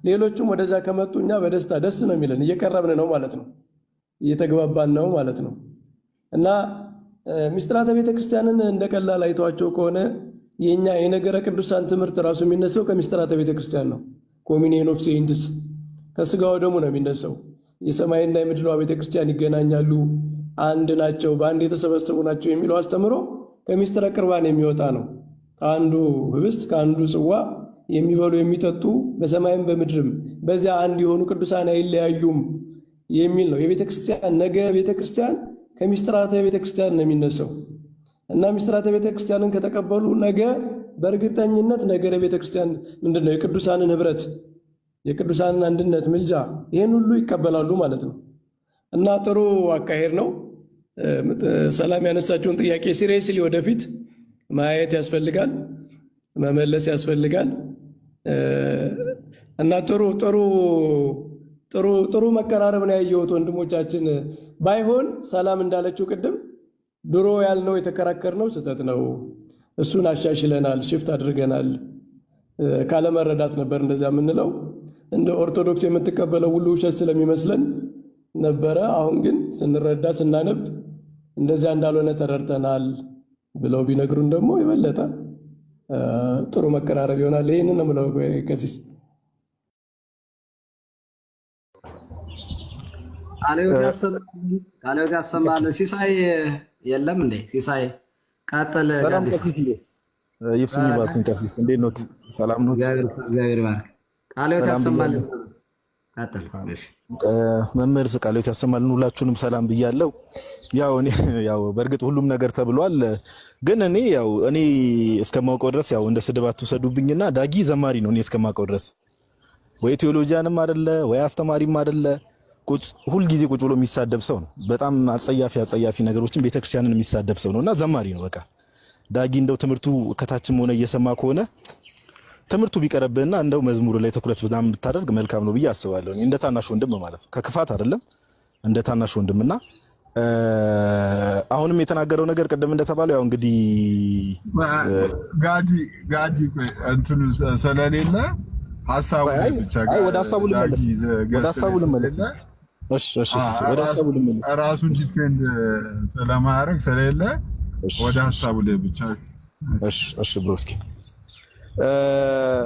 ሌሎቹም ወደዛ ከመጡ እኛ በደስታ ደስ ነው የሚለን፣ እየቀረብን ነው ማለት ነው፣ እየተግባባን ነው ማለት ነው። እና ምስጢራተ ቤተክርስቲያንን እንደቀላል አይቷቸው ከሆነ የኛ የነገረ ቅዱሳን ትምህርት ራሱ የሚነሳው ከምስጢራተ ቤተክርስቲያን ነው። ኮሚኒየን ኦፍ ሴይንትስ ከስጋው ደግሞ ነው የሚነሳው። የሰማይና የምድሯ ቤተክርስቲያን ይገናኛሉ፣ አንድ ናቸው፣ በአንድ የተሰበሰቡ ናቸው የሚለው አስተምሮ ከምስጢረ ቁርባን የሚወጣ ነው። ከአንዱ ህብስት ከአንዱ ጽዋ የሚበሉ የሚጠጡ በሰማይም በምድርም በዚያ አንድ የሆኑ ቅዱሳን አይለያዩም የሚል ነው። የቤተክርስቲያን ነገረ ቤተክርስቲያን ከምስጢራተ ቤተክርስቲያን ነው የሚነሳው እና ምስጢራተ ቤተክርስቲያንን ከተቀበሉ ነገ በእርግጠኝነት ነገረ ቤተክርስቲያን ምንድነው የቅዱሳንን ህብረት፣ የቅዱሳንን አንድነት፣ ምልጃ ይሄን ሁሉ ይቀበላሉ ማለት ነው። እና ጥሩ አካሄድ ነው። ሰላም ያነሳቸውን ጥያቄ ሲሪየስሊ ወደፊት ማየት ያስፈልጋል፣ መመለስ ያስፈልጋል። እና ጥሩ መቀራረብ ነው ያየሁት ወንድሞቻችን። ባይሆን ሰላም እንዳለችው ቅድም ድሮ ያልነው የተከራከርነው ስህተት ነው፣ እሱን አሻሽለናል፣ ሽፍት አድርገናል። ካለመረዳት ነበር እንደዛ የምንለው፣ እንደ ኦርቶዶክስ የምትቀበለው ሁሉ ውሸት ስለሚመስለን ነበረ። አሁን ግን ስንረዳ ስናነብ እንደዚያ እንዳልሆነ ተረድተናል ብለው ቢነግሩን ደግሞ የበለጠ ጥሩ መቀራረብ ይሆናል። ይህንን ነው የምለው። ከሲስ ቃልዮት ያሰማል። ሲሳይ የለም እንዴ? ሲሳይ ቀጥል። ሰላም ቀሲስ ይፍሱኝ ባርኩኝ። ቀሲስ እንዴት ኖት? ሰላም ኖት? እግዚአብሔር ይባርክ። ቃልዮት ያሰማል። ቀጥል። እሺ መምህር ቃልዮት ያሰማልን። ሁላችሁንም ሰላም ብያለሁ። ያው በእርግጥ ሁሉም ነገር ተብሏል፣ ግን እኔ እስከማውቀው ድረስ እንደ ስድብ አትውሰዱብኝና ዳጊ ዘማሪ ነው። እኔ እስከማውቀው ድረስ ወይ ቴዎሎጂያንም አይደለ ወይ አስተማሪም አይደለ፣ ሁልጊዜ ቁጭ ብሎ የሚሳደብ ሰው ነው። በጣም አጸያፊ ነገሮችን ቤተክርስቲያንን የሚሳደብ ሰው ነውና ዘማሪ ነው። በቃ ዳጊ እንደው ትምህርቱ ከታችም ሆነ እየሰማ ከሆነ ትምህርቱ ቢቀርብና እንደው መዝሙሩ ላይ ትኩረት በጣም ብታደርግ መልካም ነው ብዬ አስባለሁ። እንደ ታናሽ ወንድም ማለት ነው፣ ከክፋት አይደለም፣ እንደ ታናሽ ወንድምና አሁንም የተናገረው ነገር ቅድም እንደተባለው እንግዲህ ጋዲ እንትኑ ስለሌለ ሐሳቡ ብቻ ወደ ሐሳቡ ልመለስ። እሺ ወደ ሐሳቡ ልመለስ። ራሱን ዲፌንድ ስለማያደርግ ስለሌለ ወደ ሐሳቡ ላይ ብቻ። እሺ ብሮስኪ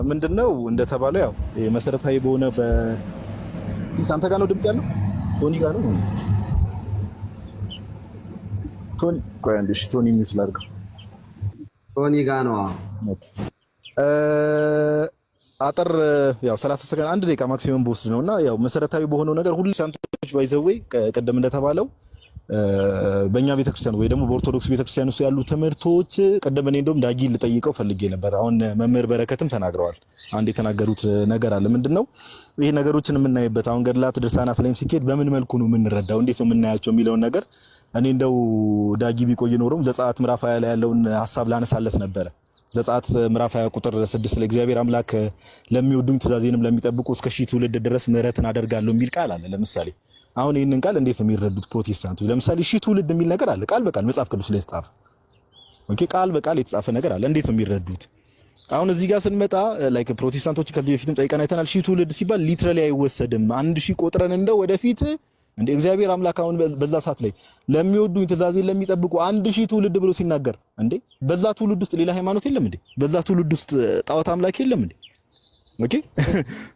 ምንድነው እንደተባለው መሰረታዊ በሆነ በሳንታ ጋር ነው ድምጽ ያለው፣ ቶኒ ጋር ነው። ቶኒ ሚውት ላድርገው። ቶኒ ጋር ነው። አጠር 30 ሰከንድ 1 ደቂቃ ማክሲመም በወስድ ነውና መሰረታዊ በሆነው ነገር ሁሉ ሳንቶች ባይዘዌ ቀደም እንደተባለው በእኛ ቤተክርስቲያን ወይ ደግሞ በኦርቶዶክስ ቤተክርስቲያን ውስጥ ያሉ ትምህርቶች ቀደም እኔ እንደውም ዳጊ ልጠይቀው ፈልጌ ነበር። አሁን መምህር በረከትም ተናግረዋል። አንድ የተናገሩት ነገር አለ። ምንድነው ይሄ ነገሮችን የምናይበት አሁን ገድላት ድርሳናት ላይም ሲኬድ በምን መልኩ ነው የምንረዳው፣ እንዴት ነው የምናያቸው የሚለውን ነገር እኔ እንደው ዳጊ ቢቆይ ኖሮም ዘጸአት ምዕራፍ 20 ላይ ያለውን ሐሳብ ላነሳለት ነበረ። ዘጸአት ምዕራፍ 20 ቁጥር 6 ላይ እግዚአብሔር አምላክ ለሚወዱኝ ትእዛዜንም ለሚጠብቁ እስከ 1000 ትውልድ ድረስ ምሕረትን አደርጋለሁ የሚል ቃል አለ። ለምሳሌ አሁን ይሄንን ቃል እንዴት ነው የሚረዱት ፕሮቴስታንቶች? ለምሳሌ 1000 ትውልድ የሚል ነገር አለ፣ ቃል በቃል መጽሐፍ ቅዱስ ላይ የተጻፈ ቃል በቃል የተጻፈ ነገር አለ። እንዴት ነው የሚረዱት? አሁን እዚህ ጋር ስንመጣ ላይክ ፕሮቴስታንቶች ከዚህ በፊትም ጠይቀን አይተናል። 1000 ትውልድ ሲባል ሊትራሊ አይወሰድም። 1000 ቆጥረን እንደው ወደፊት እንደ እግዚአብሔር አምላክ አሁን በዛ ሰዓት ላይ ለሚወዱኝ ትእዛዜን ለሚጠብቁ 1000 ትውልድ ብሎ ሲናገር በዛ ትውልድ ውስጥ ሌላ ሃይማኖት የለም እንዴ? በዛ ትውልድ ውስጥ ጣዖት አምላክ የለም እንዴ?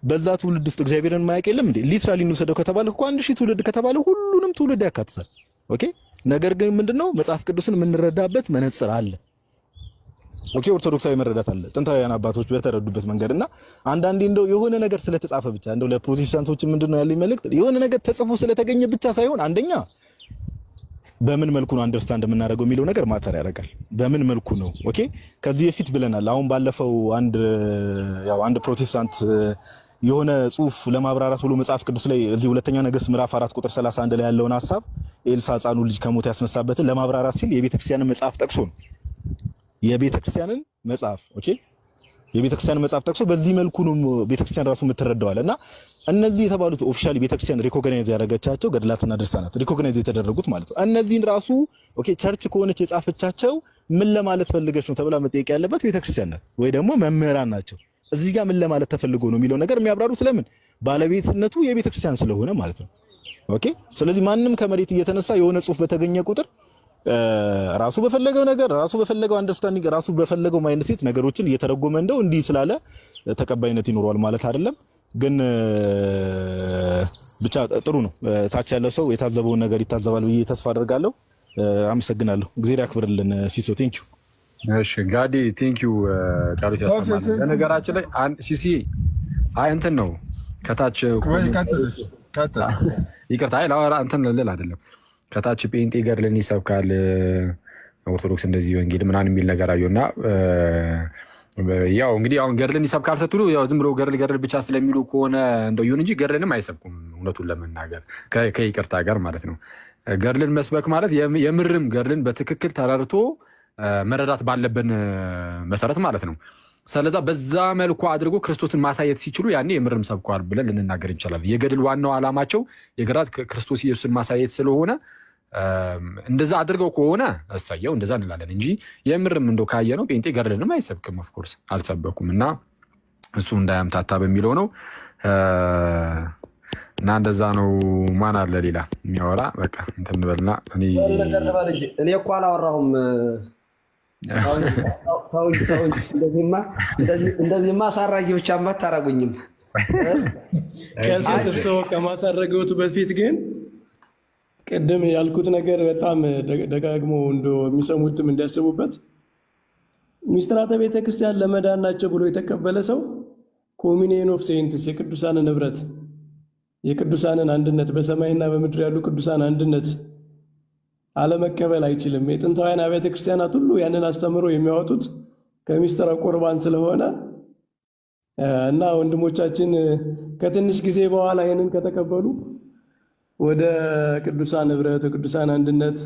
በዛ ትውልድ ውስጥ እግዚአብሔርን ማያውቅ የለም እንዴ? ሊትራሊ እንውሰደው ከተባለ እኮ 1000 ትውልድ ከተባለ ሁሉንም ትውልድ ያካትታል። ነገር ግን ምንድነው መጽሐፍ ቅዱስን የምንረዳበት መነጽር አለ። ኦርቶዶክሳዊ መረዳት አለ፣ ጥንታውያን አባቶች በተረዱበት መንገድና አንዳንዴ እንደው የሆነ ነገር ስለተጻፈ ብቻ እንደው ለፕሮቴስታንቶች ምንድነው ያለኝ መልእክት የሆነ ነገር ተጽፎ ስለተገኘ ብቻ ሳይሆን አንደኛ በምን መልኩ ነው አንደርስታንድ የምናደርገው የሚለው ነገር ማተር ያደርጋል። በምን መልኩ ነው ከዚህ በፊት ብለናል። አሁን ባለፈው አንድ ፕሮቴስታንት የሆነ ጽሁፍ ለማብራራት ብሎ መጽሐፍ ቅዱስ ላይ እዚህ ሁለተኛ ነገሥት ምዕራፍ 4 ቁጥር 31 ላይ ያለውን ሐሳብ ኤልሳ ሕፃኑ ልጅ ከሞት ያስነሳበትን ለማብራራት ሲል የቤተክርስቲያንን መጽሐፍ ጠቅሶ ነው። የቤተክርስቲያንን መጽሐፍ ኦኬ፣ የቤተክርስቲያንን መጽሐፍ ጠቅሶ በዚህ መልኩ ነው ቤተክርስቲያን ራሱ የምትረዳዋል። እና እነዚህ የተባሉት ኦፊሻሊ ቤተክርስቲያን ሪኮግናይዝ ያደረገቻቸው ገድላትና ድርሳናት ሪኮግናይዝ የተደረጉት ማለት ነው። እነዚህን ራሱ ኦኬ ቸርች ከሆነች የጻፈቻቸው ምን ለማለት ፈልገሽ ነው ተብላ መጠየቅ ያለበት ቤተክርስቲያን ናት ወይ ደግሞ መምህራን ናቸው። እዚህ ጋር ምን ለማለት ተፈልጎ ነው የሚለው ነገር የሚያብራሩ ስለምን ባለቤትነቱ የቤተክርስቲያን ስለሆነ ማለት ነው። ኦኬ ስለዚህ ማንም ከመሬት እየተነሳ የሆነ ጽሁፍ በተገኘ ቁጥር ራሱ በፈለገው ነገር ራሱ በፈለገው አንደርስታንዲንግ ራሱ በፈለገው ማይንድ ሴት ነገሮችን እየተረጎመ እንደው እንዲህ ስላለ ተቀባይነት ይኖረዋል ማለት አይደለም። ግን ብቻ ጥሩ ነው። ታች ያለው ሰው የታዘበውን ነገር ይታዘባል ብዬ ተስፋ አደርጋለሁ። አመሰግናለሁ። እግዚአብሔር ያክብርልን። ሲሶ ቴንክ ዩ። እሺ ጋዲ ቴንክ ዩ። ቃሎች ያሰማል። በነገራችን ላይ ሲሲ አይ እንትን ነው ከታች ይቅርታ አይ ላወራ እንትን ልል አይደለም። ከታች ጴንጤ ገድልን ይሰብካል ኦርቶዶክስ እንደዚህ ወንጌል ምናምን የሚል ነገር አየሁና ያው እንግዲህ አሁን ገድልን ይሰብካል ስትሉ ያው ዝም ብሎ ገድል ብቻ ስለሚሉ ከሆነ እንደው ይሁን እንጂ ገድልንም አይሰብኩም እውነቱን ለመናገር ከይቅርታ ጋር ማለት ነው። ገድልን መስበክ ማለት የምርም ገድልን በትክክል ተረድቶ መረዳት ባለብን መሰረት ማለት ነው። ስለዛ በዛ መልኩ አድርጎ ክርስቶስን ማሳየት ሲችሉ ያኔ የምርም ሰብከዋል ብለን ልንናገር እንችላለን። የገድል ዋናው ዓላማቸው የገራት ክርስቶስ ኢየሱስን ማሳየት ስለሆነ እንደዛ አድርገው ከሆነ እሰየው እንደዛ እንላለን እንጂ የምርም እንደው ካየ ነው ጴንጤ ገድልንም አይሰብክም። ኦፍ ኮርስ አልሰበኩም እና እሱ እንዳያምታታ በሚለው ነው እና እንደዛ ነው። ማን አለ ሌላ የሚያወራ? በቃ እንትን እንበልና እኔ እኮ አላወራሁም። እንደዚህማ አሳራጊ ብቻ አታረጉኝም። ከዚህ ስብሰባ ከማሳረገውቱ በፊት ግን ቅድም ያልኩት ነገር በጣም ደጋግሞ የሚሰሙትም እንዲያስቡበት ሚስጥራተ ቤተክርስቲያን ለመዳን ናቸው ብሎ የተቀበለ ሰው ኮሚኒየን ኦፍ ሴንትስ የቅዱሳንን ህብረት የቅዱሳንን አንድነት በሰማይና በምድር ያሉ ቅዱሳን አንድነት አለመቀበል አይችልም። የጥንታውያን አብያተ ክርስቲያናት ሁሉ ያንን አስተምሮ የሚያወጡት ከሚስጥረ ቁርባን ስለሆነ እና ወንድሞቻችን ከትንሽ ጊዜ በኋላ ይህንን ከተቀበሉ ወደ ቅዱሳን ህብረት ቅዱሳን አንድነት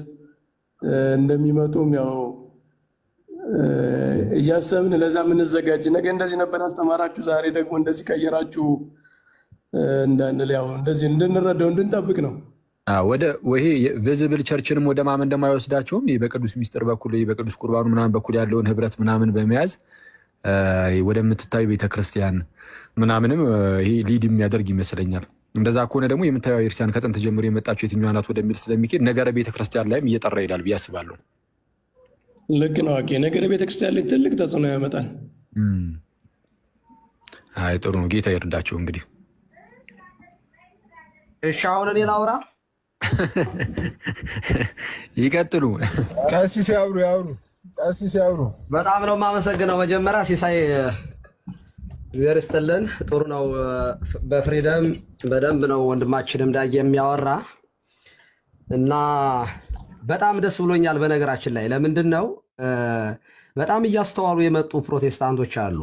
እንደሚመጡም ያው እያሰብን ለዛ የምንዘጋጅ ነገ እንደዚህ ነበር አስተማራችሁ ዛሬ ደግሞ እንደዚህ ቀየራችሁ እንዳንል ያው እንደዚህ እንድንረዳው እንድንጠብቅ ነው። ወደ ይሄ ቪዚብል ቸርችንም ወደ ማመን እንደማይወስዳቸውም በቅዱስ ሚስጥር በኩል በቅዱስ ቁርባኑ ምናምን በኩል ያለውን ህብረት ምናምን በመያዝ ወደምትታዩ ቤተክርስቲያን ምናምንም ይሄ ሊድ የሚያደርግ ይመስለኛል። እንደዛ ከሆነ ደግሞ የምታየው ክርስቲያን ከጥንት ጀምሮ የመጣችው የትኛው ናት ወደሚል ስለሚሄድ ነገረ ቤተክርስቲያን ላይም እየጠራ ይሄዳል ብዬ አስባለሁ። ልክ ነው። ኦኬ ነገረ ቤተክርስቲያን ላይ ትልቅ ተጽዕኖ ያመጣል። አይ ጥሩ ነው። ጌታ ይርዳቸው እንግዲህ። እሺ አሁን እኔ ላውራ። ይቀጥሉ። ቀሲስ ያውሩ። በጣም ነው የማመሰግነው። መጀመሪያ ሲሳይ እግዚአብሔር ይስጥልን። ጥሩ ነው። በፍሪደም በደንብ ነው ወንድማችንም ዳጊ የሚያወራ እና በጣም ደስ ብሎኛል። በነገራችን ላይ ለምንድን ነው በጣም እያስተዋሉ የመጡ ፕሮቴስታንቶች አሉ።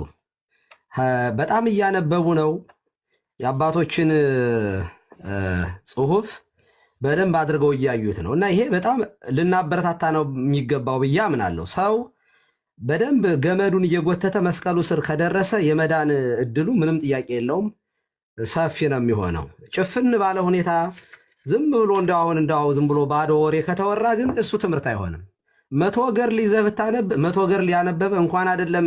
በጣም እያነበቡ ነው የአባቶችን ጽሁፍ በደንብ አድርገው እያዩት ነው እና ይሄ በጣም ልናበረታታ ነው የሚገባው ብዬ አምናለሁ። ሰው በደንብ ገመዱን እየጎተተ መስቀሉ ስር ከደረሰ የመዳን እድሉ ምንም ጥያቄ የለውም፣ ሰፊ ነው የሚሆነው። ጭፍን ባለ ሁኔታ ዝም ብሎ እንዳው ዝም ብሎ ባዶ ወሬ ከተወራ ግን እሱ ትምህርት አይሆንም። 100 ገድል ይዘህ ብታነብ 100 ገድል ያነበበ እንኳን አይደለም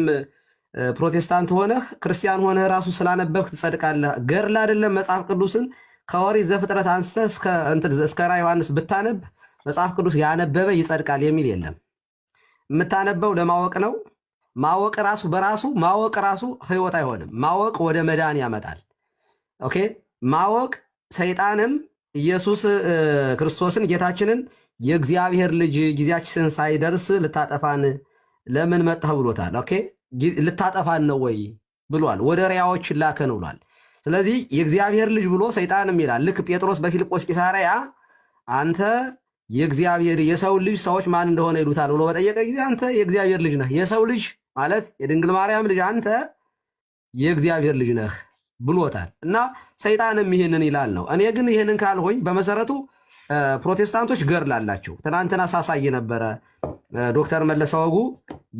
ፕሮቴስታንት ሆነህ ክርስቲያን ሆነህ ራሱ ስላነበብክ ትጸድቃለህ። ገድል አይደለም መጽሐፍ ቅዱስን ከኦሪት ዘፍጥረት አንስተህ እስከ ራዕየ ዮሐንስ ብታነብ መጽሐፍ ቅዱስ ያነበበ ይጸድቃል የሚል የለም። የምታነበው ለማወቅ ነው። ማወቅ ራሱ በራሱ ማወቅ ራሱ ህይወት አይሆንም። ማወቅ ወደ መዳን ያመጣል። ኦኬ ማወቅ ሰይጣንም ኢየሱስ ክርስቶስን ጌታችንን የእግዚአብሔር ልጅ ጊዜያችን ሳይደርስ ልታጠፋን ለምን መጣህ ብሎታል። ኦኬ ልታጠፋን ነው ወይ ብሏል። ወደ ሪያዎች ላከን ብሏል። ስለዚህ የእግዚአብሔር ልጅ ብሎ ሰይጣንም ይላል። ልክ ጴጥሮስ በፊልጶስ ቂሳርያ አንተ የእግዚአብሔር የሰው ልጅ ሰዎች ማን እንደሆነ ይሉታል ብሎ በጠየቀ ጊዜ አንተ የእግዚአብሔር ልጅ ነህ። የሰው ልጅ ማለት የድንግል ማርያም ልጅ አንተ የእግዚአብሔር ልጅ ነህ ብሎታል። እና ሰይጣንም ይህንን ይላል ነው። እኔ ግን ይህንን ካልሆኝ በመሰረቱ ፕሮቴስታንቶች ገድል አላቸው። ትናንትና ሳሳይ ነበረ። ዶክተር መለሰ ወጉ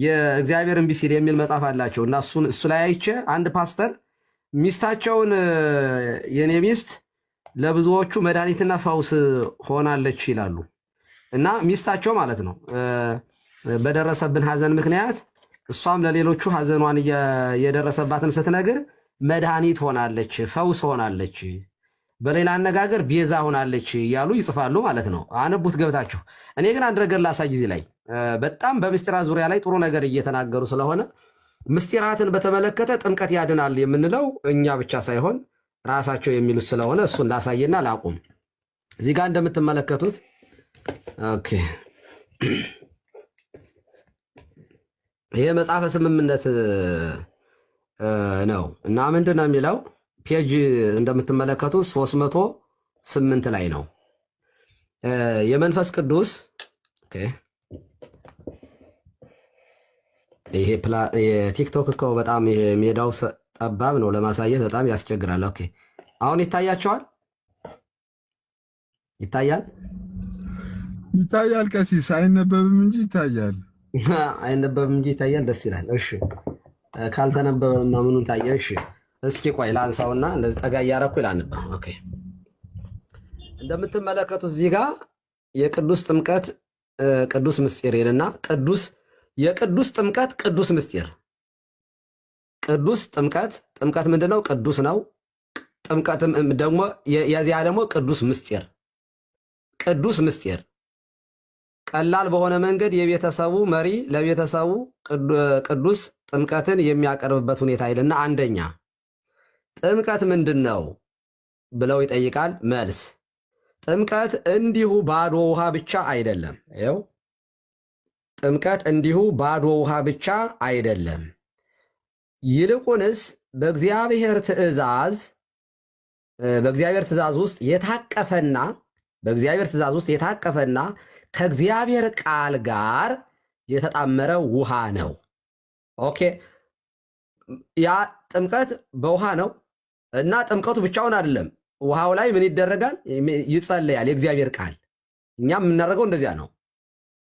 የእግዚአብሔር እምቢ ሲል የሚል መጽሐፍ አላቸው እና እሱ ላይ አይቼ አንድ ፓስተር ሚስታቸውን የኔ ሚስት ለብዙዎቹ መድኃኒትና ፈውስ ሆናለች ይላሉ። እና ሚስታቸው ማለት ነው በደረሰብን ሐዘን ምክንያት እሷም ለሌሎቹ ሐዘኗን የደረሰባትን ስትነግር መድኃኒት ሆናለች፣ ፈውስ ሆናለች፣ በሌላ አነጋገር ቤዛ ሆናለች እያሉ ይጽፋሉ ማለት ነው። አነቡት ገብታችሁ። እኔ ግን አንድ ነገር ላሳይ እዚህ ላይ በጣም በምስጢራት ዙሪያ ላይ ጥሩ ነገር እየተናገሩ ስለሆነ ምስጢራትን በተመለከተ ጥምቀት ያድናል የምንለው እኛ ብቻ ሳይሆን ራሳቸው የሚሉት ስለሆነ እሱን ላሳይና ላቁም። እዚህ ጋር እንደምትመለከቱት ኦኬ፣ ይሄ መጽሐፈ ስምምነት ነው እና ምንድን ነው የሚለው ፔጅ እንደምትመለከቱት 308 ላይ ነው። የመንፈስ ቅዱስ ይሄ የቲክቶክ እኮ በጣም ሜዳው ጠባብ ነው፣ ለማሳየት በጣም ያስቸግራል። ኦኬ አሁን ይታያቸዋል? ይታያል? ይታያል። ቀሲስ አይነበብም እንጂ ይታያል። አይነበብም እንጂ ይታያል። ደስ ይላል። እሺ ካልተነበበና ምኑን ታየ? እሺ እስኪ ቆይ ላንሳውና እንደዚህ ጠጋ እያረኩ ላንባ። ኦኬ እንደምትመለከቱት እዚህ ጋር የቅዱስ ጥምቀት ቅዱስ ምስጢር ይልና የቅዱስ ጥምቀት ቅዱስ ምስጢር። ቅዱስ ጥምቀት ምንድነው? ቅዱስ ነው። ጥምቀትም ደግሞ የዚያ ደግሞ ቅዱስ ምስጢር ቀላል በሆነ መንገድ የቤተሰቡ መሪ ለቤተሰቡ ቅዱስ ጥምቀትን የሚያቀርብበት ሁኔታ ይልና አንደኛ ጥምቀት ምንድን ነው ብለው ይጠይቃል። መልስ ጥምቀት እንዲሁ ባዶ ውሃ ብቻ አይደለም። ይኸው ጥምቀት እንዲሁ ባዶ ውሃ ብቻ አይደለም፣ ይልቁንስ በእግዚአብሔር ትእዛዝ ውስጥ የታቀፈና ከእግዚአብሔር ቃል ጋር የተጣመረ ውሃ ነው። ኦኬ ያ ጥምቀት በውሃ ነው እና ጥምቀቱ ብቻውን አይደለም። ውሃው ላይ ምን ይደረጋል? ይጸለያል። የእግዚአብሔር ቃል እኛም የምናደርገው እንደዚያ ነው።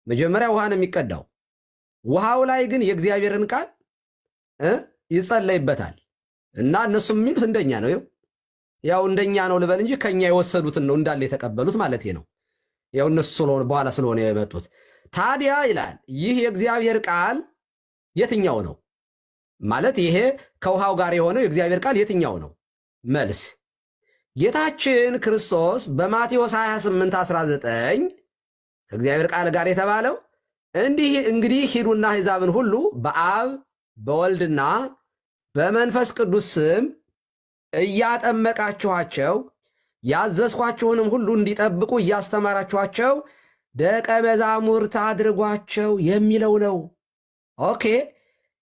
መጀመሪያ ውሃ ነው የሚቀዳው። ውሃው ላይ ግን የእግዚአብሔርን ቃል ይጸለይበታል እና እነሱም የሚሉት እንደኛ ነው። ያው እንደኛ ነው ልበል እንጂ ከኛ የወሰዱትን ነው እንዳለ የተቀበሉት ማለት ነው። ያው እነሱ በኋላ ስለሆነ የመጡት። ታዲያ ይላል ይህ የእግዚአብሔር ቃል የትኛው ነው ማለት ይሄ ከውሃው ጋር የሆነው የእግዚአብሔር ቃል የትኛው ነው? መልስ ጌታችን ክርስቶስ በማቴዎስ 28:19 ከእግዚአብሔር ቃል ጋር የተባለው እንግዲህ ሂዱና አሕዛብን ሁሉ በአብ በወልድና በመንፈስ ቅዱስ ስም እያጠመቃችኋቸው ያዘዝኳችሁንም ሁሉ እንዲጠብቁ እያስተማራችኋቸው ደቀ መዛሙርት አድርጓቸው የሚለው ነው። ኦኬ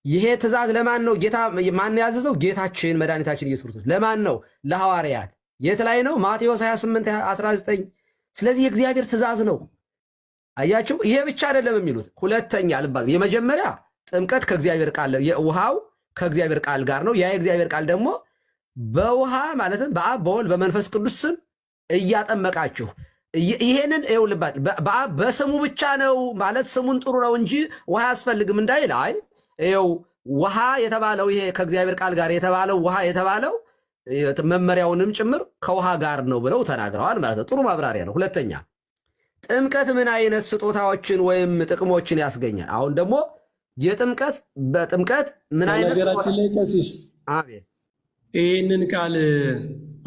ይሄ ትእዛዝ ለማን ነው? ጌታ ማን ያዘዘው? ጌታችን መድኃኒታችን ኢየሱስ ክርስቶስ። ለማን ነው? ለሐዋርያት። የት ላይ ነው? ማቴዎስ 28:19። ስለዚህ የእግዚአብሔር ትእዛዝ ነው። አያችሁ፣ ይሄ ብቻ አይደለም የሚሉት። ሁለተኛ የመጀመሪያ ጥምቀት ከእግዚአብሔር ቃል ውሃው ከእግዚአብሔር ቃል ጋር ነው። ያ የእግዚአብሔር ቃል ደግሞ በውሃ ማለትም በአብ በወልድ በመንፈስ ቅዱስ ስም እያጠመቃችሁ ይሄንን ይውልባት በአብ በስሙ ብቻ ነው ማለት ስሙን ጥሩ ነው እንጂ ውሃ ያስፈልግም እንዳይል አይ ይው ውሃ የተባለው ይሄ ከእግዚአብሔር ቃል ጋር የተባለው ውሃ የተባለው መመሪያውንም ጭምር ከውሃ ጋር ነው ብለው ተናግረዋል ማለት ነው። ጥሩ ማብራሪያ ነው። ሁለተኛ ጥምቀት ምን አይነት ስጦታዎችን ወይም ጥቅሞችን ያስገኛል? አሁን ደግሞ በጥምቀት ምን አይነት ቀሲስ አቤት ይህንን ቃል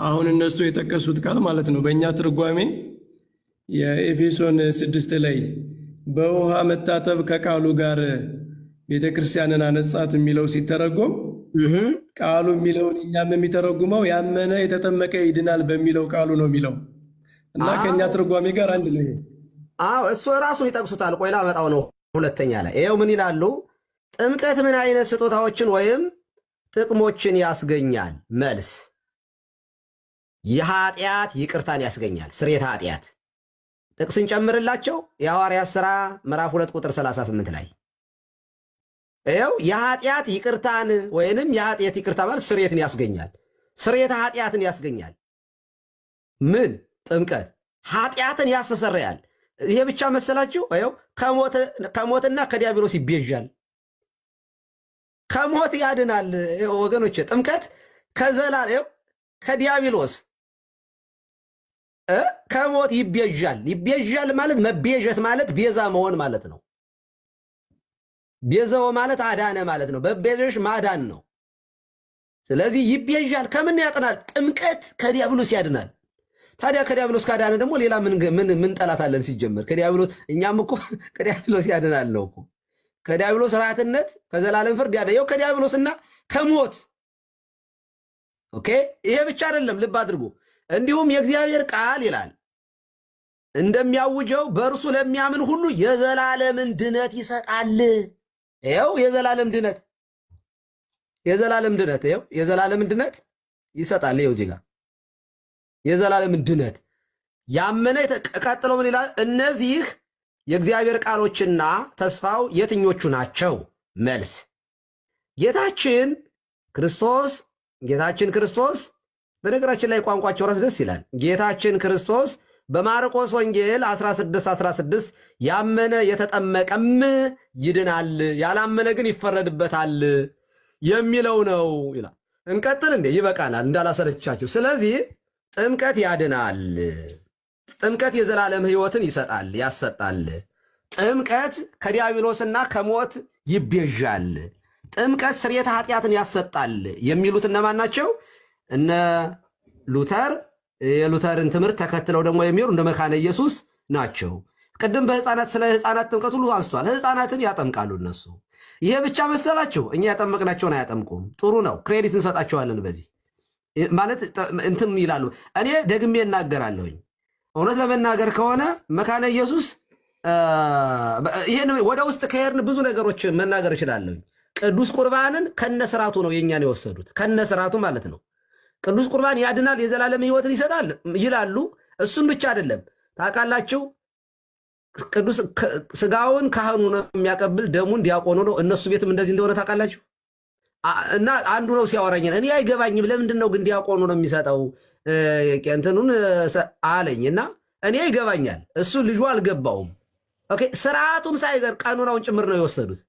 አሁን እነሱ የጠቀሱት ቃል ማለት ነው በእኛ ትርጓሜ የኤፌሶን 6 ላይ በውሃ መታጠብ ከቃሉ ጋር ቤተክርስቲያንን አነጻት የሚለው ሲተረጎም ቃሉ የሚለውን እኛም የሚተረጉመው ያመነ የተጠመቀ ይድናል በሚለው ቃሉ ነው የሚለው እና ከኛ ትርጓሜ ጋር አንድ ነው። አዎ እሱ ራሱን ይጠቅሱታል። ቆይ ላመጣው ነው። ሁለተኛ ላይ ይኸው ምን ይላሉ? ጥምቀት ምን አይነት ስጦታዎችን ወይም ጥቅሞችን ያስገኛል? መልስ የኃጢአት ይቅርታን ያስገኛል። ስርየተ ኃጢአት ጥቅስን ጨምርላቸው። የሐዋርያት ሥራ ምዕራፍ 2 ቁጥር 38 ላይ ይኸው የኃጢአት ይቅርታን ወይንም የኃጢአት ይቅርታ ማለት ስርየትን ያስገኛል። ስርየተ ኃጢአትን ያስገኛል። ምን ጥምቀት ኃጢአትን ያስተሰርያል። ይሄ ብቻ መሰላችሁ? ይኸው ከሞትና ከዲያብሎስ ይቤዣል። ከሞት ያድናል ወገኖች። ጥምቀት ከዘላለም ከዲያብሎስ ከሞት ይቤዣል። ይቤዣል ማለት መቤዠት ማለት ቤዛ መሆን ማለት ነው። ቤዛው ማለት አዳነ ማለት ነው። በቤዠሽ ማዳን ነው። ስለዚህ ይቤዣል። ከምን ያጠናል? ጥምቀት ከዲያብሎስ ያድናል። ታዲያ ከዲያብሎስ ካዳነ ደግሞ ሌላ ምን ጠላት አለን? ሲጀመር ከዲያብሎስ እኛም እኮ ከዲያብሎስ ያድናል ነው እኮ። ከዲያብሎስ ራትነት ከዘላለም ፍርድ ያደየው ከዲያብሎስና ከሞት። ኦኬ። ይሄ ብቻ አይደለም፣ ልብ አድርጉ። እንዲሁም የእግዚአብሔር ቃል ይላል እንደሚያውጀው በእርሱ ለሚያምን ሁሉ የዘላለምን ድነት ይሰጣል። ይኸው የዘላለም ድነት ይኸው የዘላለምን ድነት ይሰጣል። ይኸው እዚህ ጋር የዘላለምን ድነት ያመነ ቀጥሎ ምን ይላል? እነዚህ የእግዚአብሔር ቃሎችና ተስፋው የትኞቹ ናቸው? መልስ ጌታችን ክርስቶስ በነገራችን ላይ ቋንቋቸው ራስ ደስ ይላል። ጌታችን ክርስቶስ በማርቆስ ወንጌል 16:16 ያመነ የተጠመቀም ይድናል፣ ያላመነ ግን ይፈረድበታል የሚለው ነው ይላል። እንቀጥል እንዴ? ይበቃናል እንዳላሰለቻችሁ። ስለዚህ ጥምቀት ያድናል። ጥምቀት የዘላለም ሕይወትን ይሰጣል፣ ያሰጣል። ጥምቀት ከዲያብሎስና ከሞት ይቤዣል። ጥምቀት ስርየተ ኃጢአትን ያሰጣል የሚሉት እነማን ናቸው? እነ ሉተር፣ የሉተርን ትምህርት ተከትለው ደግሞ የሚሄዱ እንደ መካነ ኢየሱስ ናቸው። ቅድም በህፃናት ስለ ህፃናት ጥምቀት ሁሉ አንስቷል። ህፃናትን ያጠምቃሉ እነሱ። ይሄ ብቻ መሰላችሁ? እኛ ያጠመቅናቸውን አያጠምቁም። ጥሩ ነው፣ ክሬዲት እንሰጣቸዋለን። በዚህ ማለት እንትን ይላሉ። እኔ ደግሜ እናገራለሁኝ። እውነት ለመናገር ከሆነ መካነ ኢየሱስ ይሄን ወደ ውስጥ ከሄድን ብዙ ነገሮች መናገር እችላለሁኝ። ቅዱስ ቁርባንን ከነስርዓቱ ነው የኛን የወሰዱት፣ ከነስርዓቱ ማለት ነው። ቅዱስ ቁርባን ያድናል፣ የዘላለም ሕይወትን ይሰጣል ይላሉ። እሱን ብቻ አይደለም ታውቃላችሁ፣ ቅዱስ ስጋውን ካህኑ ነው የሚያቀብል፣ ደሙን ዲያቆኑ ነው። እነሱ ቤትም እንደዚህ እንደሆነ ታውቃላችሁ። እና አንዱ ነው ሲያወራኝ፣ እኔ አይገባኝም፣ ለምንድን ነው ግን ዲያቆኑ ነው የሚሰጠው እንትኑን አለኝ። እና እኔ ይገባኛል፣ እሱ ልጁ አልገባውም። ኦኬ፣ ስርዓቱን ሳይቀር ቀኑናውን ጭምር ነው የወሰዱት።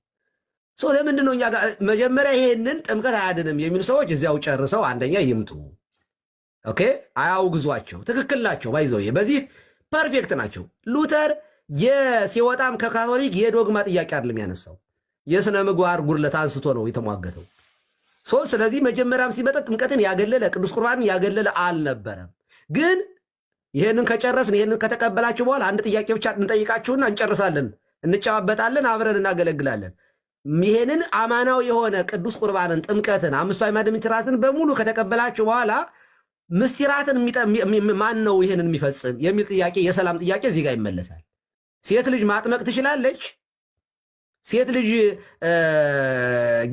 ለምንድን ነው እኛ ጋር መጀመሪያ ይሄንን ጥምቀት አያድንም የሚሉ ሰዎች እዚያው ጨርሰው አንደኛ ይምጡ። ኦኬ፣ አያውግዟቸው። ትክክል ናቸው፣ ባይዘው በዚህ ፐርፌክት ናቸው። ሉተር ሲወጣም ከካቶሊክ የዶግማ ጥያቄ አይደለም ያነሳው፣ የሥነ ምግባር ጉድለት አንስቶ ነው የተሟገተው። ስለዚህ መጀመሪያም ሲመጣ ጥምቀትን ያገለለ ቅዱስ ቁርባንን ያገለለ አልነበረም። ግን ይሄንን ከጨረስን ይሄንን ከተቀበላችሁ በኋላ አንድ ጥያቄ ብቻ እንጠይቃችሁና እንጨርሳለን፣ እንጨዋበጣለን፣ አብረን እናገለግላለን። ይሄንን አማናዊ የሆነ ቅዱስ ቁርባንን፣ ጥምቀትን፣ አምስቱ አዕማደ ምስጢራትን በሙሉ ከተቀበላችሁ በኋላ ምስጢራትን ማን ነው ይሄንን የሚፈጽም የሚል ጥያቄ፣ የሰላም ጥያቄ እዚህ ጋር ይመለሳል። ሴት ልጅ ማጥመቅ ትችላለች? ሴት ልጅ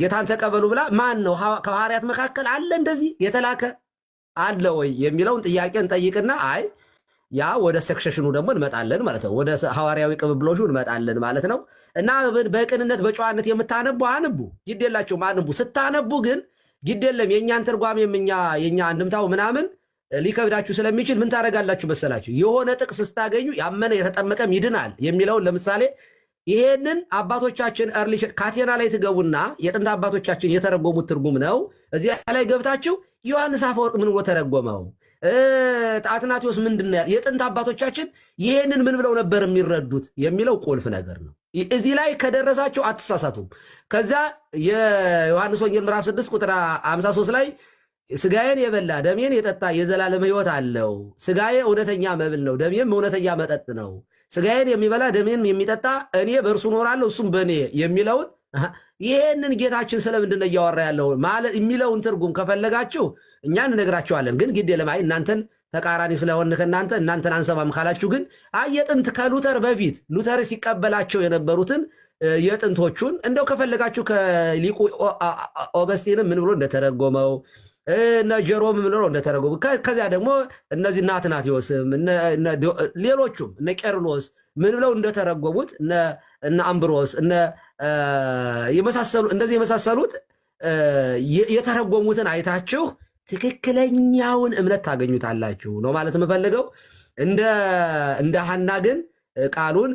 ጌታን ተቀበሉ ብላ ማን ነው ከሐዋርያት መካከል አለ እንደዚህ የተላከ አለ ወይ የሚለውን ጥያቄ እንጠይቅና አይ ያ ወደ ሰክሰሽኑ ደግሞ እንመጣለን ማለት ነው። ወደ ሐዋርያዊ ቅብብሎሹ እንመጣለን ማለት ነው። እና በቅንነት በጨዋነት የምታነቡ አንቡ፣ ግድ የላችሁም አንቡ። ስታነቡ ግን ግድ የለም የእኛን ትርጓሜም የእኛ አንድምታው ምናምን ሊከብዳችሁ ስለሚችል ምን ታደርጋላችሁ መሰላችሁ? የሆነ ጥቅስ ስታገኙ ያመነ የተጠመቀም ይድናል የሚለውን ለምሳሌ ይሄንን አባቶቻችን ካቴና ላይ ትገቡና የጥንት አባቶቻችን የተረጎሙት ትርጉም ነው። እዚያ ላይ ገብታችሁ ዮሐንስ አፈወርቅ ምን ብሎ ተረጎመው፣ አትናቴዎስ ምንድን ነው የጥንት አባቶቻችን ይሄንን ምን ብለው ነበር የሚረዱት የሚለው ቁልፍ ነገር ነው። እዚህ ላይ ከደረሳችሁ አትሳሳቱም። ከዛ የዮሐንስ ወንጌል ምዕራፍ 6 ቁጥር 53 ላይ ስጋዬን የበላ ደሜን የጠጣ የዘላለም ሕይወት አለው። ስጋዬ እውነተኛ መብል ነው፣ ደሜም እውነተኛ መጠጥ ነው። ስጋዬን የሚበላ ደሜን የሚጠጣ እኔ በእርሱ እኖራለሁ እሱም በእኔ የሚለውን ይሄንን ጌታችን ስለምንድን ነው እያወራ ያለው ማለት የሚለውን ትርጉም ከፈለጋችሁ እኛ እንነግራችኋለን። ግን ግድ የለም አይ እናንተን ተቃራኒ ስለሆን ከእናንተ እናንተን አንሰማም ካላችሁ ግን የጥንት ከሉተር በፊት ሉተር ሲቀበላቸው የነበሩትን የጥንቶቹን እንደው ከፈለጋችሁ ከሊቁ ኦገስቲንም ምን ብሎ እንደተረጎመው እነ ጀሮም ምን ብሎ እንደተረጎሙ ከዚያ ደግሞ እነዚህ አትናቴዎስም ሌሎቹም እነ ቄርሎስ ምን ብለው እንደተረጎሙት እነ አምብሮስ የመሳሰሉ እንደዚህ የመሳሰሉት የተረጎሙትን አይታችሁ ትክክለኛውን እምነት ታገኙታላችሁ ነው ማለት የምፈልገው። እንደ ሐና ግን ቃሉን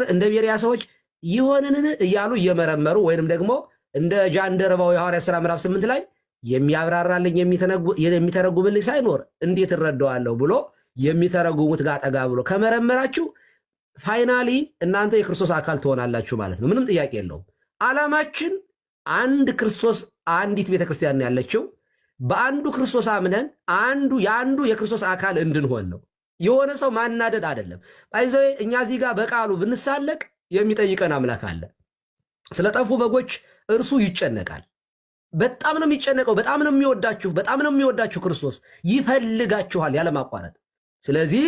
እንደ ቤሪያ ሰዎች ይሆንን እያሉ እየመረመሩ ወይንም ደግሞ እንደ ጃንደረባው የሐዋርያት ሥራ ምዕራፍ 8 ላይ የሚያብራራልኝ የሚተረጉምልኝ ሳይኖር እንዴት እረዳዋለሁ ብሎ የሚተረጉሙት ጋር ጠጋ ብሎ ከመረመራችሁ ፋይናሊ እናንተ የክርስቶስ አካል ትሆናላችሁ ማለት ነው። ምንም ጥያቄ የለውም። ዓላማችን አንድ ክርስቶስ አንዲት ቤተክርስቲያን ያለችው በአንዱ ክርስቶስ አምነን የአንዱ የክርስቶስ አካል እንድንሆን ነው። የሆነ ሰው ማናደድ አይደለም። አይዘው እኛ እዚህ ጋር በቃሉ ብንሳለቅ የሚጠይቀን አምላክ አለ። ስለጠፉ በጎች እርሱ ይጨነቃል። በጣም ነው የሚጨነቀው። በጣም ነው የሚወዳችሁ ክርስቶስ ይፈልጋችኋል ያለማቋረጥ። ስለዚህ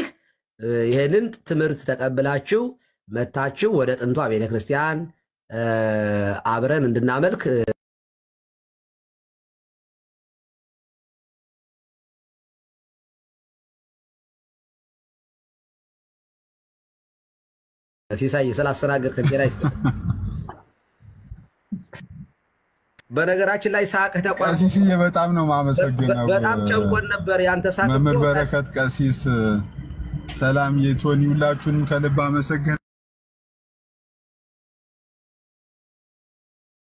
ይሄንን ትምህርት ተቀብላችሁ መታችሁ ወደ ጥንቷ ቤተክርስቲያን አብረን እንድናመልክ ሲሳይ ስላስተናገር ከጤና ይስጥ። በነገራችን ላይ ሳቅህ ተቋም ቀሲስዬ በጣም ነው ማመሰግነው። በጣም ጨንቆን ነበር ያንተ ሳቅ። መምህር በረከት ቀሲስ ሰላም የቶኒ ሁላችሁንም ከልብ አመሰግናለሁ።